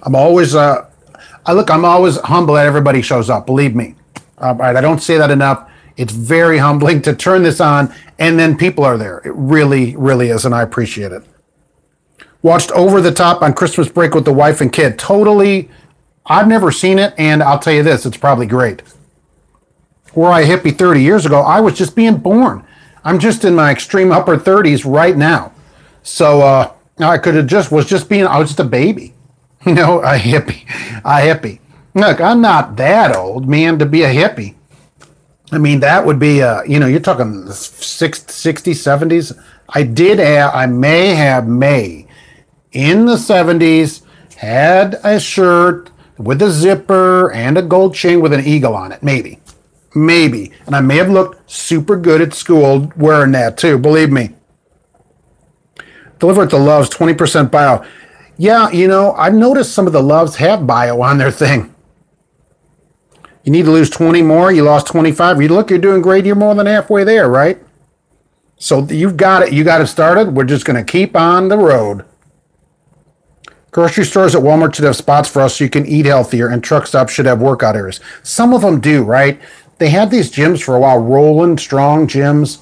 I'm always, I'm always humble that everybody shows up. Believe me. Right, I don't say that enough. It's very humbling to turn this on and then people are there. It really, really is, and I appreciate it. Watched Over the Top on Christmas break with the wife and kid. Totally, I've never seen it, and I'll tell you this, it's probably great. Were I a hippie 30 years ago, I was just being born. I'm just in my extreme upper 30s right now. So I could have I was just a baby. You know, a hippie. Look, I'm not that old, man, to be a hippie. I mean, that would be, you're talking 60s, 70s. I may, in the 70s, had a shirt with a zipper and a gold chain with an eagle on it. Maybe. And I may have looked super good at school wearing that too, believe me. Deliver it to Loves, 20% bio. Yeah, I've noticed some of the Loves have bio on their thing. You need to lose 20 more. You lost 25. You're doing great. You're more than halfway there, right? So you've got it. You got it started. We're just going to keep on the road. Grocery stores at Walmart should have spots for us so you can eat healthier, and truck stops should have workout areas. Some of them do, right? They had these gyms for a while, Rolling Strong gyms.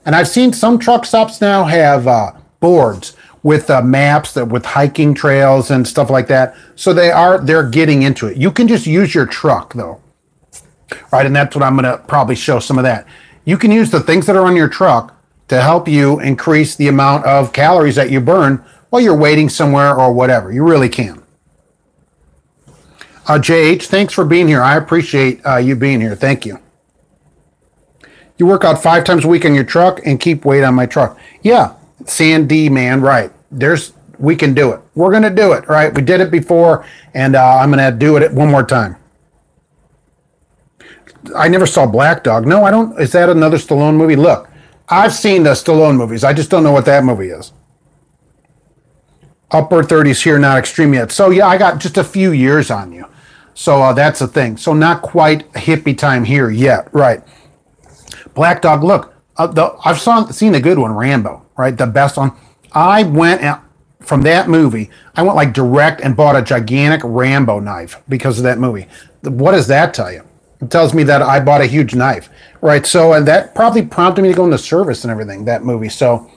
And I've seen some truck stops now have boards with maps with hiking trails and stuff like that. So they're getting into it. You can just use your truck though. Right, and that's what I'm going to probably show some of that. You can use the things that are on your truck to help you increase the amount of calories that you burn while you're waiting somewhere or whatever. You really can. JH, thanks for being here. I appreciate you being here. Thank you. You work out 5 times a week on your truck and keep weight on my truck. Yeah, Sandy, man, right. We can do it. We're going to do it, right? We did it before, and I'm going to do it one more time. I never saw Black Dog. No, I don't. Is that another Stallone movie? Look, I've seen the Stallone movies. I just don't know what that movie is. Upper 30s here, not extreme yet. So, yeah, I got just a few years on you. So that's the thing. So not quite hippie time here yet. Right. Black Dog, look, I've seen the good one, Rambo, right? The best one. I went from that movie, I went like direct and bought a gigantic Rambo knife because of that movie. What does that tell you? It tells me that I bought a huge knife, right? So, and that probably prompted me to go into service and everything, that movie. So,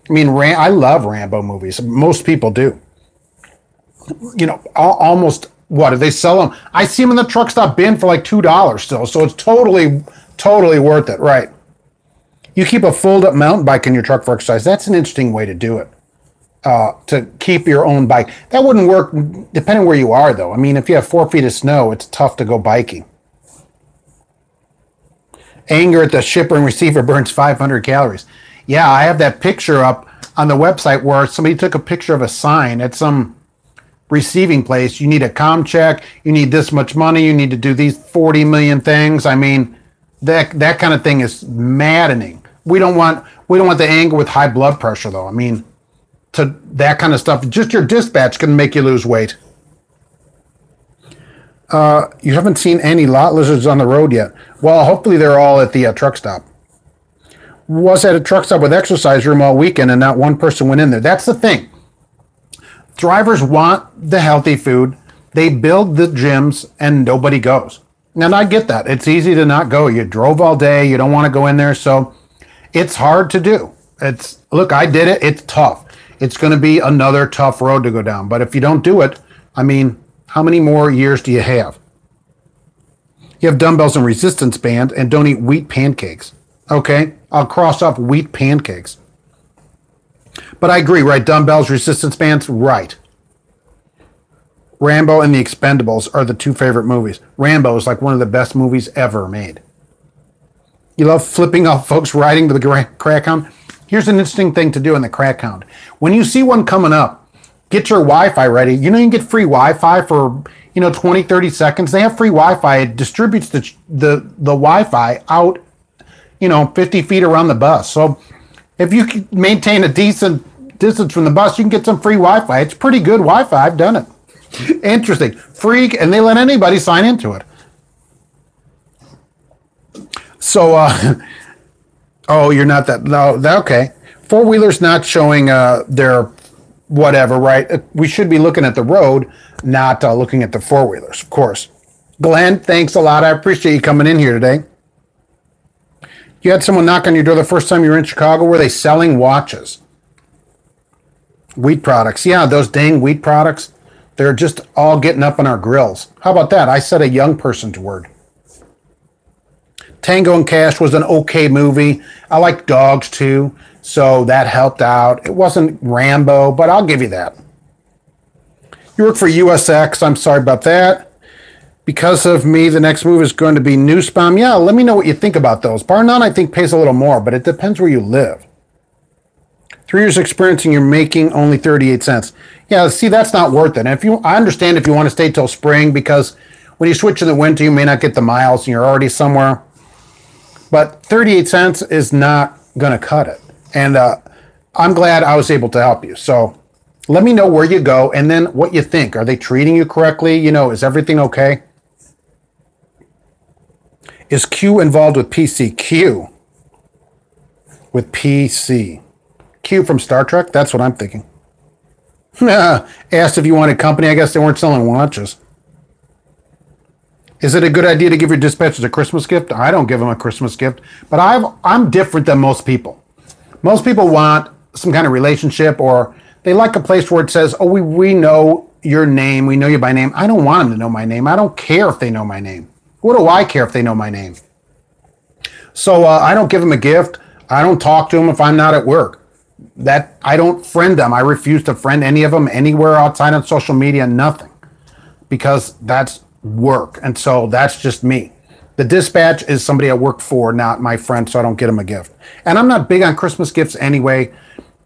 I mean, I love Rambo movies. Most people do. Almost, what, do they sell them? I see them in the truck stop bin for like $2 still. So it's totally worth it, right? You keep a fold-up mountain bike in your truck for exercise. That's an interesting way to do it. To keep your own bike. That wouldn't work depending where you are, though. I mean, if you have 4 feet of snow, it's tough to go biking. Anger at the shipper and receiver burns 500 calories. Yeah, I have that picture up on the website where somebody took a picture of a sign at some receiving place. You need a comm check. You need this much money. You need to do these 40 million things. I mean, that kind of thing is maddening. We don't want the anger with high blood pressure, though. I mean, to that kind of stuff. Just your dispatch can make you lose weight. You haven't seen any lot lizards on the road yet. Well, hopefully they're all at the truck stop. Was at a truck stop with exercise room all weekend and not one person went in there. That's the thing. Drivers want the healthy food. They build the gyms and nobody goes. And I get that. It's easy to not go. You drove all day. You don't want to go in there. So it's hard to do. Look, I did it. It's tough. It's going to be another tough road to go down. But if you don't do it, I mean, how many more years do you have? You have dumbbells and resistance bands and don't eat wheat pancakes. Okay, I'll cross off wheat pancakes. But I agree, right? Dumbbells, resistance bands, right. Rambo and The Expendables are the 2 favorite movies. Rambo is like one of the best movies ever made. You love flipping off folks riding to the crack hound? Here's an interesting thing to do in the crack hound. When you see one coming up, get your Wi-Fi ready. You can get free Wi-Fi for 20, 30 seconds. They have free Wi-Fi. It distributes the Wi-Fi out 50 feet around the bus. So if you can maintain a decent distance from the bus, you can get some free Wi-Fi. It's pretty good Wi-Fi. I've done it. Interesting. Free, and they let anybody sign into it. So, oh, you're not that, no, okay. Four-wheelers not showing their whatever, right? We should be looking at the road, not looking at the four-wheelers, of course. Glenn, thanks a lot. I appreciate you coming in here today. You had someone knock on your door the first time you were in Chicago. Were they selling watches? Wheat products. Yeah, those dang wheat products. They're just all getting up on our grills. How about that? I said a young person's word. Tango and Cash was an okay movie. I like dogs too, so that helped out. It wasn't Rambo, but I'll give you that. You work for USX. I'm sorry about that. Because of me, the next move is going to be new spam. Yeah, let me know what you think about those. Bar none, I think, pays a little more, but it depends where you live. 3 years experience and you're making only 38 cents. Yeah, see, that's not worth it. And I understand if you want to stay till spring, because when you switch in the winter, you may not get the miles and you're already somewhere. But 38 cents is not going to cut it. And I'm glad I was able to help you. So let me know where you go and then what you think. Are they treating you correctly? You know, is everything okay? Is Q involved with PC? Q with PC. Q from Star Trek? That's what I'm thinking. Asked if you wanted company. I guess they weren't selling watches. Is it a good idea to give your dispatchers a Christmas gift? I don't give them a Christmas gift, but I'm different than most people. Most people want some kind of relationship, or they like a place where it says, oh, we know your name. We know you by name. I don't want them to know my name. I don't care if they know my name. What do I care if they know my name? So I don't give them a gift. I don't talk to them if I'm not at work. I don't friend them. I refuse to friend any of them anywhere outside on social media, nothing. Because that's work. And so that's just me. The dispatch is somebody I work for, not my friend, so I don't get them a gift. And I'm not big on Christmas gifts anyway.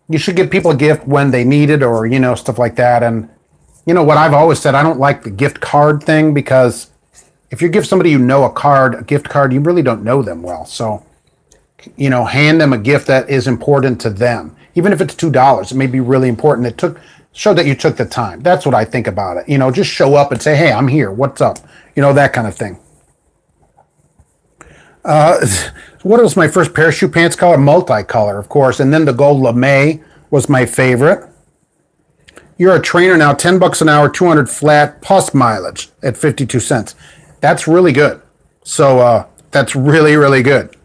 You should give people a gift when they need it, or, you know, stuff like that. And, you know, what I've always said, I don't like the gift card thing, because if you give somebody you know a gift card, you really don't know them well. So, you know, hand them a gift that is important to them. Even if it's $2, it may be really important. Show that you took the time. That's what I think about it. You know, just show up and say, hey, I'm here. What's up? You know, that kind of thing. What was my first parachute pants color? Multicolor, of course. And then the gold lame was my favorite. You're a trainer now, $10 an hour, 200 flat plus mileage at 52 cents. That's really good. So that's really, really good.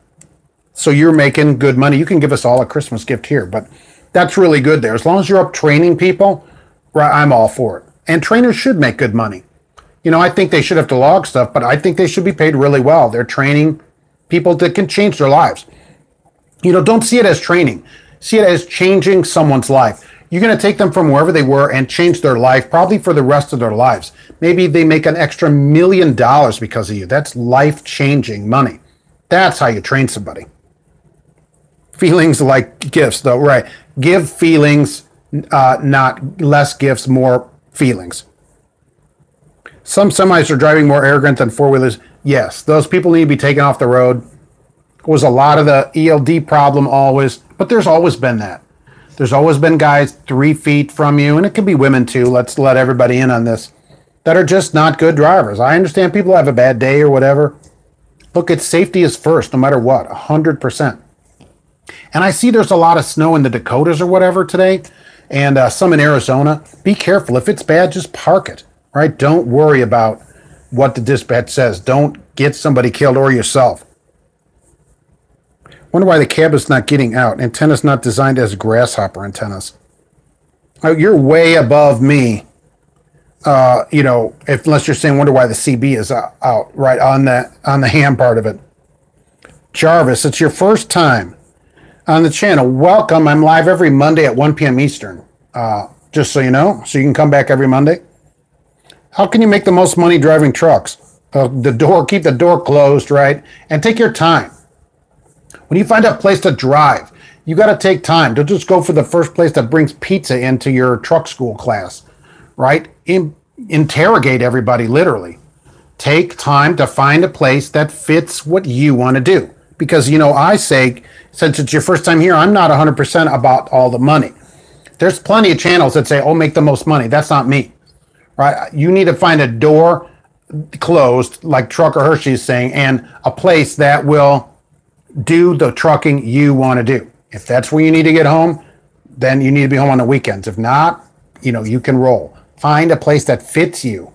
So you're making good money. You can give us all a Christmas gift here, but that's really good there. As long as you're up training people, right, I'm all for it. And trainers should make good money. You know, I think they should have to log stuff, but I think they should be paid really well. They're training people that can change their lives. You know, don't see it as training. See it as changing someone's life. You're going to take them from wherever they were and change their life, probably for the rest of their lives. Maybe they make an extra $1 million because of you. That's life-changing money. That's how you train somebody. Feelings like gifts, though, right? Give feelings, not less gifts, more feelings. Some semis are driving more arrogant than four-wheelers. Yes, those people need to be taken off the road. It was a lot of the ELD problem always, but there's always been that. There's always been guys 3 feet from you, and it could be women too. Let's let everybody in on this, that are just not good drivers. I understand people have a bad day or whatever. Look, it's safety is first, no matter what, 100%. And I see there's a lot of snow in the Dakotas or whatever today, and some in Arizona. Be careful. If it's bad, just park it, right? Don't worry about what the dispatch says. Don't get somebody killed or yourself. Wonder why the cab is not getting out. Antenna's not designed as grasshopper antennas. You're way above me. You know, unless you're saying wonder why the CB is out, right on the ham part of it. Jarvis, it's your first time on the channel. Welcome. I'm live every Monday at 1 p.m. Eastern. Just so you know, so you can come back every Monday. How can you make the most money driving trucks? Keep the door closed, right? And take your time. When you find a place to drive, you got to take time. Don't just go for the first place that brings pizza into your truck school class, right? Interrogate everybody, literally. Take time to find a place that fits what you want to do. Because, you know, I say, since it's your first time here, I'm not 100% about all the money. There's plenty of channels that say, oh, make the most money. That's not me, right? You need to find a door closed, like Trucker Hershey is saying, and a place that will do the trucking you want to do. If that's where you need to get home, then you need to be home on the weekends. If not, you know, you can roll. Find a place that fits you.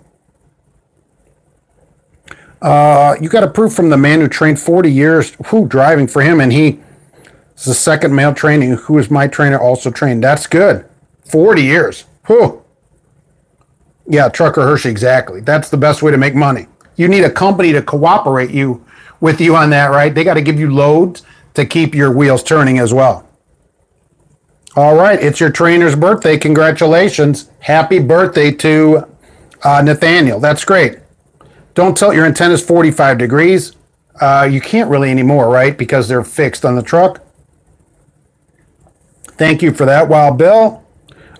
You got a proof from the man who trained 40 years, driving for him, and he is the second male training, who is my trainer, also trained. That's good. 40 years. Whew. Yeah, Trucker Hershey, exactly. That's the best way to make money. You need a company to cooperate with you on that, right? They got to give you loads to keep your wheels turning as well. All right, it's your trainer's birthday. Congratulations. Happy birthday to Nathaniel. That's great. Don't tilt your antennas 45 degrees. You can't really anymore, right? Because they're fixed on the truck. Thank you for that, Wild Bill.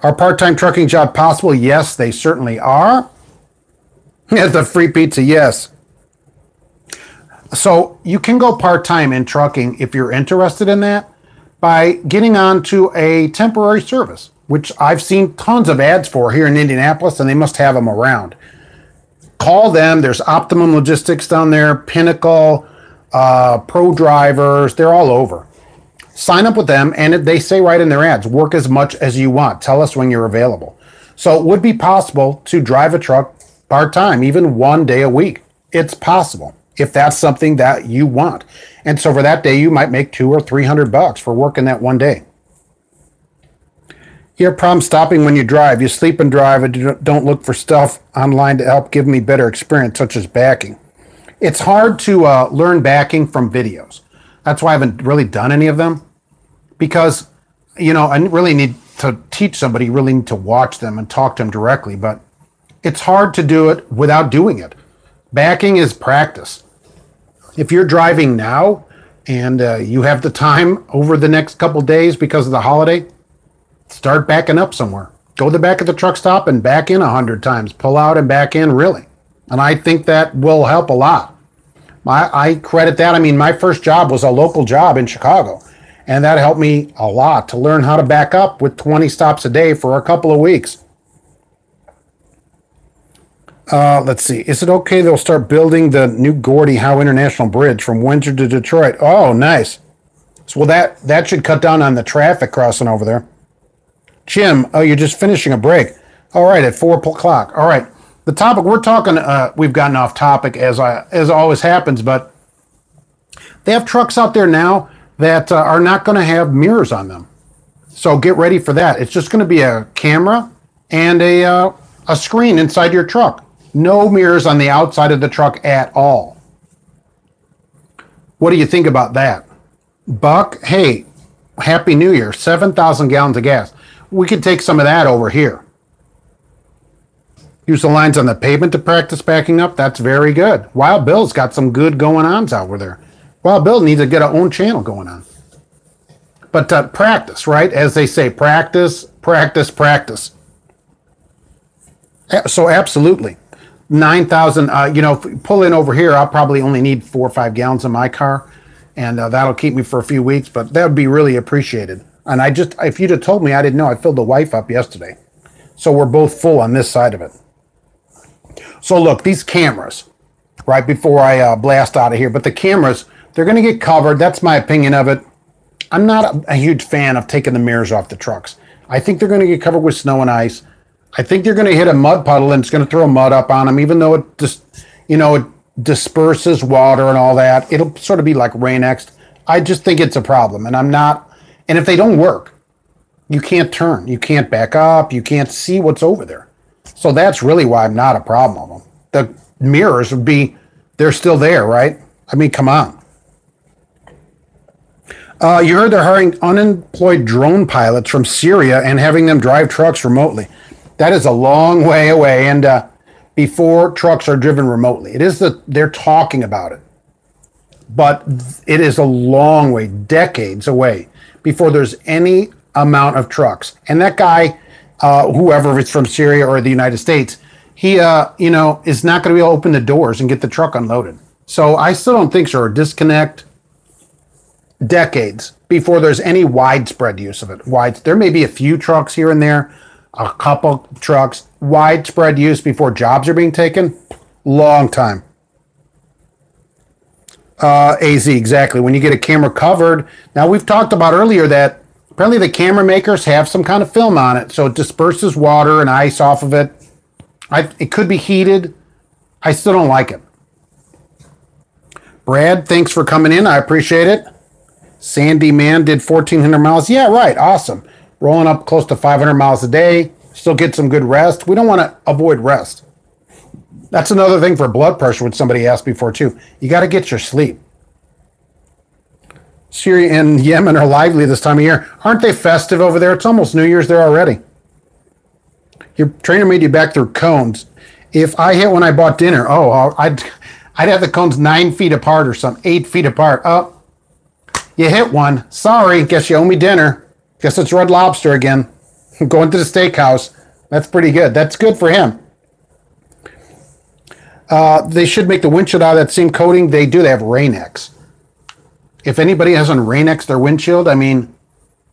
Are part-time trucking job possible? Yes, they certainly are. Yeah, the free pizza, yes. So you can go part-time in trucking if you're interested in that by getting onto a temporary service, which I've seen tons of ads for here in Indianapolis, and they must have them around. Call them. There's Optimum Logistics down there, Pinnacle, Pro Drivers. They're all over. Sign up with them, and they say right in their ads, work as much as you want. Tell us when you're available. So it would be possible to drive a truck part-time, even 1 day a week. It's possible if that's something that you want. And so for that day, you might make $200 or $300 for working that 1 day. You have problems stopping when you drive. You sleep and drive and don't look for stuff online to help give me better experience, such as backing. It's hard to learn backing from videos. That's why I haven't really done any of them. Because, you know, I really need to teach somebody, you really need to watch them and talk to them directly. But it's hard to do it without doing it. Backing is practice. If you're driving now and you have the time over the next couple days because of the holiday, start backing up somewhere. Go to the back of the truck stop and back in 100 times. Pull out and back in, really. And I think that will help a lot. I credit that. I mean, my first job was a local job in Chicago. And that helped me a lot to learn how to back up with 20 stops a day for a couple of weeks. Let's see. Is it okay they'll start building the new Gordie Howe International Bridge from Windsor to Detroit? Oh, nice. So, well, that should cut down on the traffic crossing over there. Jim, oh, you're just finishing a break. All right, at 4 o'clock. All right. The topic we're talking, we've gotten off topic as always happens, but they have trucks out there now that are not going to have mirrors on them. So get ready for that. It's just going to be a camera and a screen inside your truck. No mirrors on the outside of the truck at all. What do you think about that? Buck, hey, Happy New Year. 7,000 gallons of gas. We could take some of that over here. Use the lines on the pavement to practice backing up. That's very good. Wild Bill's got some good going-ons over there. Wild Bill needs to get our own channel going on. But practice, right? As they say, practice, practice, practice. So absolutely. 9,000, you know, if we pull in over here, I'll probably only need 4 or 5 gallons in my car. And that'll keep me for a few weeks, but that would be really appreciated. And if you'd have told me, I didn't know. I filled the wife up yesterday. So we're both full on this side of it. So look, these cameras, right before I blast out of here, but the cameras, they're going to get covered. That's my opinion of it. I'm not a huge fan of taking the mirrors off the trucks. I think they're going to get covered with snow and ice. I think they're going to hit a mud puddle and it's going to throw mud up on them, even though it just, you know, it disperses water and all that. It'll sort of be like Rain-X. I just think it's a problem, and I'm not. And if they don't work, you can't turn, you can't back up, you can't see what's over there. So that's really why I'm not a problem of them. The mirrors would be, they're still there, right? I mean, come on. You heard they're hiring unemployed drone pilots from Syria and having them drive trucks remotely. That is a long way away, and before trucks are driven remotely. They're talking about it. But it is a long way, decades away, before there's any amount of trucks. And that guy, whoever it's from Syria or the United States, he, you know, is not going to be able to open the doors and get the truck unloaded. So I still don't think so. Disconnect. Decades before there's any widespread use of it. There may be a few trucks here and there, a couple trucks. Widespread use before jobs are being taken, long time. AZ, exactly. When you get a camera covered, now we've talked about earlier that apparently the camera makers have some kind of film on it, so it disperses water and ice off of it. It could be heated. I still don't like it. Brad, thanks for coming in. I appreciate it. Sandy Man did 1,400 miles. Yeah, right. Awesome. Rolling up close to 500 miles a day. Still get some good rest. We don't want to avoid rest. That's another thing for blood pressure, which somebody asked before too. You got to get your sleep. Syria and Yemen are lively this time of year. Aren't they festive over there? It's almost New Year's there already. Your trainer made you back through cones If I hit when I bought dinner, I'd have the cones 9 feet apart or something, 8 feet apart. Oh, you hit one. Sorry, guess you owe me dinner. Guess it's Red Lobster again. I'm going to the steakhouse. That's pretty good. That's good for him. They should make the windshield out of that same coating. They do. They have Rain-X. If anybody hasn't Rain-X their windshield, I mean,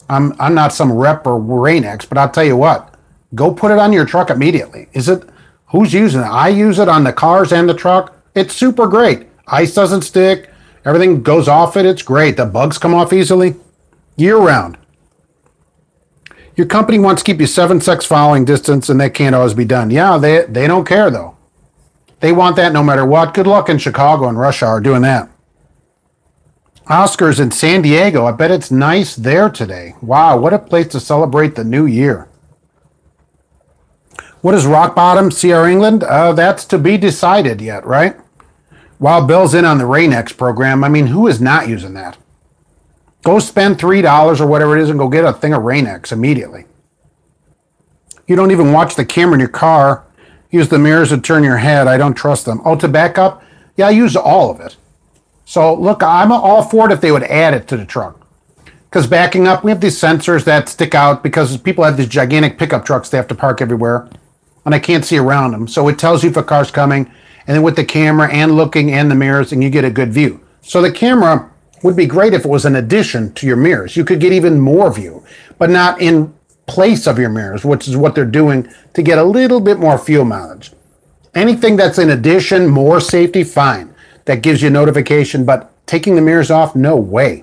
I'm not some rep or Rain-X, but I'll tell you what. Go put it on your truck immediately. Who's using it? I use it on the cars and the truck. It's super great. Ice doesn't stick. Everything goes off it. It's great. The bugs come off easily. Year round. Your company wants to keep you 7 seconds following distance, and that can't always be done. Yeah, they don't care, though. They want that no matter what. Good luck in Chicago and rush hour doing that. Oscars in San Diego. I bet it's nice there today. Wow, what a place to celebrate the new year. What is rock bottom? CR England? That's to be decided yet, right? While Bill's in on the Rain-X program, I mean, who is not using that? Go spend $3 or whatever it is and go get a thing of Rain-X immediately. You don't even watch the camera in your car. Use the mirrors to turn your head. I don't trust them. Oh, to back up? Yeah, I use all of it. So, look, I'm all for it if they would add it to the truck. Because backing up, we have these sensors that stick out because people have these gigantic pickup trucks they have to park everywhere. And I can't see around them. So it tells you if a car's coming. And then with the camera and looking and the mirrors, and you get a good view. So the camera would be great if it was an addition to your mirrors. You could get even more view, but not in place of your mirrors, which is what they're doing to get a little bit more fuel mileage. Anything that's in addition, more safety, fine. That gives you a notification, but taking the mirrors off, no way.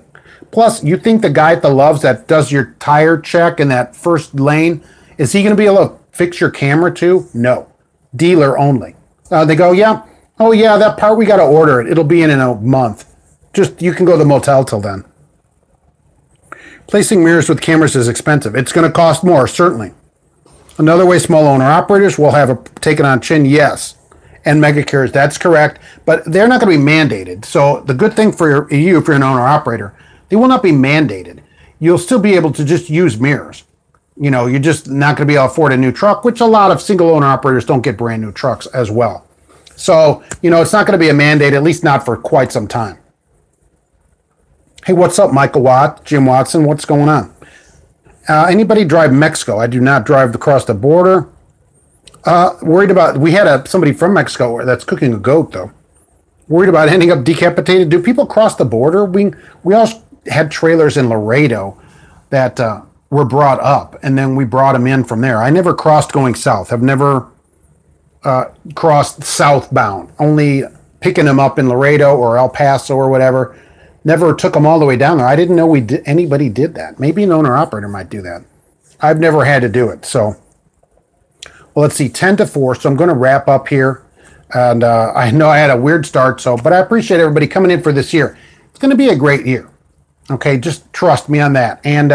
Plus, you think the guy at the Loves that does your tire check in that first lane, is he going to be able to fix your camera too? No. Dealer only. They go, yeah. Oh, yeah, that part, we got to order it. It'll be in a month. Just, you can go to the motel till then. Placing mirrors with cameras is expensive. It's going to cost more, certainly. Another way small owner operators will have a take it on chin, yes. And mega carriers, that's correct. But they're not going to be mandated. So the good thing for you, if you're an owner operator, they will not be mandated. You'll still be able to just use mirrors. You know, you're just not going to be able to afford a new truck, which a lot of single owner operators don't get brand new trucks as well. So, you know, it's not going to be a mandate, at least not for quite some time. Hey, what's up, Michael Watt, Jim Watson? What's going on? Anybody drive Mexico? I do not drive across the border. Worried about, we had somebody from Mexico that's cooking a goat, though. Worried about ending up decapitated. Do people cross the border? We all had trailers in Laredo that were brought up, and then we brought them in from there. I never crossed going south. I've never crossed southbound, only picking them up in Laredo or El Paso or whatever. Never took them all the way down there. I didn't know anybody did that. Maybe an owner-operator might do that. I've never had to do it. So, well, let's see, 10 to 4. So I'm going to wrap up here. And I know I had a weird start, but I appreciate everybody coming in for this year. It's going to be a great year. Okay, just trust me on that. And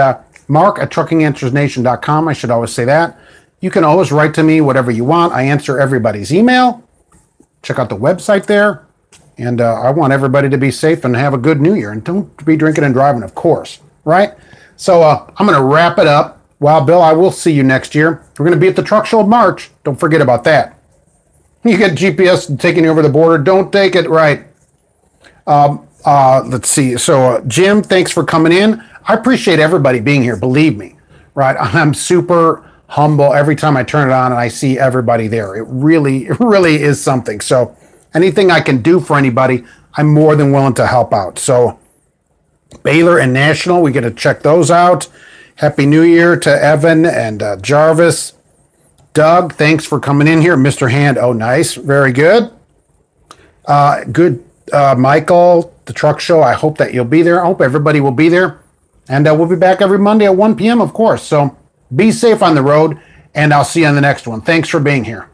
Mark at truckinganswersnation.com. I should always say that. You can always write to me whatever you want. I answer everybody's email. Check out the website there. And I want everybody to be safe and have a good new year. And don't be drinking and driving, of course. Right? So I'm going to wrap it up. Wow, Bill, I will see you next year. We're going to be at the truck show in March. Don't forget about that. You get GPS taking you over the border. Don't take it. Right. Let's see. So, Jim, thanks for coming in. I appreciate everybody being here. Believe me. Right? I'm super humble every time I turn it on and I see everybody there. It really is something. So, anything I can do for anybody, I'm more than willing to help out. So, Baylor and National, we get to check those out. Happy New Year to Evan and Jarvis. Doug, thanks for coming in here. Mr. Hand, oh, nice. Very good. Good. Michael, the truck show, I hope that you'll be there. I hope everybody will be there. And we'll be back every Monday at 1 p.m., of course. So be safe on the road, and I'll see you on the next one. Thanks for being here.